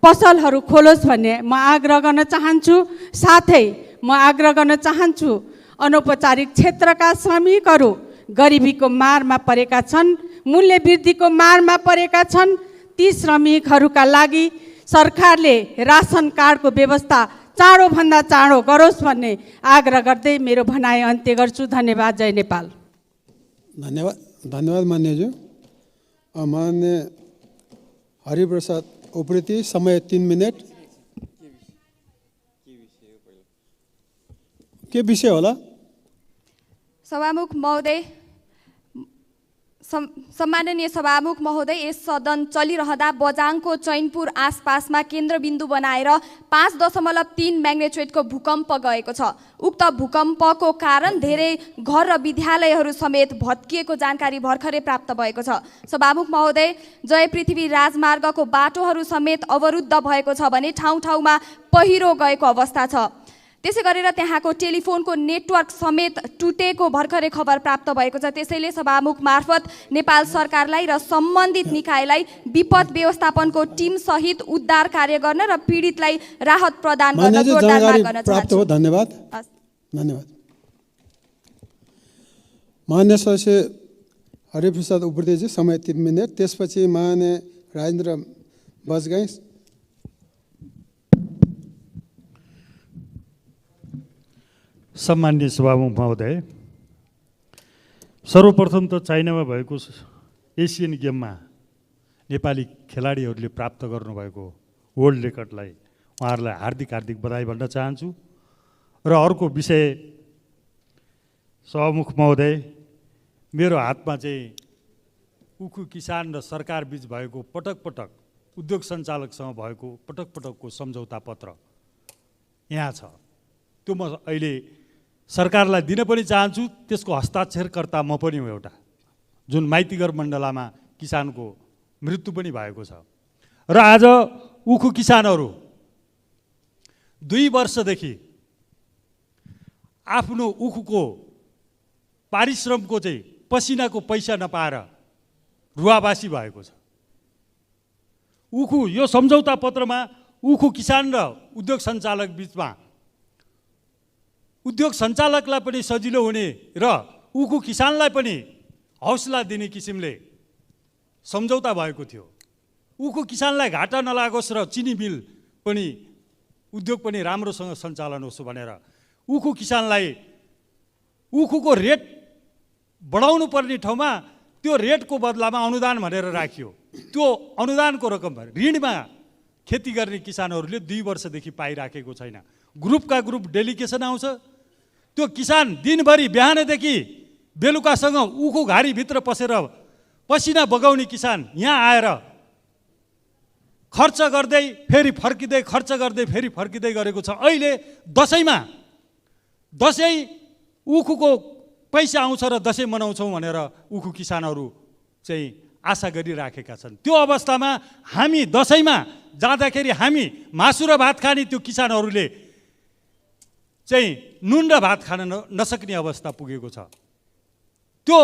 S17: पसलहरू खोलोस् भन्ने म आग्रह गर्न चाहन्छु। साथै म आग्रह गर्न चाहन्छु अनौपचारिक क्षेत्रका श्रमिकहरू गरिबीको मारमा परेका छन्, मूल्य वृद्धिको मारमा परेका छन्। ती श्रमिकहरूका लागि सरकारले रासन कार्डको व्यवस्था चाँडोभन्दा चाँडो गरोस् भन्ने आग्रह गर्दै मेरो भनाइ अन्त्य गर्छु। धन्यवाद। जय नेपाल।
S3: धन्यवाद मान्यज्यू। मान्य हरिप्रसाद उप्रेती, समय 3 मिनट। के विषय होला?
S18: सभामुख महोदय, सम्माननीय सभामुख महोदय, यस सदन चलिरहँदा बझाङको चैनपुर आसपासमा केन्द्रबिन्दु बनाएर 5.3 म्याग्नेट्युडको भूकम्प गएको छ। उक्त भूकम्पको कारण धेरै घर र विद्यालयहरू समेत भत्किएको जानकारी भर्खरै प्राप्त भएको छ। सभामुख महोदय, जय पृथ्वी राजमार्गको बाटोहरू समेत अवरुद्ध भएको छ भने ठाउँ ठाउँमा पहिरो गएको अवस्था छ। त्यसै गरेर त्यहाँको टेलिफोनको नेटवर्क समेत टुटेको भर्खरै खबर प्राप्त भएको छ। त्यसैले सभामुख मार्फत नेपाल सरकारलाई र सम्बन्धित निकायलाई विपद व्यवस्थापनको टिम सहित उद्धार कार्य गर्न र पीडितलाई राहत प्रदान गर्न जोडदार माग गर्न चाहन्छु।
S3: धन्यवाद। धन्यवाद। मान्य सदस्य हरिप्रसाद उप्रेतीजी, समय 3 मिनट। त्यसपछि मान्य राजेन्द्र बजगाई।
S19: सम्माननीय सभामुख महोदय, सर्वप्रथम त चाइनामा भएको एसियन गेममा नेपाली खेलाडीहरूले प्राप्त गर्नुभएको वर्ल्ड रेकर्डलाई उहाँहरूलाई हार्दिक बधाई भन्न चाहन्छु। र अर्को विषय सभामुख महोदय, मेरो हातमा चाहिँ उखु किसान र सरकार बीच भएको पटक उद्योग सञ्चालकसँग भएको पटकको सम्झौता पत्र यहाँ छ। त्यो म अहिले सरकारलाई दिन पनि चाहन्छु। त्यसको हस्ताक्षरकर्ता म पनि हो एउटा, जुन माइतीघर मण्डलामा किसानको मृत्यु पनि भएको छ। र आज उखु किसानहरू 2 वर्षदेखि आफ्नो उखुको पारिश्रमको चाहिँ पसिनाको पैसा नपाएर रुवाबासी भएको छ। उखु यो सम्झौता पत्रमा उखु किसान र उद्योग सञ्चालक बीचमा उद्योग सञ्चालकलाई पनि सजिलो हुने र उखु किसानलाई पनि हौसला दिने किसिमले सम्झौता भएको थियो। उखु किसानलाई घाटा नलागोस् र चिनी मिल पनि उद्योग पनि राम्रोसँग सञ्चालन होस् भनेर उखु किसानलाई उखुको रेट बढाउनु पर्ने ठाउँमा त्यो रेटको बदलामा अनुदान भनेर राखियो। त्यो अनुदानको रकम ऋणमा खेती गर्ने किसानहरूले 2 वर्षदेखि पाइराखेको छैन। ग्रुपका ग्रुप डेलिगेसन आउँछ, त्यो किसान दिनभरि बिहानदेखि बेलुकासँग उखु घारीभित्र पसेर पसिना बगाउने किसान यहाँ आएर खर्च गर्दै फेरि फर्किँदै खर्च गर्दै फेरि फर्किँदै गरेको छ। अहिले दसैँ उखुको पैसा आउँछ र दसैँ मनाउँछौँ भनेर उखु किसानहरू चाहिँ आशा गरिराखेका छन्। त्यो अवस्थामा हामी दसैँमा जाँदाखेरि हामी मासु र भात खाने त्यो किसानहरूले चाहिँ नुन र भात खान नसक्ने अवस्था पुगेको छ। त्यो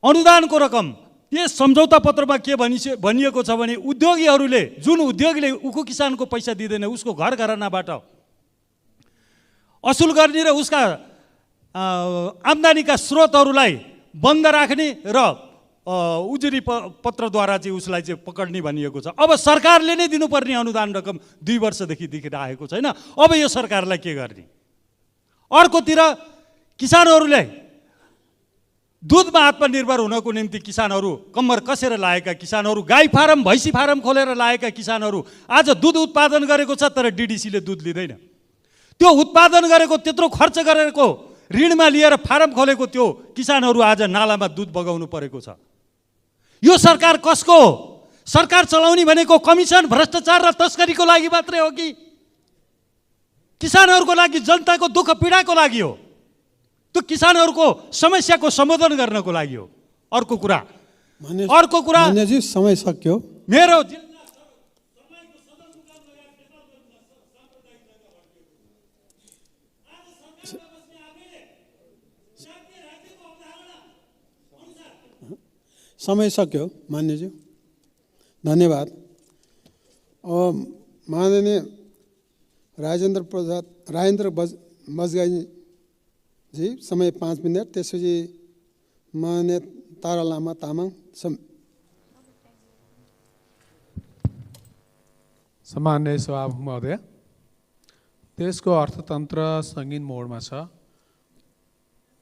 S19: अनुदानको रकम यस सम्झौता पत्रमा के भनिएको छ भने उद्योगीहरूले जुन उद्योगीले उखु किसानको पैसा दिँदैन उसको घर घरानाबाट असुल गर्ने र उसका आम्दानीका स्रोतहरूलाई बन्द राख्ने र उजुरी पत्रद्वारा चाहिँ उसलाई चाहिँ पकड्ने भनिएको छ। अब सरकारले नै दिनुपर्ने अनुदान रकम 2 वर्षदेखि देखिरहेको छैन। अब यो सरकारलाई के गर्ने? अर्कोतिर किसानहरूले दुधमा आत्मनिर्भर हुनको निम्ति किसानहरू कम्मर कसेर लागेका किसानहरू, गाई फारम भैँसी फारम खोलेर लागेका किसानहरू आज दुध उत्पादन गरेको छ तर डिडिसीले दुध लिँदैन। त्यो उत्पादन गरेको त्यत्रो खर्च गरेको ऋणमा लिएर फारम खोलेको त्यो किसानहरू आज नालामा दुध बगाउनु परेको छ। यो सरकार कसको हो? सरकार चलाउने भनेको कमिसन, भ्रष्टाचार र तस्करीको लागि मात्रै हो कि किसानहरूको लागि, जनताको दुःख पीडाको लागि हो? त्यो किसानहरूको समस्याको सम्बोधन गर्नको लागि हो। अर्को कुरा
S3: मान्यजी, समय सक्यो।
S19: मेरो
S3: समय सक्यो मान्यज्यू, धन्यवाद। माननीय राजेन्द्र बजगाईजी समय 5 मिनट, त्यसपछि माननीय तारा लामा तामाङ।
S20: सम्माननीय सभामुख महोदय, देशको अर्थतन्त्र सङ्गीन मोडमा छ।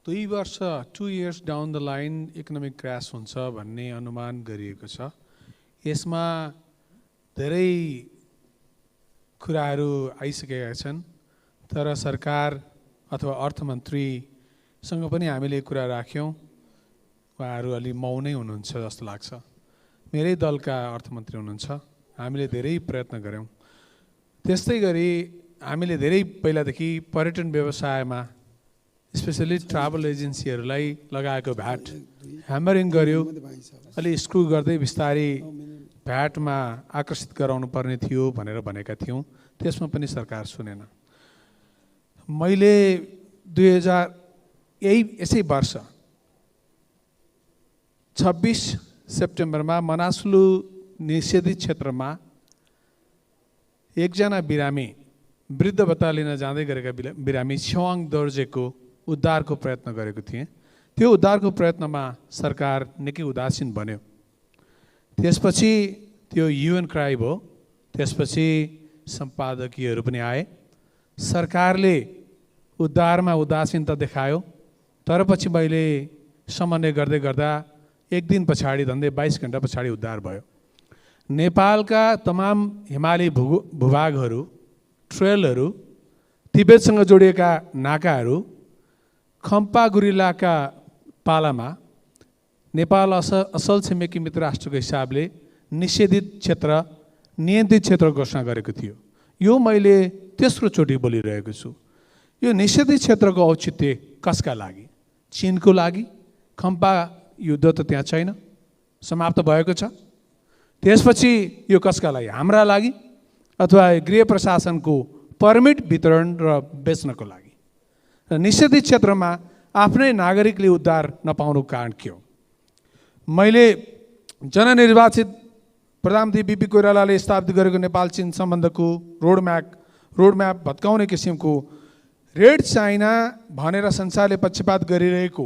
S20: 2 years down the line economic crash हुन्छ भन्ने अनुमान गरिएको छ। यसमा धेरै कुराहरू आइसकेका छन्, तर सरकार अथवा अर्थमन्त्रीसँग पनि हामीले कुरा राख्यौँ। उहाँहरू अलि मौनै हुनुहुन्छ जस्तो लाग्छ। मेरै दलका अर्थमन्त्री हुनुहुन्छ। हामीले धेरै प्रयत्न गऱ्यौँ। त्यस्तै गरी हामीले धेरै पहिलादेखि पर्यटन व्यवसायमा स्पेसली ट्राभल एजेन्सीहरूलाई लगाएको भ्याट ह्यामरिङ गर्यो। अलि स्क्रु गर्दै बिस्तारै भ्याटमा आकर्षित गराउनु पर्ने थियो भनेर भनेका थियौँ। त्यसमा पनि सरकार सुनेन। मैले यसै वर्ष 26 सेप्टेम्बरमा मनासलु निषेधित क्षेत्रमा एकजना बिरामी वृद्ध भत्ता लिन जाँदै गरेका बिरामी छ्वाङ दोर्जेको उद्धारको प्रयत्न गरेको थिएँ। त्यो उद्धारको प्रयत्नमा सरकार निकै उदासीन बन्यो। त्यसपछि त्यो UN क्राइ भयो। त्यसपछि सम्पादकीयहरू पनि आए। सरकारले उद्धारमा उदासीनता देखायो। तर पछि मैले समन्वय गर्दै गर्दा एक दिन पछाडि झन्डै 22 घण्टा पछाडि उद्धार भयो। नेपालका तमाम हिमाली भूभागहरू, ट्रेलहरू, तिब्बतसँग जोडिएका नाकाहरू, खम्पा गुरिल्लाका पालामा नेपाल असल छिमेकी मित्र राष्ट्रको हिसाबले निषेधित क्षेत्र, नियन्त्रित क्षेत्र घोषणा गरेको थियो। यो मैले तेस्रो चोटि बोलिरहेको छु। यो निषेधित क्षेत्रको औचित्य कसका लागि? चीनको लागि? खम्पा युद्ध त त्यहाँ छैन, समाप्त भएको छ। त्यसपछि यो कसका लागि? हाम्रा लागि अथवा गृह प्रशासनको पर्मिट वितरण र बेच्नको लागि? र निषेधित क्षेत्रमा आफ्नै नागरिकले उद्धार नपाउनुको कारण के हो? मैले जननिर्वाचित प्रधानमन्त्री बिपी कोइरालाले स्थापित गरेको नेपाल चीन सम्बन्धको रोडम्याप भत्काउने किसिमको रेड चाइना भनेर संसारले पक्षपात गरिरहेको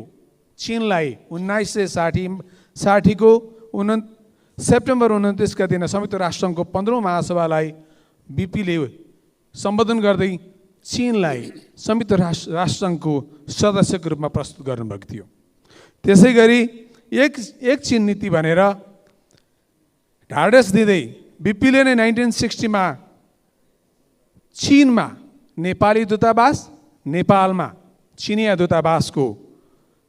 S20: चीनलाई 1960 को सेप्टेम्बर 29 का दिन संयुक्त राष्ट्रसङ्घको 15औं महासभालाई बिपीले सम्बोधन गर्दै चीनलाई संयुक्त राष्ट्रसङ्घको सदस्यको रूपमा प्रस्तुत गर्नुभएको थियो। त्यसै गरी एक चीन नीति भनेर ढाडस दिँदै बिपीले नै 1960 मा चीनमा नेपाली दूतावास, नेपालमा चिनिया दूतावासको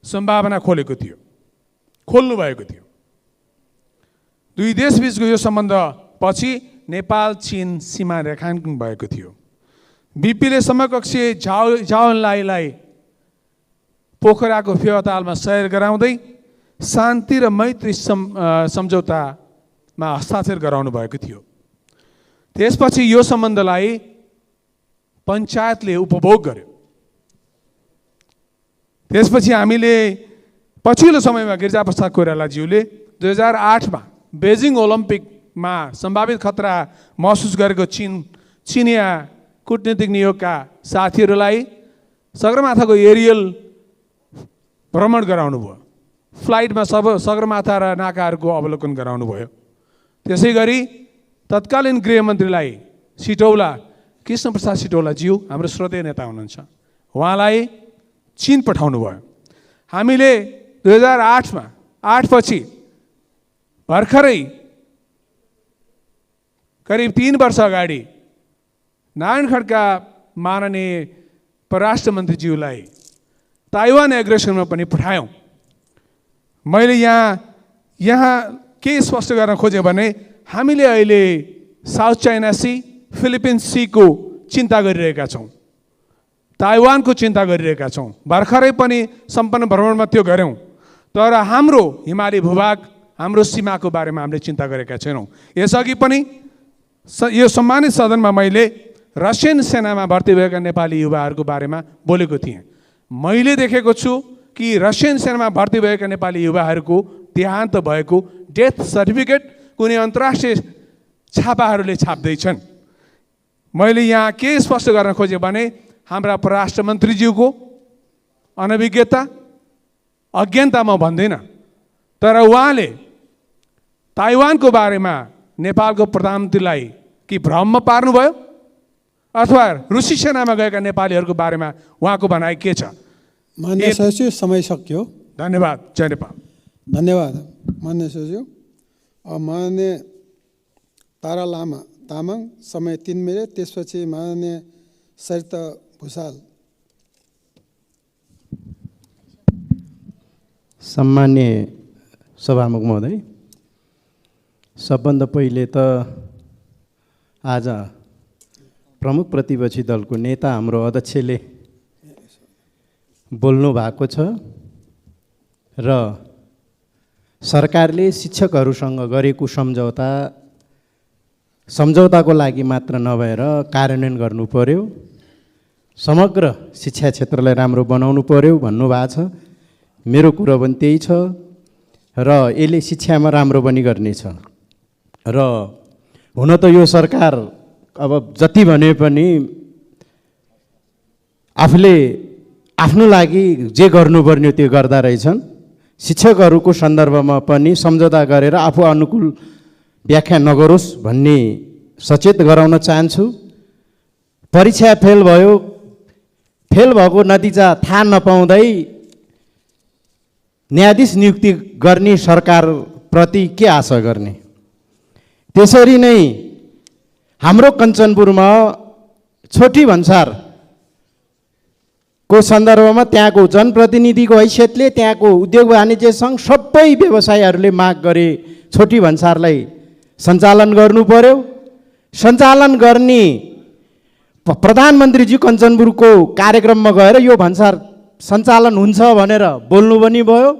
S20: सम्भावना खोल्नु भएको थियो। दुई देशबीचको यो सम्बन्ध पछि नेपाल चीन सीमा रेखाङ्कन भएको थियो। बिपीले समकक्षीय झाओलाईलाई पोखराको फेवातालमा सैर गराउँदै शान्ति र मैत्री सम्झौतामा हस्ताक्षर गराउनु भएको थियो। त्यसपछि यो सम्बन्धलाई पञ्चायतले उपभोग गर्यो। त्यसपछि हामीले पछिल्लो समयमा गिरिजाप्रसाद कोइरालाज्यूले 2008 मा बेजिङ ओलम्पिकमा सम्भावित खतरा महसुस गरेको चिनिया कूटनीतिक नियोगका साथीहरूलाई सगरमाथाको एरियल भ्रमण गराउनु भयो। फ्लाइटमा सगरमाथा र नाकाहरूको अवलोकन गराउनु भयो। त्यसै गरी तत्कालीन गृहमन्त्रीलाई कृष्णप्रसाद सिटौलाज्यू हाम्रो श्रोतेय नेता हुनुहुन्छ, उहाँलाई चीन पठाउनु भयो। हामीले 2008 मा 8 पछि भर्खरै करिब 3 वर्ष अगाडि नारायण खड्का माननीय परराष्ट्र मन्त्रीज्यूलाई ताइवान एग्रेसनमा पनि पठायौँ। मैले यहाँ के स्पष्ट गर्न खोजेँ भने हामीले अहिले साउथ चाइना सी, फिलिपिन्स सीको चिन्ता गरिरहेका छौँ, ताइवानको चिन्ता गरिरहेका छौँ। भर्खरै पनि सम्पन्न भ्रमणमा त्यो गऱ्यौँ। तर हाम्रो हिमाली भूभाग, हाम्रो सीमाको बारेमा हामीले चिन्ता गरेका छैनौँ। यसअघि पनि यो सम्मानित सदनमा मैले रसियन सेनामा भर्ती भएका नेपाली युवाहरूको बारेमा बोलेको थिएँ। मैले देखेको छु कि रसियन सेनामा भर्ती भएका नेपाली युवाहरूको देहान्त भएको डेथ सर्टिफिकेट कुनै अन्तर्राष्ट्रिय छापाहरूले छाप्दैछन्। मैले यहाँ के स्पष्ट गर्न खोजेँ भने हाम्रा परराष्ट्र मन्त्रीज्यूको अनभिज्ञता अज्ञानता म भन्दैन, तर उहाँले ताइवानको बारेमा नेपालको प्रधानमन्त्रीलाई कि भ्रममा पार्नुभयो अथवा रुसी सेनामा गएका नेपालीहरूको बारेमा उहाँको भनाइ के छ?
S3: मान्य सचिव, समय सक्यो।
S20: धन्यवाद। जय नेपाल।
S3: धन्यवाद मान्य सचिव। माननीय तारा लामा तामाङ, समय 3 मिनट। त्यसपछि माननीय सरिता भुसाल।
S21: सम्मान्य सभामुख महोदय, सबभन्दा पहिले त आज प्रमुख प्रतिपक्षी दलको नेता हाम्रो अध्यक्षले बोल्नु भएको छ र सरकारले शिक्षकहरूसँग गरेको सम्झौताको लागि मात्र नभएर कार्यान्वयन गर्नु पर्यो, समग्र शिक्षा क्षेत्रलाई राम्रो बनाउनु पर्यो भन्नुभएको छ। मेरो कुरो पनि त्यही छ र यसले शिक्षामा राम्रो पनि गर्नेछ। र हुन त यो सरकार अब जति भने पनि आफूले आफ्नो लागि जे गर्नुपर्ने त्यो गर्दा रहेछन्। शिक्षकहरूको सन्दर्भमा पनि सम्झौता गरेर आफू अनुकूल व्याख्या नगरोस् भन्ने सचेत गराउन चाहन्छु। परीक्षा फेल भयो, फेल भएको नतिजा थाहा नपाउँदै न्यायाधीश नियुक्ति गर्ने सरकारप्रति के आशा गर्ने? त्यसरी नै हाम्रो कञ्चनपुरमा छोटी भन्सार को सन्दर्भमा त्यहाँको जनप्रतिनिधिको हैसियतले त्यहाँको उद्योग वाणिज्य सङ्घ सबै व्यवसायीहरूले माग गरे छोटी भन्सारलाई सञ्चालन गर्नु पर्यो। सञ्चालन गर्ने प्रधानमन्त्रीजी कञ्चनपुरको कार्यक्रममा गएर यो भन्सार सञ्चालन हुन्छ भनेर बोल्नु पनि भयो।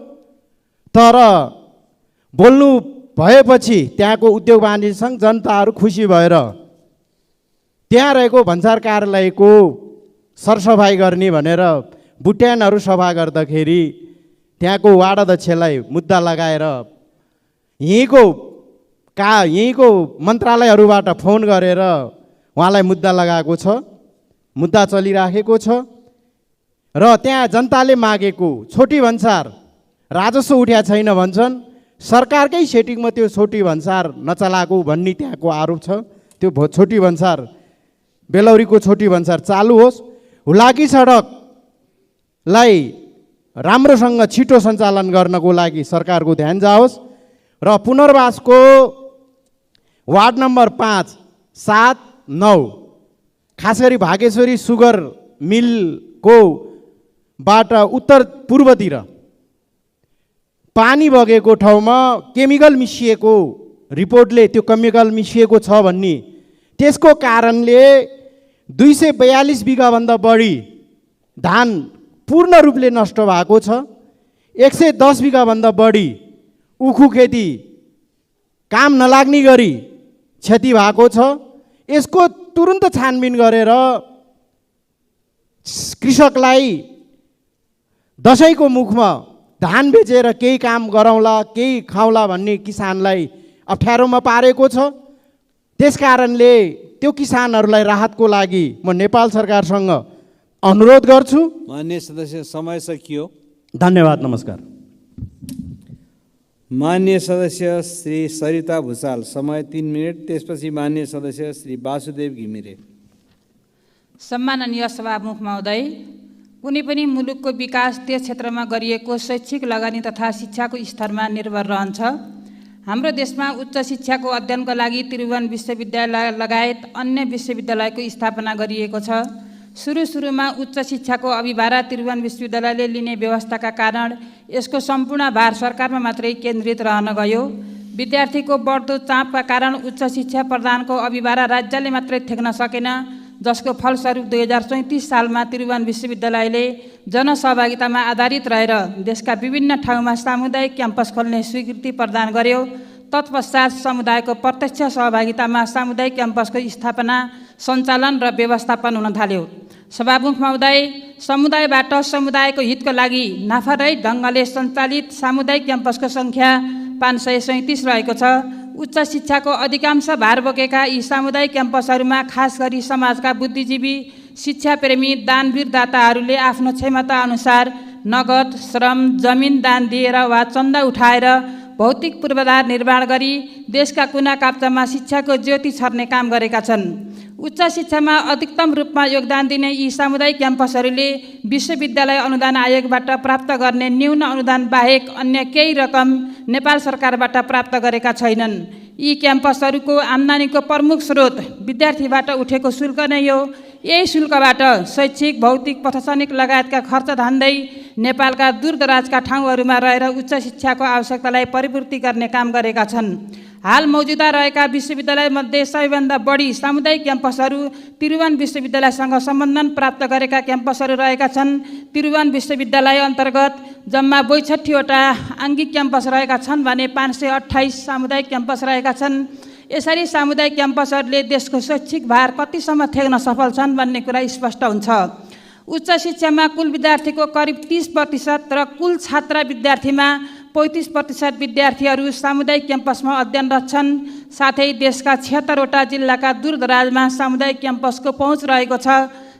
S21: तर बोल्नु भएपछि त्यहाँको उद्योग वाणिज्य सङ्घ जनताहरू खुसी भएर त्यहाँ रहेको भन्सार कार्यालयको सरसफाइ गर्ने भनेर बुट्यानहरू सफा गर्दाखेरि त्यहाँको वार्ड अध्यक्षलाई मुद्दा लगाएर यहीँको मन्त्रालयहरूबाट फोन गरेर उहाँलाई मुद्दा लगाएको छ, मुद्दा चलिराखेको छ। र त्यहाँ जनताले मागेको छोटी भन्सार राजस्व उठ्या छैन भन्छन्। सरकारकै सेटिङमा त्यो छोटी भन्सार नचलाएको भन्ने त्यहाँको आरोप छ। त्यो छोटी भन्सार बेलौरीको छोटी भन्सार चालु होस्, हुलाकी सडकलाई राम्रोसँग छिटो सञ्चालन गर्नको लागि सरकारको ध्यान जाओस् र पुनर्वासको वार्ड नम्बर 5, 7, 9 खास गरी भागेश्वरी सुगर मिलको बाट उत्तर पूर्वतिर पानी बगेको ठाउँमा केमिकल मिसिएको रिपोर्टले त्यो केमिकल मिसिएको छ भन्ने, त्यसको कारणले 242 बिघाभन्दा बढी धान पूर्ण रूपले नष्ट भएको छ। 110 बिघाभन्दा बढी उखु खेती काम नलाग्ने गरी क्षति भएको छ। यसको तुरुन्त छानबिन गरेर कृषकलाई दसैँको मुखमा धान बेचेर केही काम गरौँला, केही खाउँला भन्ने किसानलाई अप्ठ्यारोमा पारेको छ। त्यसकारणले त्यो किसानहरूलाई राहतको लागि म नेपाल सरकारसँग अनुरोध गर्छु।
S1: मान्य सदस्य, समय सकियो।
S21: धन्यवाद। नमस्कार।
S1: मान्य सदस्य श्री सरिता भुसाल, समय 3 मिनट। त्यसपछि मान्य सदस्य श्री वासुदेव घिमिरे।
S22: सम्माननीय सभामुख महोदय, कुनै पनि मुलुकको विकास त्यस क्षेत्रमा गरिएको शैक्षिक लगानी तथा शिक्षाको स्तरमा निर्भर रहन्छ। हाम्रो देशमा उच्च शिक्षाको अध्ययनको लागि त्रिभुवन विश्वविद्यालय लगायत अन्य विश्वविद्यालयको स्थापना गरिएको छ। सुरुमा उच्च शिक्षाको अभिभार त्रिभुवन विश्वविद्यालयले लिने व्यवस्थाका कारण यसको सम्पूर्ण भार सरकारमा मात्रै केन्द्रित रहन गयो। विद्यार्थीको बढ्दो चापका कारण उच्च शिक्षा प्रदानको अभिभार राज्यले मात्रै थेक्न सकेन, जसको फलस्वरूप 2034 सालमा त्रिभुवन विश्वविद्यालयले जनसहभागितामा आधारित रहेर देशका विभिन्न ठाउँमा सामुदायिक क्याम्पस खोल्ने स्वीकृति प्रदान गर्यो। तत्पश्चात समुदायको प्रत्यक्ष सहभागितामा सामुदायिक क्याम्पसको स्थापना, सञ्चालन र व्यवस्थापन हुन थाल्यो। सभामुख महोदय, समुदायबाट समुदायको हितको लागि नाफारहित ढङ्गले सञ्चालित सामुदायिक क्याम्पसको सङ्ख्या 537 रहेको छ। उच्च शिक्षाको अधिकांश भार बोकेका यी सामुदायिक क्याम्पसहरूमा खास गरी समाजका बुद्धिजीवी, शिक्षाप्रेमी, दानवीरदाताहरूले आफ्नो क्षमता अनुसार नगद, श्रम, जमिन दान दिएर वा चन्दा उठाएर भौतिक पूर्वाधार निर्माण गरी देशका कुना काप्चामा शिक्षाको ज्योति छर्ने काम गरेका छन्। उच्च शिक्षामा अधिकतम रूपमा योगदान दिने यी सामुदायिक क्याम्पसहरूले विश्वविद्यालय अनुदान आयोगबाट प्राप्त गर्ने न्यून अनुदान बाहेक अन्य केही रकम नेपाल सरकारबाट प्राप्त गरेका छैनन्। यी क्याम्पसहरूको आम्दानीको प्रमुख स्रोत विद्यार्थीबाट उठेको शुल्क नै हो। यही शुल्कबाट शैक्षिक, भौतिक, प्रशासनिक लगायतका खर्च धान्दै नेपालका दूरदराजका ठाउँहरूमा रहेर उच्च शिक्षाको आवश्यकतालाई परिपूर्ति गर्ने काम गरेका छन्। हाल मौजुदा रहेका विश्वविद्यालयमध्ये सबैभन्दा बढी सामुदायिक क्याम्पसहरू त्रिभुवन विश्वविद्यालयसँग सम्बन्धन प्राप्त गरेका क्याम्पसहरू रहेका छन्। त्रिभुवन विश्वविद्यालय अन्तर्गत जम्मा 62वटा आङ्गिक क्याम्पस रहेका छन् भने 528 सामुदायिक क्याम्पस रहेका छन्। यसरी सामुदायिक क्याम्पसहरूले देशको शैक्षिक भार कतिसम्म थेग्न सफल छन् भन्ने कुरा स्पष्ट हुन्छ। उच्च शिक्षामा कुल विद्यार्थीको करिब 30% र कुल छात्र विद्यार्थीमा 35% विद्यार्थीहरू सामुदायिक क्याम्पसमा अध्ययनरत छन्। साथै देशका 76वटा जिल्लाका दूरदराजमा सामुदायिक क्याम्पसको पहुँच रहेको छ।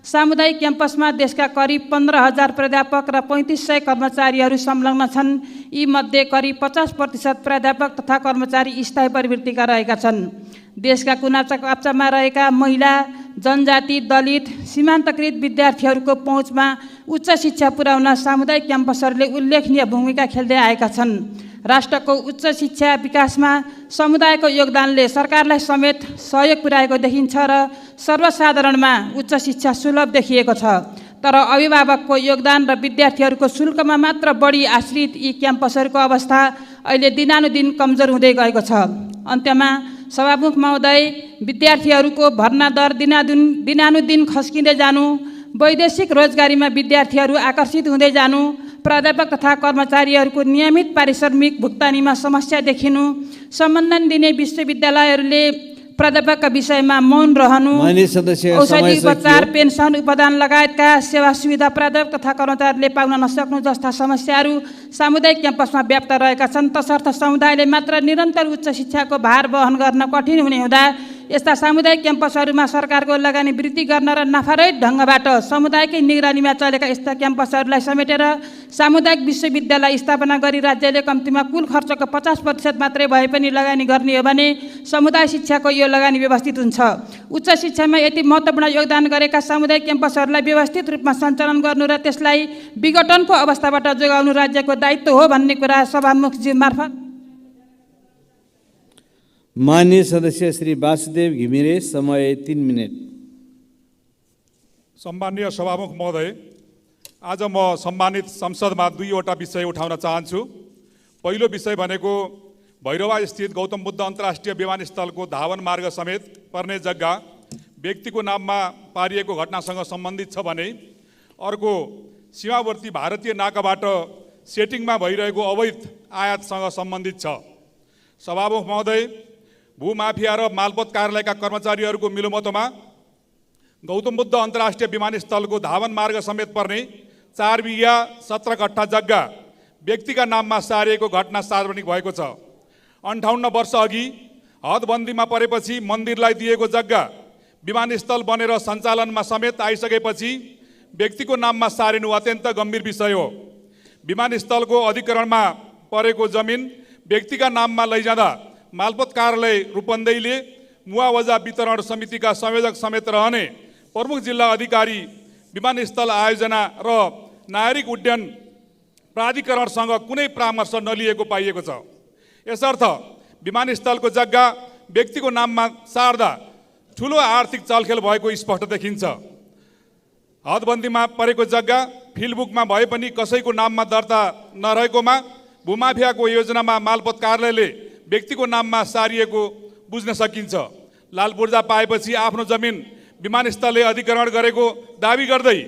S22: सामुदायिक क्याम्पसमा देशका करिब 15,000 प्राध्यापक र 3500 कर्मचारीहरू संलग्न छन्। यी मध्ये करिब 50% प्राध्यापक तथा कर्मचारी स्थायी प्रवृत्तिका रहेका छन्। देशका कुना काप्चामा रहेका महिला, जनजाति, दलित, सीमान्तकृत विद्यार्थीहरूको पहुँचमा उच्च शिक्षा पुर्याउन सामुदायिक क्याम्पसहरूले उल्लेखनीय भूमिका खेल्दै आएका छन्। राष्ट्रको उच्च शिक्षा विकासमा समुदायको योगदानले सरकारलाई समेत सहयोग पुर्याएको देखिन्छ र सर्वसाधारणमा उच्च शिक्षा सुलभ देखिएको छ। तर अभिभावकको योगदान र विद्यार्थीहरूको शुल्कमा मात्र बढी आश्रित यी क्याम्पसहरूको अवस्था अहिले दिनानुदिन कमजोर हुँदै गएको छ। अन्त्यमा सभामुख महोदय, विद्यार्थीहरूको भर्ना दर दिनानुदिन खस्किँदै जानु, वैदेशिक रोजगारीमा विद्यार्थीहरू आकर्षित हुँदै जानु, प्राध्यापक तथा कर्मचारीहरूको नियमित पारिश्रमिक भुक्तानीमा समस्या देखिनु, सम्बन्धन दिने विश्वविद्यालयहरूले प्राध्यापकका विषयमा मौन रहनु, औषधि उपचार, पेन्सन, उपदान लगायतका सेवा सुविधा प्राध्यापक तथा कर्मचारीले पाउन नसक्नु जस्ता समस्याहरू सामुदायिक क्याम्पसमा व्याप्त रहेका छन्। तसर्थ समुदायले मात्र निरन्तर उच्च शिक्षाको भार वहन गर्न कठिन हुने हुँदा यस्ता सामुदायिक क्याम्पसहरूमा सरकारको लगानी वृद्धि गर्न र नाफारहित ढङ्गबाट समुदायकै निगरानीमा चलेका यस्ता क्याम्पसहरूलाई समेटेर सामुदायिक विश्वविद्यालय स्थापना गरी राज्यले कम्तीमा कुल खर्चको 50% मात्रै भए पनि लगानी गर्ने हो भने समुदाय शिक्षाको यो लगानी व्यवस्थित हुन्छ। उच्च शिक्षामा यति महत्त्वपूर्ण योगदान गरेका सामुदायिक क्याम्पसहरूलाई व्यवस्थित रूपमा सञ्चालन गर्नु र त्यसलाई विघटनको अवस्थाबाट जोगाउनु राज्यको दायित्व हो भन्ने कुरा सभामुखज्यू मार्फत
S1: माननीय सदस्य श्री वासुदेव घिमिरे, समय 3 मिनट।
S2: सम्माननीय सभामुख महोदय, आज म सम्मानित संसदमा 2वटा विषय उठाउन चाहन्छु। पहिलो विषय भनेको भैरवा स्थित गौतम बुद्ध अन्तर्राष्ट्रिय विमानस्थलको धावन मार्ग समेत पर्ने जग्गा व्यक्तिको नाममा पारिएको घटनासँग सम्बन्धित छ भने अर्को सीमावर्ती भारतीय नाकाबाट सेटिङमा भइरहेको अवैध आयातसँग सम्बन्धित छ। सभामुख महोदय, भूमाफिया र मालपोत कार्यालयका कर्मचारीहरूको मिलोमतोमा गौतम बुद्ध अन्तर्राष्ट्रिय विमानस्थलको धावन मार्ग समेत पर्ने 4 बिघा 17 कट्ठा जग्गा व्यक्तिका नाममा सारिएको घटना सार्वजनिक भएको छ। 58 वर्ष अघि हदबन्दीमा परेपछि मन्दिरलाई दिएको जग्गा विमानस्थल बनेर सञ्चालनमा समेत आइसकेपछि व्यक्तिको नाममा सारिनु अत्यन्त गम्भीर विषय हो। विमानस्थलको अधिकरणमा परेको जमिन व्यक्तिका नाममा लैजाँदा मालपोत कार्यालय रूपन्देहीले मुआवजा वितरण समितिका संयोजक समेत रहने प्रमुख जिल्ला अधिकारी, विमानस्थल आयोजना र नागरिक उड्डयन प्राधिकरणसँग कुनै परामर्श नलिएको पाइएको छ। यसर्थ विमानस्थलको जग्गा व्यक्तिको नाममा सार्दा ठुलो आर्थिक चलखेल भएको स्पष्ट देखिन्छ। हदबन्दीमा परेको जग्गा फिल्डबुकमा भए पनि कसैको नाममा दर्ता नरहेकोमा भूमाफियाको योजनामा मालपोत कार्यालयले व्यक्तिको नाममा सारिएको बुझ्न सकिन्छ। लाल पूर्जा पाएपछि आफ्नो जमिन विमानस्थलले अधिग्रहण गरेको दाबी गर्दै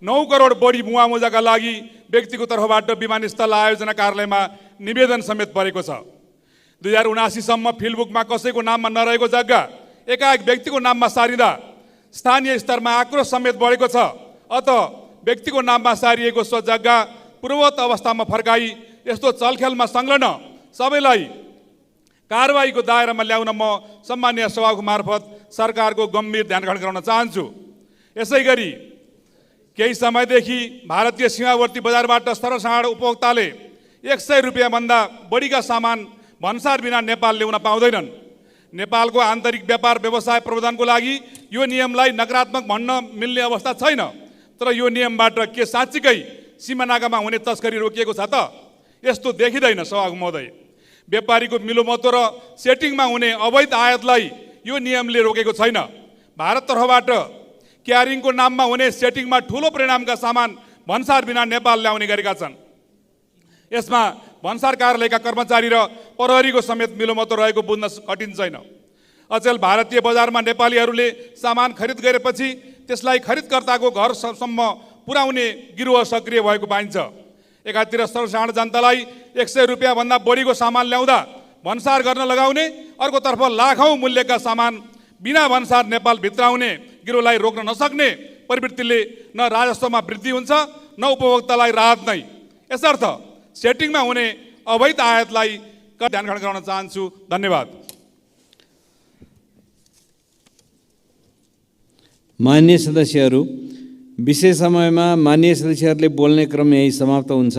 S2: 9 करोड बढी मुआवजाका लागि व्यक्तिको तर्फबाट विमानस्थल आयोजना कार्यालयमा निवेदन समेत परेको छ। 2079 सम्म फिल्डबुकमा कसैको नाममा नरहेको जग्गा एकाएक व्यक्तिको नाममा सारिँदा स्थानीय स्तरमा आक्रोश समेत बढेको छ। अत व्यक्तिको नाममा सारिएको सो जग्गा पूर्ववत अवस्थामा फर्काई यस्तो चलखेलमा संलग्न सबैलाई कारबाहीको दायरामा ल्याउन म सम्माननीय सभाको मार्फत सरकारको गम्भीर ध्यान आकर्षण गराउन चाहन्छु। यसै गरी केही समयदेखि भारतीय सीमावर्ती बजारबाट सर्वसाधारण उपभोक्ताले 100 रुपियाँभन्दा बढीका सामान भन्सार बिना नेपाल ल्याउन पाउँदैनन्। नेपालको आन्तरिक व्यापार व्यवसाय प्रबन्धनको लागि यो नियमलाई नकारात्मक भन्न मिल्ने अवस्था छैन। तर यो नियमबाट के साँच्चीकै सीमानाकामा हुने तस्करी रोकिएको छ त? यस्तो देखिँदैन सभाको महोदय। व्यापारीको मिलोमतो र सेटिङमा हुने अवैध आयातलाई यो नियमले रोकेको छैन। भारत तर्फबाट क्यारिङको नाममा हुने सेटिङमा ठुलो परिणामका सामान भन्सार बिना नेपाल ल्याउने गरेका छन्। यसमा भन्सार कार्यालयका कर्मचारी र प्रहरीको समेत मिलोमतो रहेको बुझ्न कठिन छैन। अचेल भारतीय बजारमा नेपालीहरूले सामान खरिद गरेपछि त्यसलाई खरिदकर्ताको घरसम्म पुर्याउने गिरोह सक्रिय भएको पाइन्छ। एकातिर सर्वसाधारण जनतालाई 100 रुपियाँभन्दा बढीको सामान ल्याउँदा भन्सार गर्न लगाउने, अर्कोतर्फ लाखौँ मूल्यका सामान बिना भन्सार नेपाल भित्राउने गिरोहलाई रोक्न नसक्ने प्रवृत्तिले न राजस्वमा वृद्धि हुन्छ न उपभोक्तालाई राहत नै। यसर्थ सेटिङमा हुने अवैध आयातलाई ध्यान गराउन चाहन्छु। धन्यवाद।
S1: माननीय सदस्यहरू, विशेष समयमा माननीय सदस्यहरूले बोल्ने क्रम यही समाप्त हुन्छ।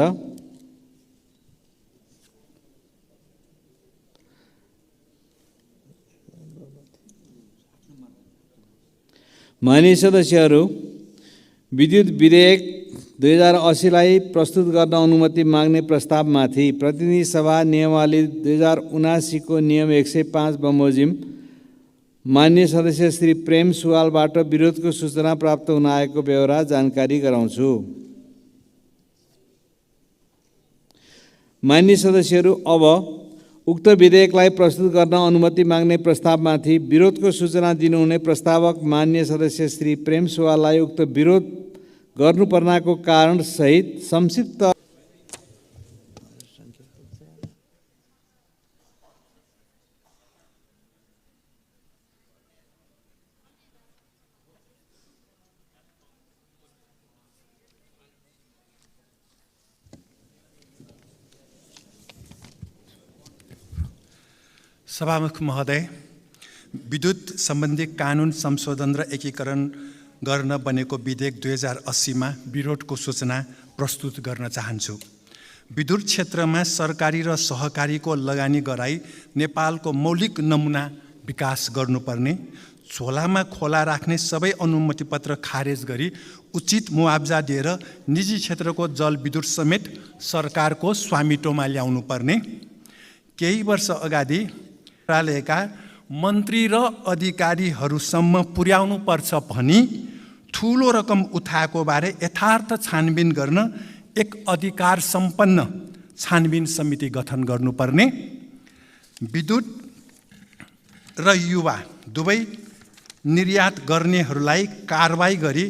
S1: माननीय सदस्यहरू, विद्युत विधेयक 2080लाई प्रस्तुत गर्न अनुमति माग्ने प्रस्तावमाथि प्रतिनिधि सभा नियमावली 2079 को नियम 105 बमोजिम माननीय सदस्य श्री प्रेम सुवालबाट विरोधको सूचना प्राप्त हुन आएको बेहोरा जानकारी गराउँछु। माननीय सदस्यहरू, अब उक्त विधेयकलाई प्रस्तुत गर्न अनुमति माग्ने प्रस्तावमाथि विरोधको सूचना दिनुहुने प्रस्तावक माननीय सदस्य श्री प्रेम सुवाललाई उक्त विरोध गर्नुपर्नाको कारण सहित संक्षिप्त
S12: सभामुख महोदय, विद्युत सम्बन्धी कानुन संशोधन र एकीकरण गर्न बनेको विधेयक 2080मा विरोधको सूचना प्रस्तुत गर्न चाहन्छु। विद्युत क्षेत्रमा सरकारी र सहकारीको लगानी गराई नेपालको मौलिक नमुना विकास गर्नुपर्ने, झोलामा खोला राख्ने सबै अनुमति पत्र खारेज गरी उचित मुआब्जा दिएर निजी क्षेत्रको जलविद्युत समेत सरकारको स्वामित्वमा ल्याउनु पर्ने, केही वर्ष अगाडि मन्त्रालयका मन्त्री र अधिकारीहरूसम्म पुर्याउनु पर्छ भनी ठुलो रकम उठाएको बारे यथार्थ छानबिन गर्न एक अधिकार सम्पन्न छानबिन समिति गठन गर्नुपर्ने, विद्युत र युवा दुवै निर्यात गर्नेहरूलाई कारबाही गरी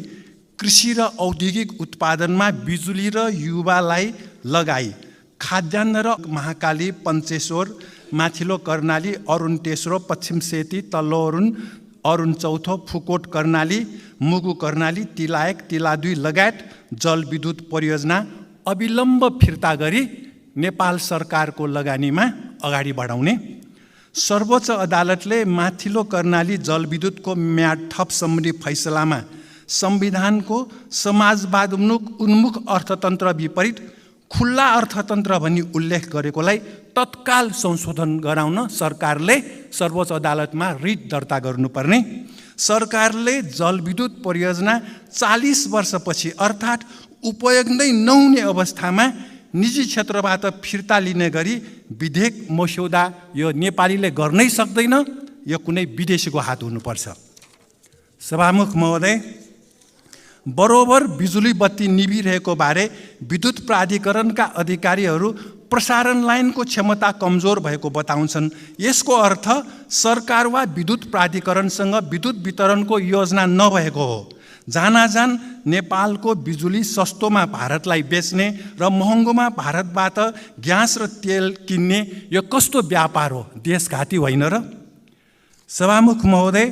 S12: कृषि र औद्योगिक उत्पादनमा बिजुली र युवालाई लगाई खाद्यान्न र महाकाली, पञ्चेश्वर, माथिल्लो कर्णाली, अरुण तेस्रो, पश्चिम सेती, तल्लो अरुण चौथो, फुकोट कर्णाली, मुगु कर्णाली, तिला 1, तिला 2 लगायत जलविद्युत परियोजना अविलम्ब फिर्ता गरी नेपाल सरकारको लगानीमा अगाडि बढाउने, सर्वोच्च अदालतले माथिल्लो कर्णाली जलविद्युतको म्याद थप सम्बन्धी फैसलामा संविधानको समाजवाद उन्मुख अर्थतन्त्र विपरीत खुल्ला अर्थतन्त्र भनी उल्लेख गरेकोलाई तत्काल संशोधन गराउन सरकारले सर्वोच्च अदालतमा रिट दर्ता गर्नुपर्ने, सरकारले जलविद्युत परियोजना 40 वर्षपछि अर्थात् उपयोग नै नहुने अवस्थामा निजी क्षेत्रबाट फिर्ता लिने गरी विधेयक मस्यौदा यो नेपालीले गर्नै सक्दैन, यो कुनै विदेशीको हात हुनुपर्छ। सभामुख महोदय, बरोबर बिजुली बत्ती निभिरहेको बारे विद्युत प्राधिकरणका अधिकारीहरू प्रसारण लाइनको क्षमता कमजोर भएको बताउँछन्। यसको अर्थ सरकार वा विद्युत प्राधिकरणसँग विद्युत वितरणको योजना नभएको हो। जानाजान नेपालको बिजुली सस्तोमा भारतलाई बेच्ने र महँगोमा भारतबाट ग्यास र तेल किन्ने यो कस्तो व्यापार हो? देशघाती होइन र? सभामुख महोदय,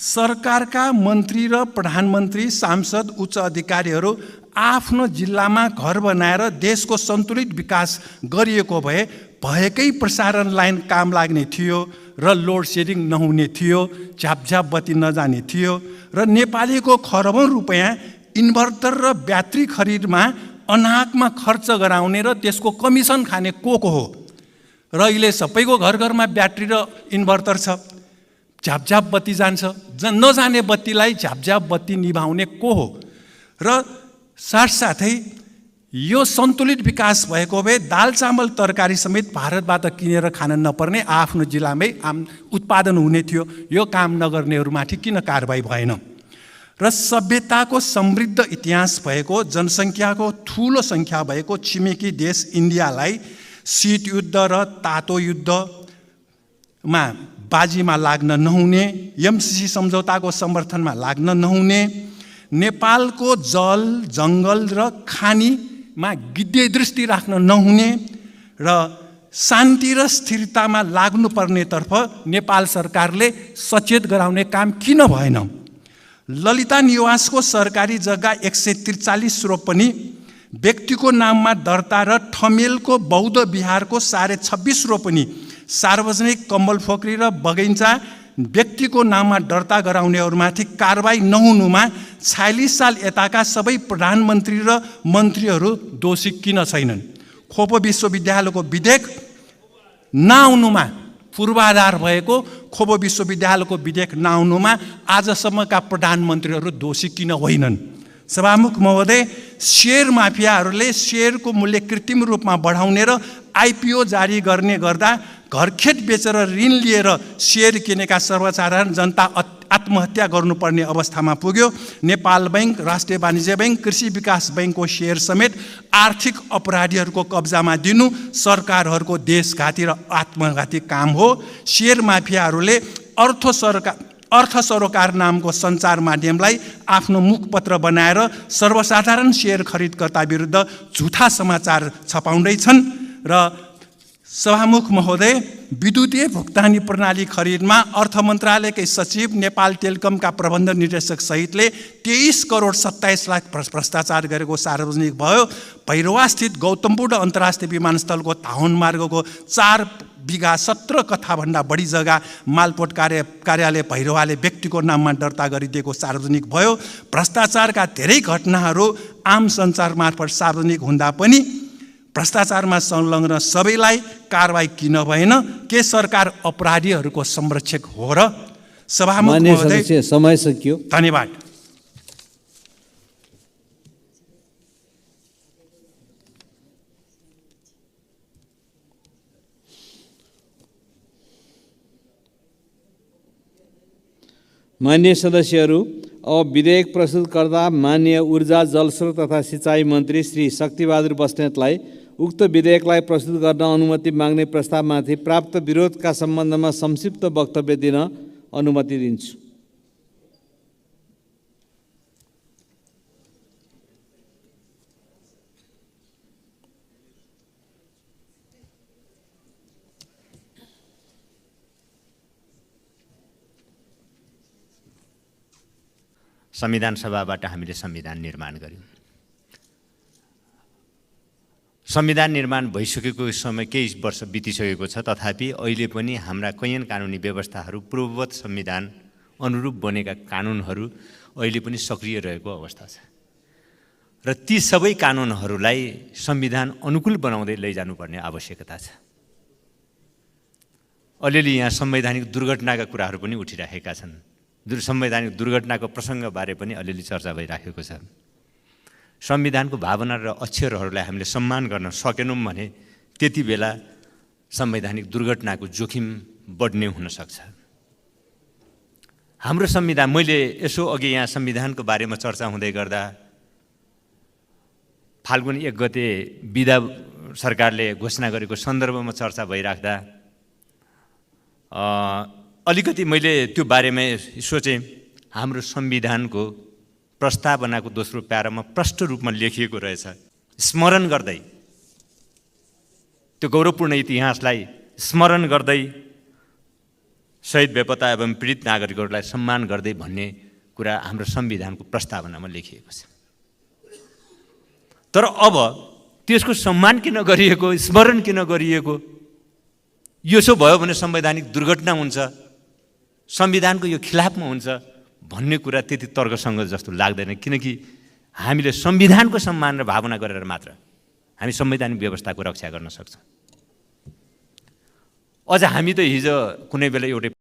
S12: सरकारका मन्त्री र प्रधानमन्त्री, सांसद, उच्च अधिकारीहरू आफ्नो जिल्लामा घर बनाएर देशको सन्तुलित विकास गरिएको भए भएकै प्रसारण लाइन काम लाग्ने थियो र लोड सेडिङ नहुने थियो, झ्यापझ्याप बत्ती नजाने थियो र नेपालीको खरबौँ रुपियाँ इन्भर्टर र ब्याट्री खरिदमा अनाहकमा खर्च गराउने र त्यसको कमिसन खाने को हो? र अहिले सबैको घर घरमा ब्याट्री र इन्भर्टर छ, झ्यापझ्याप बत्ती जान्छ, नजाने बत्तीलाई झ्यापझ्याप बत्ती निभाउने को हो? र साथसाथै यो सन्तुलित विकास भएको भए दाल चामल तरकारी समेत भारतबाट किनेर खान नपर्ने, आफ्नो जिल्लामै उत्पादन हुने थियो। यो काम नगर्नेहरूमाथि किन कारबाही भएन? र सभ्यताको समृद्ध इतिहास भएको, जनसङ्ख्याको ठुलो सङ्ख्या भएको छिमेकी देश इन्डियालाई शीत युद्ध र तातो युद्धमा बाजीमा लाग्न नहुने, एमसीसी सम्झौताको समर्थनमा लाग्न नहुने, नेपालको जल, जङ्गल र खानीमा गिद्धे दृष्टि राख्न नहुने र शान्ति र स्थिरतामा लाग्नुपर्नेतर्फ नेपाल सरकारले सचेत गराउने काम किन भएन? ललिता निवासको सरकारी जग्गा 143 रोपनी व्यक्तिको नाममा दर्ता र ठमेलको बौद्ध विहारको 26.5 रोपनी सार्वजनिक कम्बल फोक्री र बगैँचा व्यक्तिको नाममा दर्ता गराउनेहरूमाथि कारबाही नहुनुमा 46 साल यताका सबै प्रधानमन्त्री र मन्त्रीहरू दोषी किन छैनन्? खोपो विश्वविद्यालयको विधेयक नआउनुमा, पूर्वाधार भएको खोपो विश्वविद्यालयको विधेयक नआउनुमा आजसम्मका प्रधानमन्त्रीहरू दोषी किन होइनन्? सभामुख महोदय, सेयर माफियाहरूले सेयरको मूल्य कृत्रिम रूपमा बढाउने र आइपिओ जारी गर्ने गर्दा घरखेत बेचेर ऋण लिएर सेयर किनेका सर्वसाधारण जनता आत्महत्या गर्नुपर्ने अवस्थामा पुग्यो। नेपाल बैंक, राष्ट्रिय वाणिज्य बैंक, कृषि विकास बैंकको सेयर समेत आर्थिक अपराधीहरूको कब्जामा दिनु सरकारहरूको देशघाती र आत्मघाती काम हो। सेयर माफियाहरूले अर्थ सरोकार नामको सञ्चार माध्यमलाई आफ्नो मुखपत्र बनाएर सर्वसाधारण सेयर खरिदकर्ता विरुद्ध झुठा समाचार छपाउँदैछन्। र सभामुख महोदय, विद्युतीय भुक्तानी प्रणाली खरिदमा अर्थ मन्त्रालयकै सचिव, नेपाल टेलिकमका प्रबन्ध निर्देशक सहितले 23 करोड 27 लाख भ्रष्टाचार गरेको सार्वजनिक भयो। भैरवास्थित गौतम बुद्ध अन्तर्राष्ट्रिय विमानस्थलको धावन मार्गको 4 बिघा 17 कथाभन्दा बढी जग्गा मालपोर्ट कार्यालय भैरवाले व्यक्तिको नाममा दर्ता गरिदिएको सार्वजनिक भयो। भ्रष्टाचारका धेरै घटनाहरू आम सञ्चार मार्फत सार्वजनिक हुँदा पनि भ्रष्टाचारमा संलग्न सबैलाई कारबाही किन भएन? के सरकार अपराधीहरूको संरक्षक हो र? सभामुख महोदय,
S1: समय सकियो।
S12: धन्यवाद।
S1: मान्य सदस्यहरू, अब विधेयक प्रस्तुत गर्दा माननीय ऊर्जा, जलस्रोत तथा सिँचाइ मन्त्री श्री शक्तिबहादुर बस्नेतलाई उक्त विधेयकलाई प्रस्तुत गर्न अनुमति माग्ने प्रस्तावमाथि प्राप्त विरोधका सम्बन्धमा संक्षिप्त वक्तव्य दिन अनुमति दिन्छु।
S4: संविधान सभाबाट हामीले संविधान निर्माण गर्यौँ। संविधान निर्माण भइसकेको समय केही वर्ष बितिसकेको छ, तथापि अहिले पनि हाम्रा कैयन कानुनी व्यवस्थाहरू पूर्ववत संविधान अनुरूप बनेका कानुनहरू अहिले पनि सक्रिय रहेको अवस्था छ र ती सबै कानुनहरूलाई संविधान अनुकूल बनाउँदै लैजानुपर्ने आवश्यकता छ। अलिअलि यहाँ संवैधानिक दुर्घटनाका कुराहरू पनि उठिरहेका छन्। संवैधानिक दुर्घटनाको प्रसङ्गबारे पनि अलिअलि चर्चा भइराखेको छ। संविधानको भावना र अक्षरहरूलाई हामीले सम्मान गर्न सकेनौँ भने त्यति बेला संवैधानिक दुर्घटनाको जोखिम बढ्ने हुनसक्छ। हाम्रो संविधान, मैले यसो अघि यहाँ संविधानको बारेमा चर्चा हुँदै गर्दा फाल्गुन 1 गते बिदा सरकारले घोषणा गरेको सन्दर्भमा चर्चा भइराख्दा अलिकति मैले त्यो बारेमा सोचेँ। हाम्रो संविधानको प्रस्तावनाको दोस्रो प्यारामा प्रष्ट रूपमा लेखिएको रहेछ, स्मरण गर्दै, त्यो गौरवपूर्ण इतिहासलाई स्मरण गर्दै शहीद बेपत्ता एवं पीडित नागरिकहरूलाई सम्मान गर्दै भन्ने कुरा हाम्रो संविधानको प्रस्तावनामा लेखिएको छ। तर अब त्यसको सम्मान किन गरिएको, स्मरण किन गरिएको, यसो भयो भने संवैधानिक दुर्घटना हुन्छ, संविधानको यो खिलाफमा हुन्छ भन्ने कुरा त्यति तर्कसङ्गत जस्तो लाग्दैन। किनकि हामीले संविधानको सम्मान र भावना गरेर मात्र हामी संवैधानिक व्यवस्थाको रक्षा गर्न सक्छौँ। अझ हामी त हिजो कुनै बेला एउटै